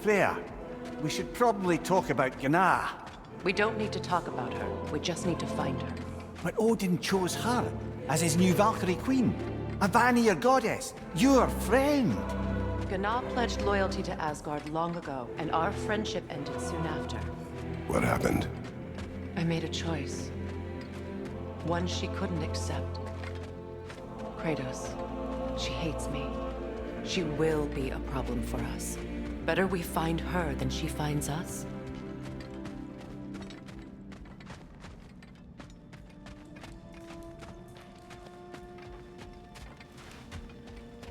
Freya, we should probably talk about Gná. We don't need to talk about her. We just need to find her. But Odin chose her as his new Valkyrie queen. A Vanir goddess, your friend. Gná pledged loyalty to Asgard long ago, and our friendship ended soon after. What happened? I made a choice. One she couldn't accept. Kratos. She hates me. She will be a problem for us. Better we find her than she finds us.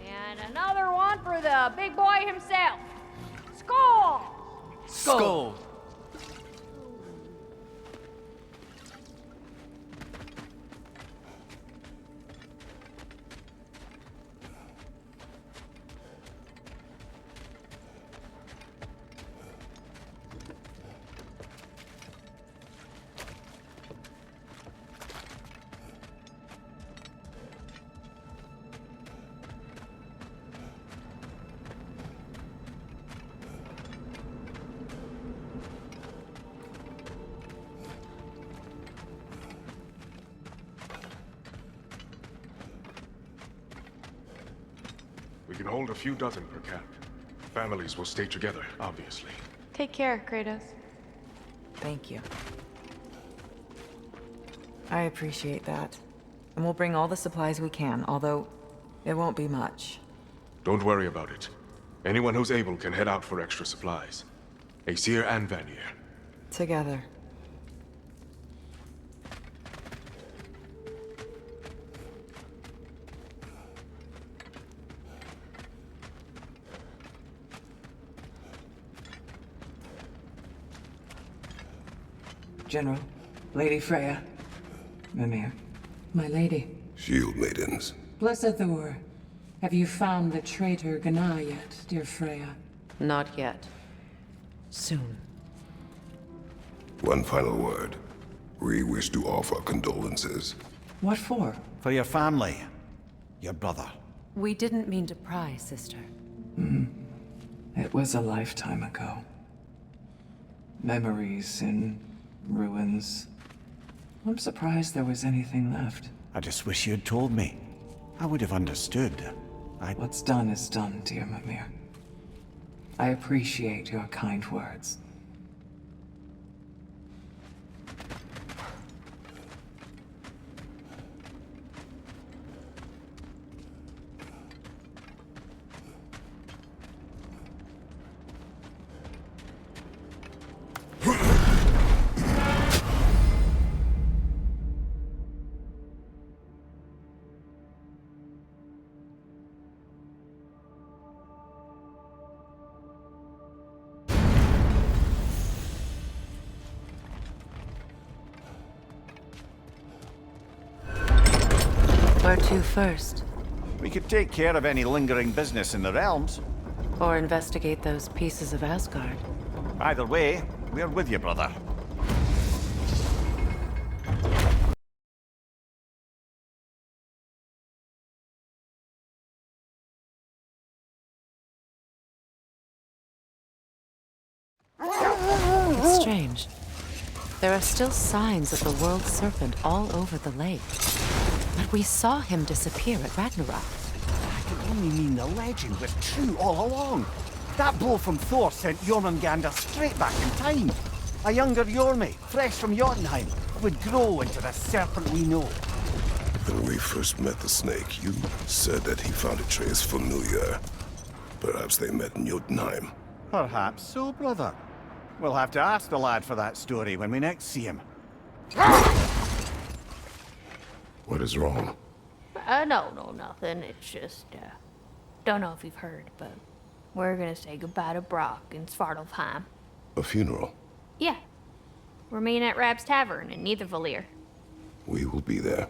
And another one for the big boy himself. Skull! Skull! We can hold a few dozen per camp. Families will stay together, obviously. Take care, Kratos. Thank you. I appreciate that. And we'll bring all the supplies we can, although it won't be much. Don't worry about it. Anyone who's able can head out for extra supplies. Aesir and Vanir. Together. General, Lady Freya, Mimir, my lady. Shield maidens. Blessed Thor, have you found the traitor Gná yet, dear Freya? Not yet. Soon. One final word. We wish to offer condolences. What for? For your family. Your brother. We didn't mean to pry, sister. It was a lifetime ago. Memories in ruins. I'm surprised there was anything left. I just wish you'd told me. I would have understood. What's done is done, dear Mimir. I appreciate your kind words. Where to first? We could take care of any lingering business in the realms. Or investigate those pieces of Asgard. Either way, we're with you, brother. It's strange. There are still signs of the World Serpent all over the lake. But we saw him disappear at Ragnarok. That could only mean the legend was true all along. That blow from Thor sent Jormungandr straight back in time. A younger Jormi, fresh from Jotunheim, would grow into the serpent we know. When we first met the snake, you said that he found Atreus familiar. Perhaps they met in Jotunheim. Perhaps so, brother. We'll have to ask the lad for that story when we next see him. What is wrong? No, nothing. It's just, don't know if you've heard, but we're gonna say goodbye to Brok in Svartalfheim. A funeral? Yeah. We're meeting at Rab's Tavern in Nidavellir. We will be there.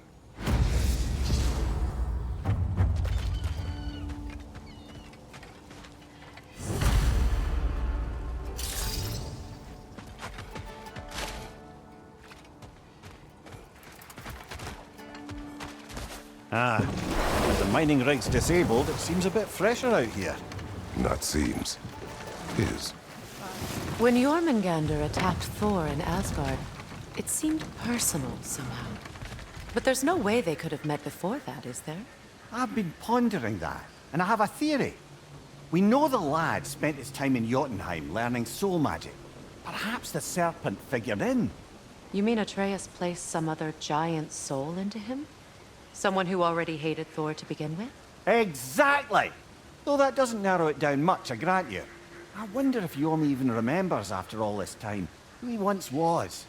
With the mining rigs disabled, it seems a bit fresher out here. Not seems. is. When Jormungandr attacked Thor in Asgard, it seemed personal somehow. But there's no way they could have met before that, is there? I've been pondering that, and I have a theory. We know the lad spent his time in Jotunheim learning soul magic. Perhaps the serpent figured in. You mean Atreus placed some other giant soul into him? Someone who already hated Thor to begin with? Exactly! Though that doesn't narrow it down much, I grant you. I wonder if Jorm even remembers after all this time who he once was.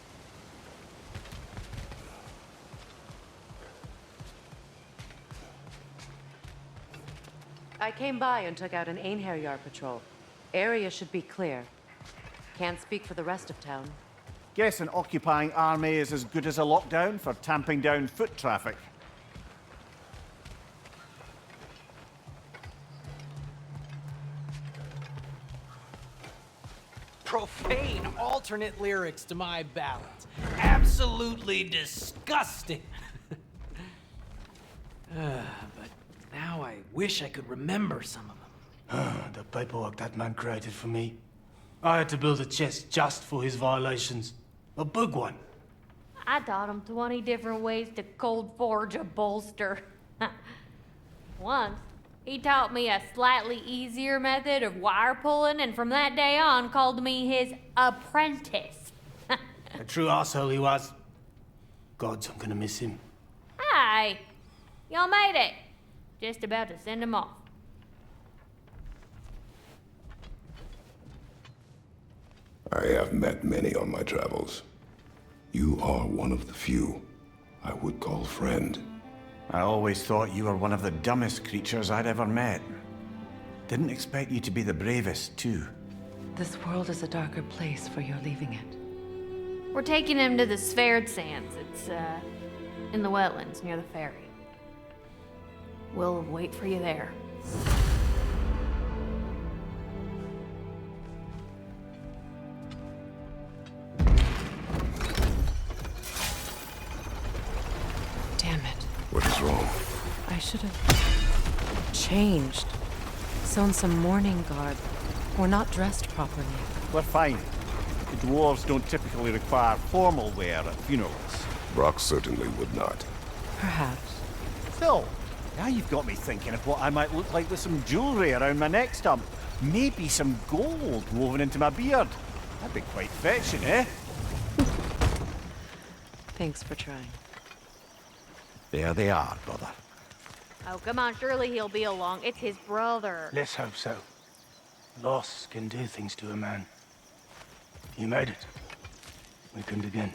I came by and took out an Einherjar patrol. Area should be clear. Can't speak for the rest of town. Guess an occupying army is as good as a lockdown for tamping down foot traffic. Profane alternate lyrics to my ballads. Absolutely disgusting. But now I wish I could remember some of them. The paperwork that man created for me. I had to build a chest just for his violations. A big one. I taught him 20 different ways to cold forge a bolster. Once, he taught me a slightly easier method of wire pulling, and from that day on called me his apprentice. A true asshole he was. Gods, I'm gonna miss him. Hi! Y'all made it. Just about to send him off. I have met many on my travels. You are one of the few I would call friend. I always thought you were one of the dumbest creatures I'd ever met. Didn't expect you to be the bravest, too. This world is a darker place for your leaving it. We're taking him to the Sverd Sands. It's, in the wetlands near the ferry. We'll wait for you there. Damn it. What is wrong? I should have changed. Sewn some mourning garb. We're not dressed properly. We're fine. The dwarves don't typically require formal wear at funerals. Brok certainly would not. Perhaps. Still, now you've got me thinking of what I might look like with some jewelry around my neck stump. Maybe some gold woven into my beard. That'd be quite fetching, eh? Thanks for trying. There they are, brother. Oh, come on, surely he'll be along. It's his brother. Let's hope so. Loss can do things to a man. You made it. We can begin.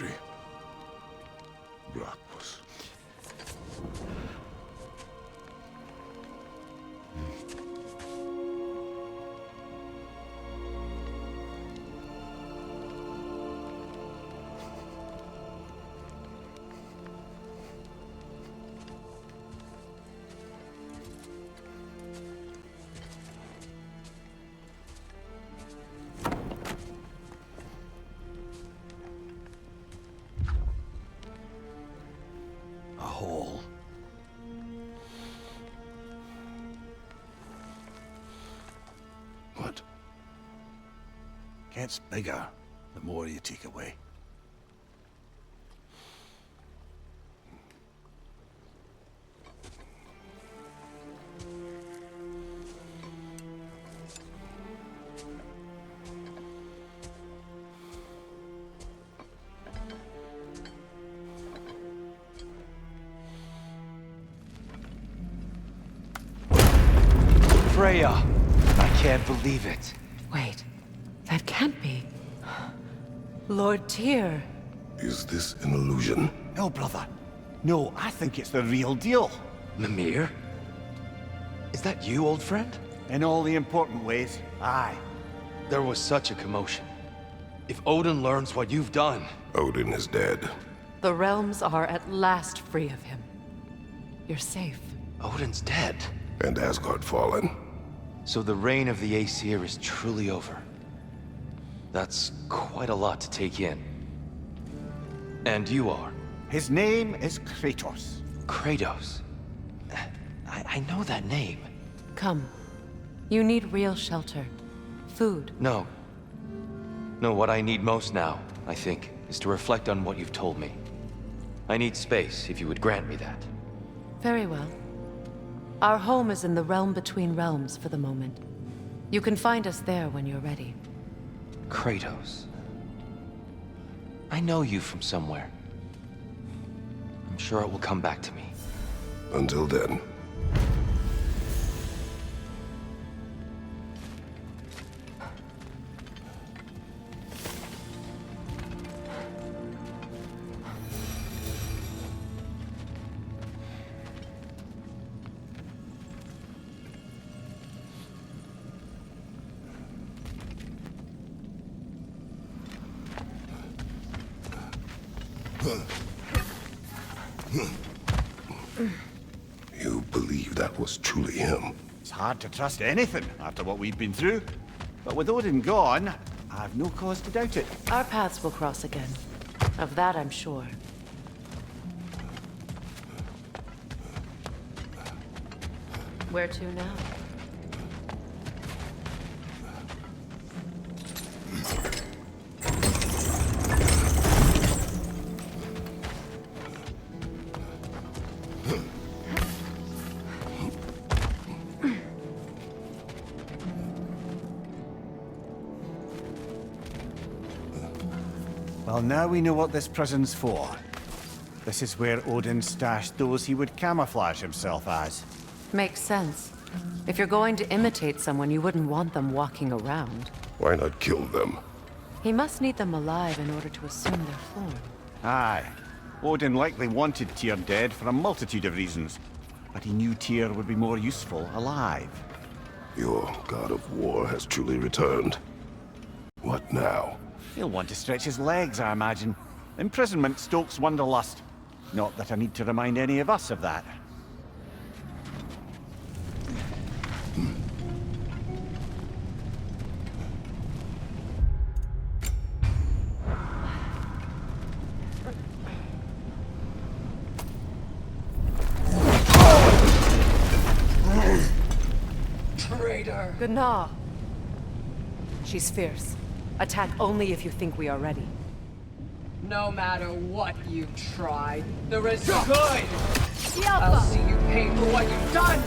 Sindri. Brok was... A hole. What? Gets bigger the more you take away. Freya! I can't believe it. Wait, that can't be. Lord Tyr. Is this an illusion? No, brother. No, I think it's the real deal. Mimir? Is that you, old friend? In all the important ways, aye. There was such a commotion. If Odin learns what you've done... Odin is dead. The realms are at last free of him. You're safe. Odin's dead. And Asgard fallen. So the reign of the Aesir is truly over. That's quite a lot to take in. And you are? His name is Kratos. Kratos? I know that name. Come. You need real shelter. Food. No. No, what I need most now, I think, is to reflect on what you've told me. I need space, if you would grant me that. Very well. Our home is in the realm between realms for the moment. You can find us there when you're ready. Kratos. I know you from somewhere. I'm sure it will come back to me. Until then. You believe that was truly him? It's hard to trust anything after what we've been through. But with Odin gone, I've no cause to doubt it. Our paths will cross again. Of that I'm sure. Where to now? Well, now we know what this prison's for. This is where Odin stashed those he would camouflage himself as. Makes sense. If you're going to imitate someone, you wouldn't want them walking around. Why not kill them? He must need them alive in order to assume their form. Aye. Odin likely wanted Tyr dead for a multitude of reasons. But he knew Tyr would be more useful alive. Your god of war has truly returned. What now? He'll want to stretch his legs, I imagine. Imprisonment stokes wanderlust. Not that I need to remind any of us of that. Traitor! Gná. She's fierce. Attack only if you think we are ready. No matter what you tried, there is good! I'll see you pay for what you've done!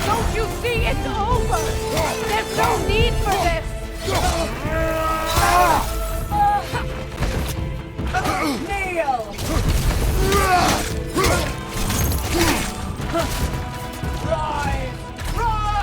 Don't you see it's over? There's no need for this! Kneel! Rise! Rise!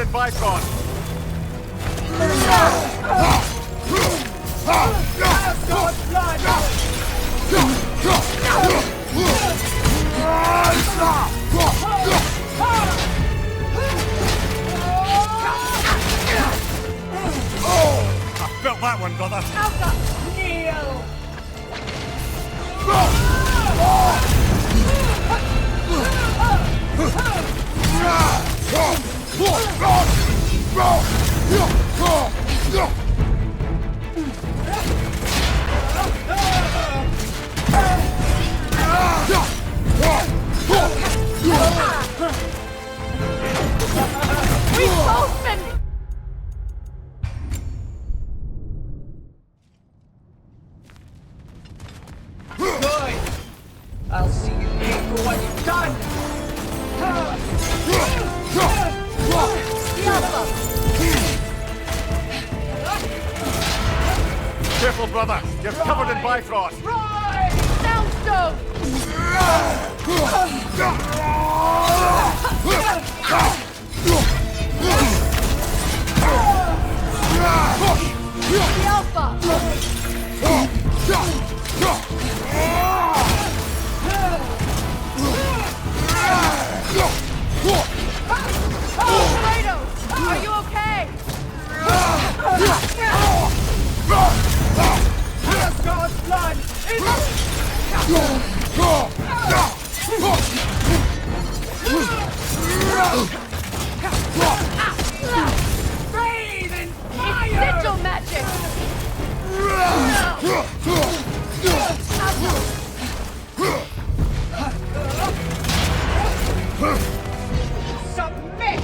in Bifrost! I felt that one, brother. We've both been... Good! I'll see you pay for what you've done! Careful, brother! You're covered in Bifrost! Soundstone! The Alpha! Kratos! Are you okay? Asgard's blood Bathe in fire! It's sigil magic! Submit!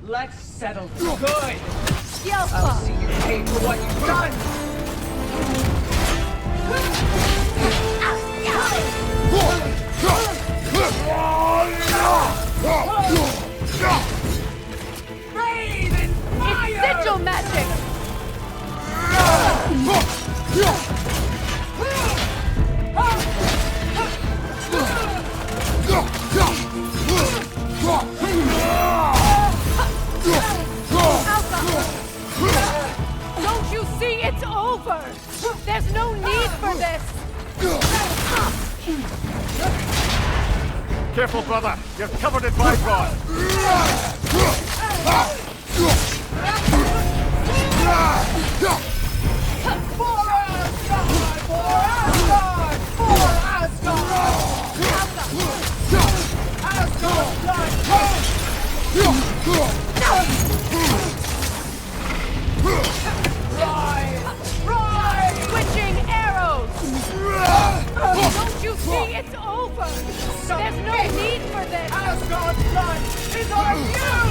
Let's settle for good! I'll see you pay for what you've done! Bathe in fire! It's sigil magic! Don't you see it's over? There's no need for this! Careful, brother! You're covered in Bifrost! Switching arrows! Don't you see it's over? There's no need for this! Asgard's blood is on you!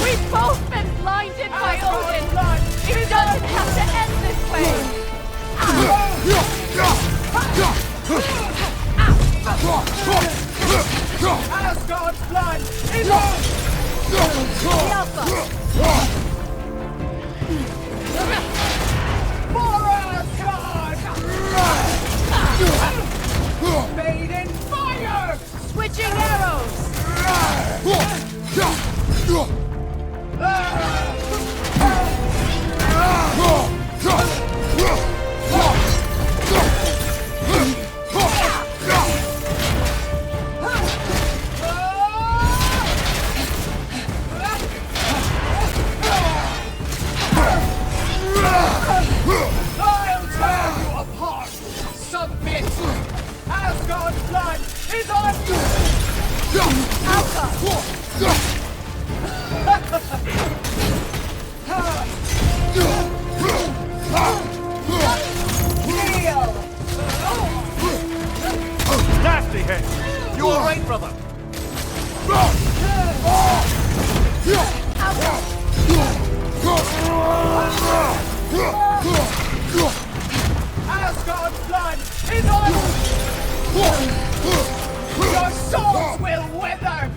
We've both been blinded by Odin! It doesn't have to end this way! Asgard's blood is on! For Asgard! Made in fire! Switching arrows! nasty hit! You alright, brother? Asgard's blood is on you! Your souls will wither!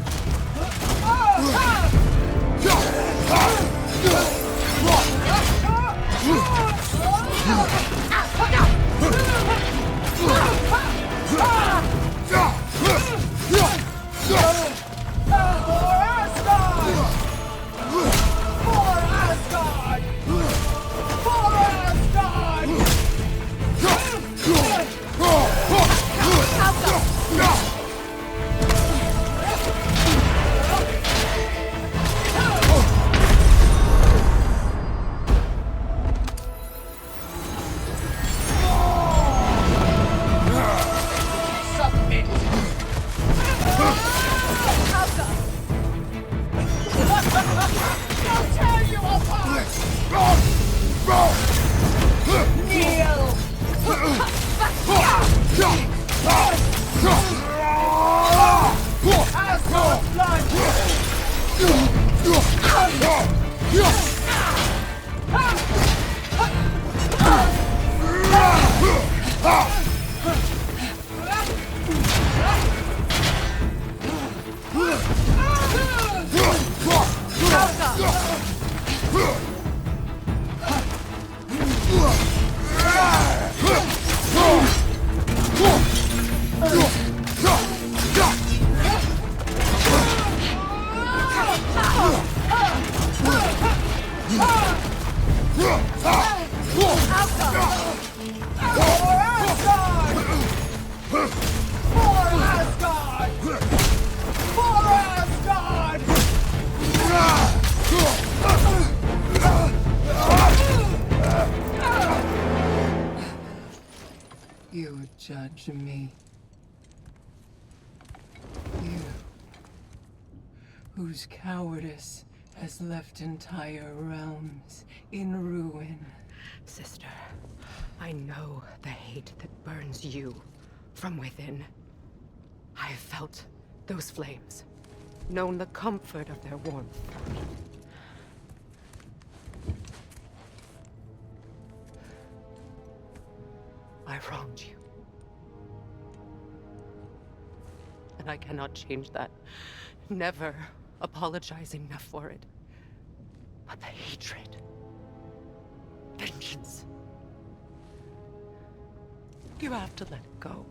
You judge me. You, whose cowardice has left entire realms in ruin. Sister, I know the hate that burns you from within. I have felt those flames, known the comfort of their warmth. I wronged you. And I cannot change that. Never apologize enough for it. But the hatred, vengeance, you have to let it go.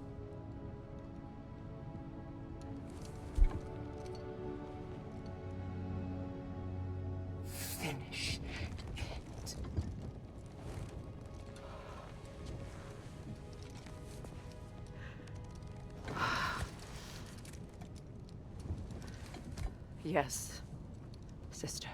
Finish it. Yes, sister.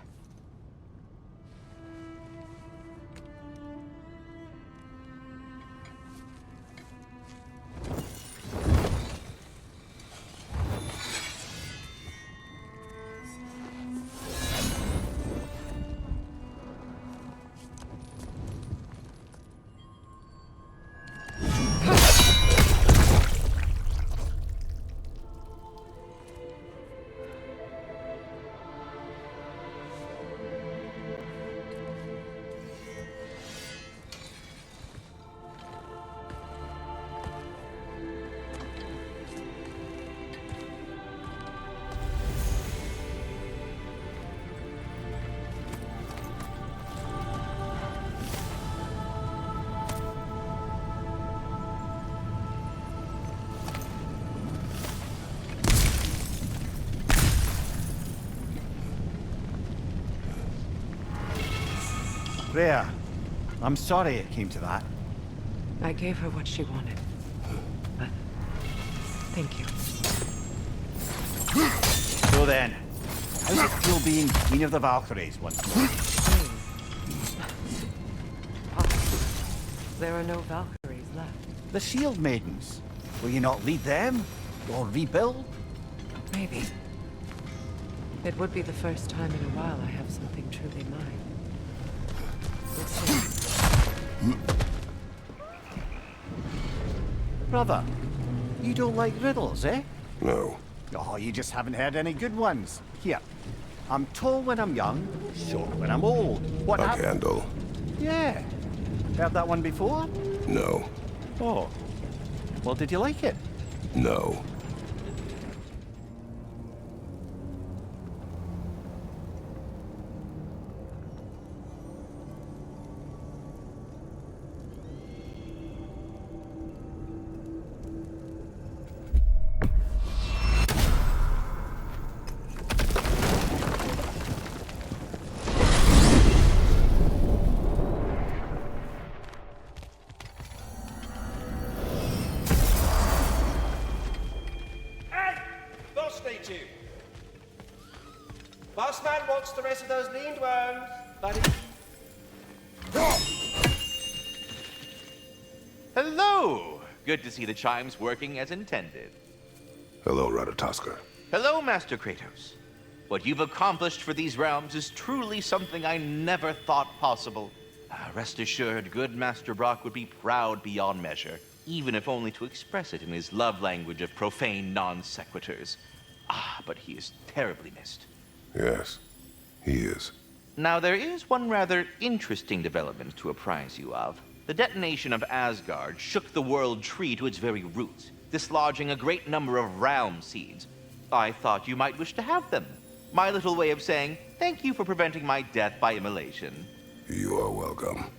Freya, I'm sorry it came to that. I gave her what she wanted. But thank you. So then, how's it feel being Queen of the Valkyries once more? There are no Valkyries left. The Shield Maidens. Will you not lead them? Or rebuild? Maybe. It would be the first time in a while I have something truly mine. We'll see. Brother, You don't like riddles, eh? No. Oh, you just haven't heard any good ones. Here. I'm tall when I'm young, short when I'm old. What A candle. Yeah. Heard that one before? No. Oh. Well, did you like it? No. Boss man wants the rest of those leaned worms, buddy. Hello! Good to see the chimes working as intended. Hello, Ratatoskr. Hello, Master Kratos. What you've accomplished for these realms is truly something I never thought possible. Rest assured, good Master Brok would be proud beyond measure, even if only to express it in his love language of profane non-sequiturs. But he is terribly missed. Yes, he is. Now, there is one rather interesting development to apprise you of. The detonation of Asgard shook the world tree to its very roots, dislodging a great number of realm seeds. I thought you might wish to have them. My little way of saying, thank you for preventing my death by immolation. You are welcome.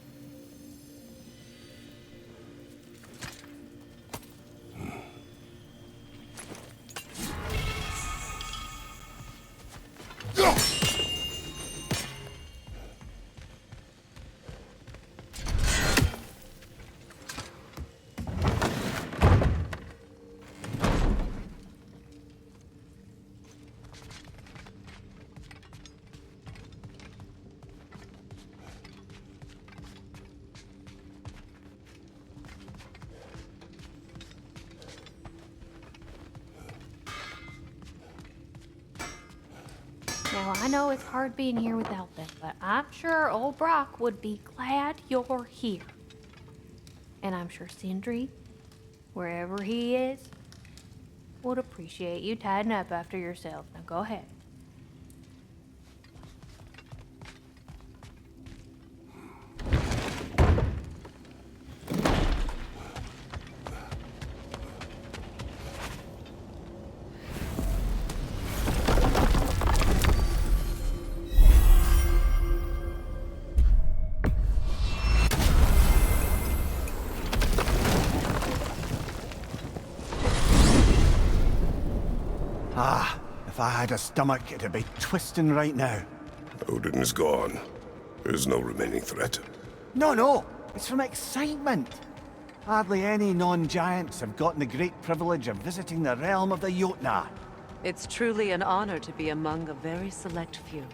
Now, I know it's hard being here without them, but I'm sure old Brok would be glad you're here. And I'm sure Sindri, wherever he is, would appreciate you tidying up after yourself. Now go ahead. If I had a stomach, it'd be twisting right now. Odin is gone. There's no remaining threat. No. It's from excitement. Hardly any non-giants have gotten the great privilege of visiting the realm of the Jotnar. It's truly an honor to be among a very select few.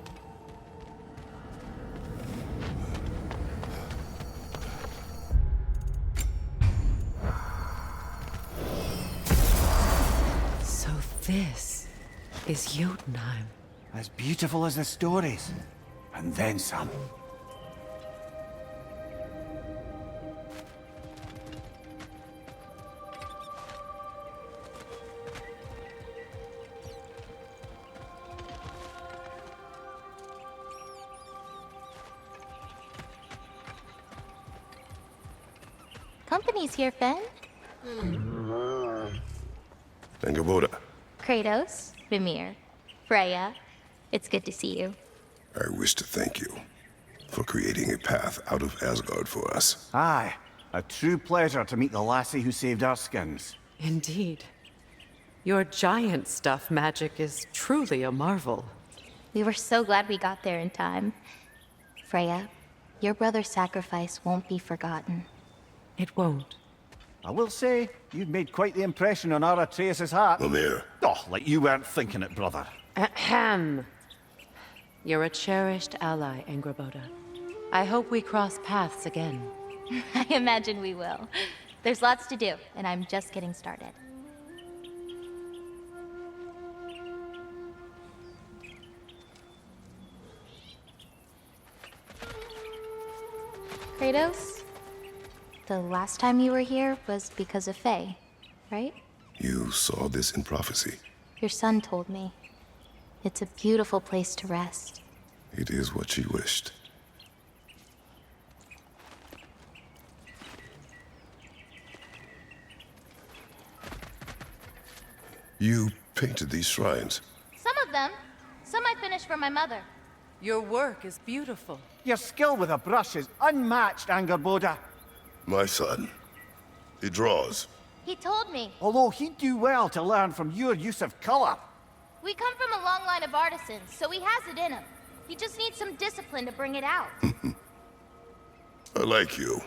So this is Jotunheim. As beautiful as the stories. And then some. Company's here, Fen. Angrboda. Kratos, Mimir, Freya. It's good to see you. I wish to thank you for creating a path out of Asgard for us. Aye, a true pleasure to meet the lassie who saved our skins. Indeed. Your giant stuff magic is truly a marvel. We were so glad we got there in time. Freya, your brother's sacrifice won't be forgotten. It won't. I will say, you've made quite the impression on our Atreus' heart. Mimir. Oh, like you weren't thinking it, brother. Ahem. You're a cherished ally, Angrboda. I hope we cross paths again. I imagine we will. There's lots to do, and I'm just getting started. Kratos? The last time you were here was because of Faye, right? You saw this in prophecy. Your son told me. It's a beautiful place to rest. It is what she wished. You painted these shrines. Some of them. Some I finished for my mother. Your work is beautiful. Your skill with a brush is unmatched, Angrboda. My son. He draws. He told me. Although he'd do well to learn from your use of color. We come from a long line of artisans, so he has it in him. He just needs some discipline to bring it out. I like you.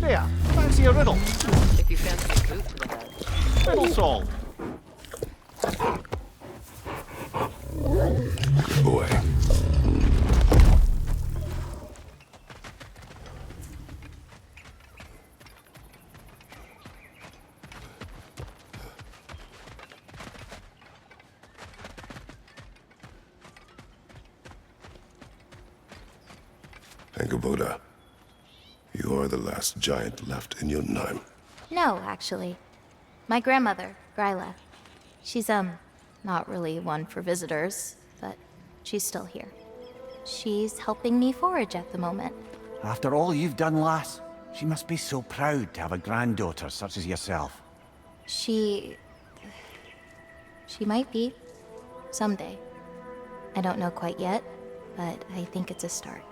Freya, fancy a riddle? If you fancy a boot to the head. Riddle solved. Good boy. Angrboda, you are the last giant left in Jotunheim. No, actually. My grandmother, Gryla. She's, not really one for visitors, but she's still here. She's helping me forage at the moment. After all you've done, lass, she must be so proud to have a granddaughter such as yourself. She might be. Someday. I don't know quite yet, but I think it's a start.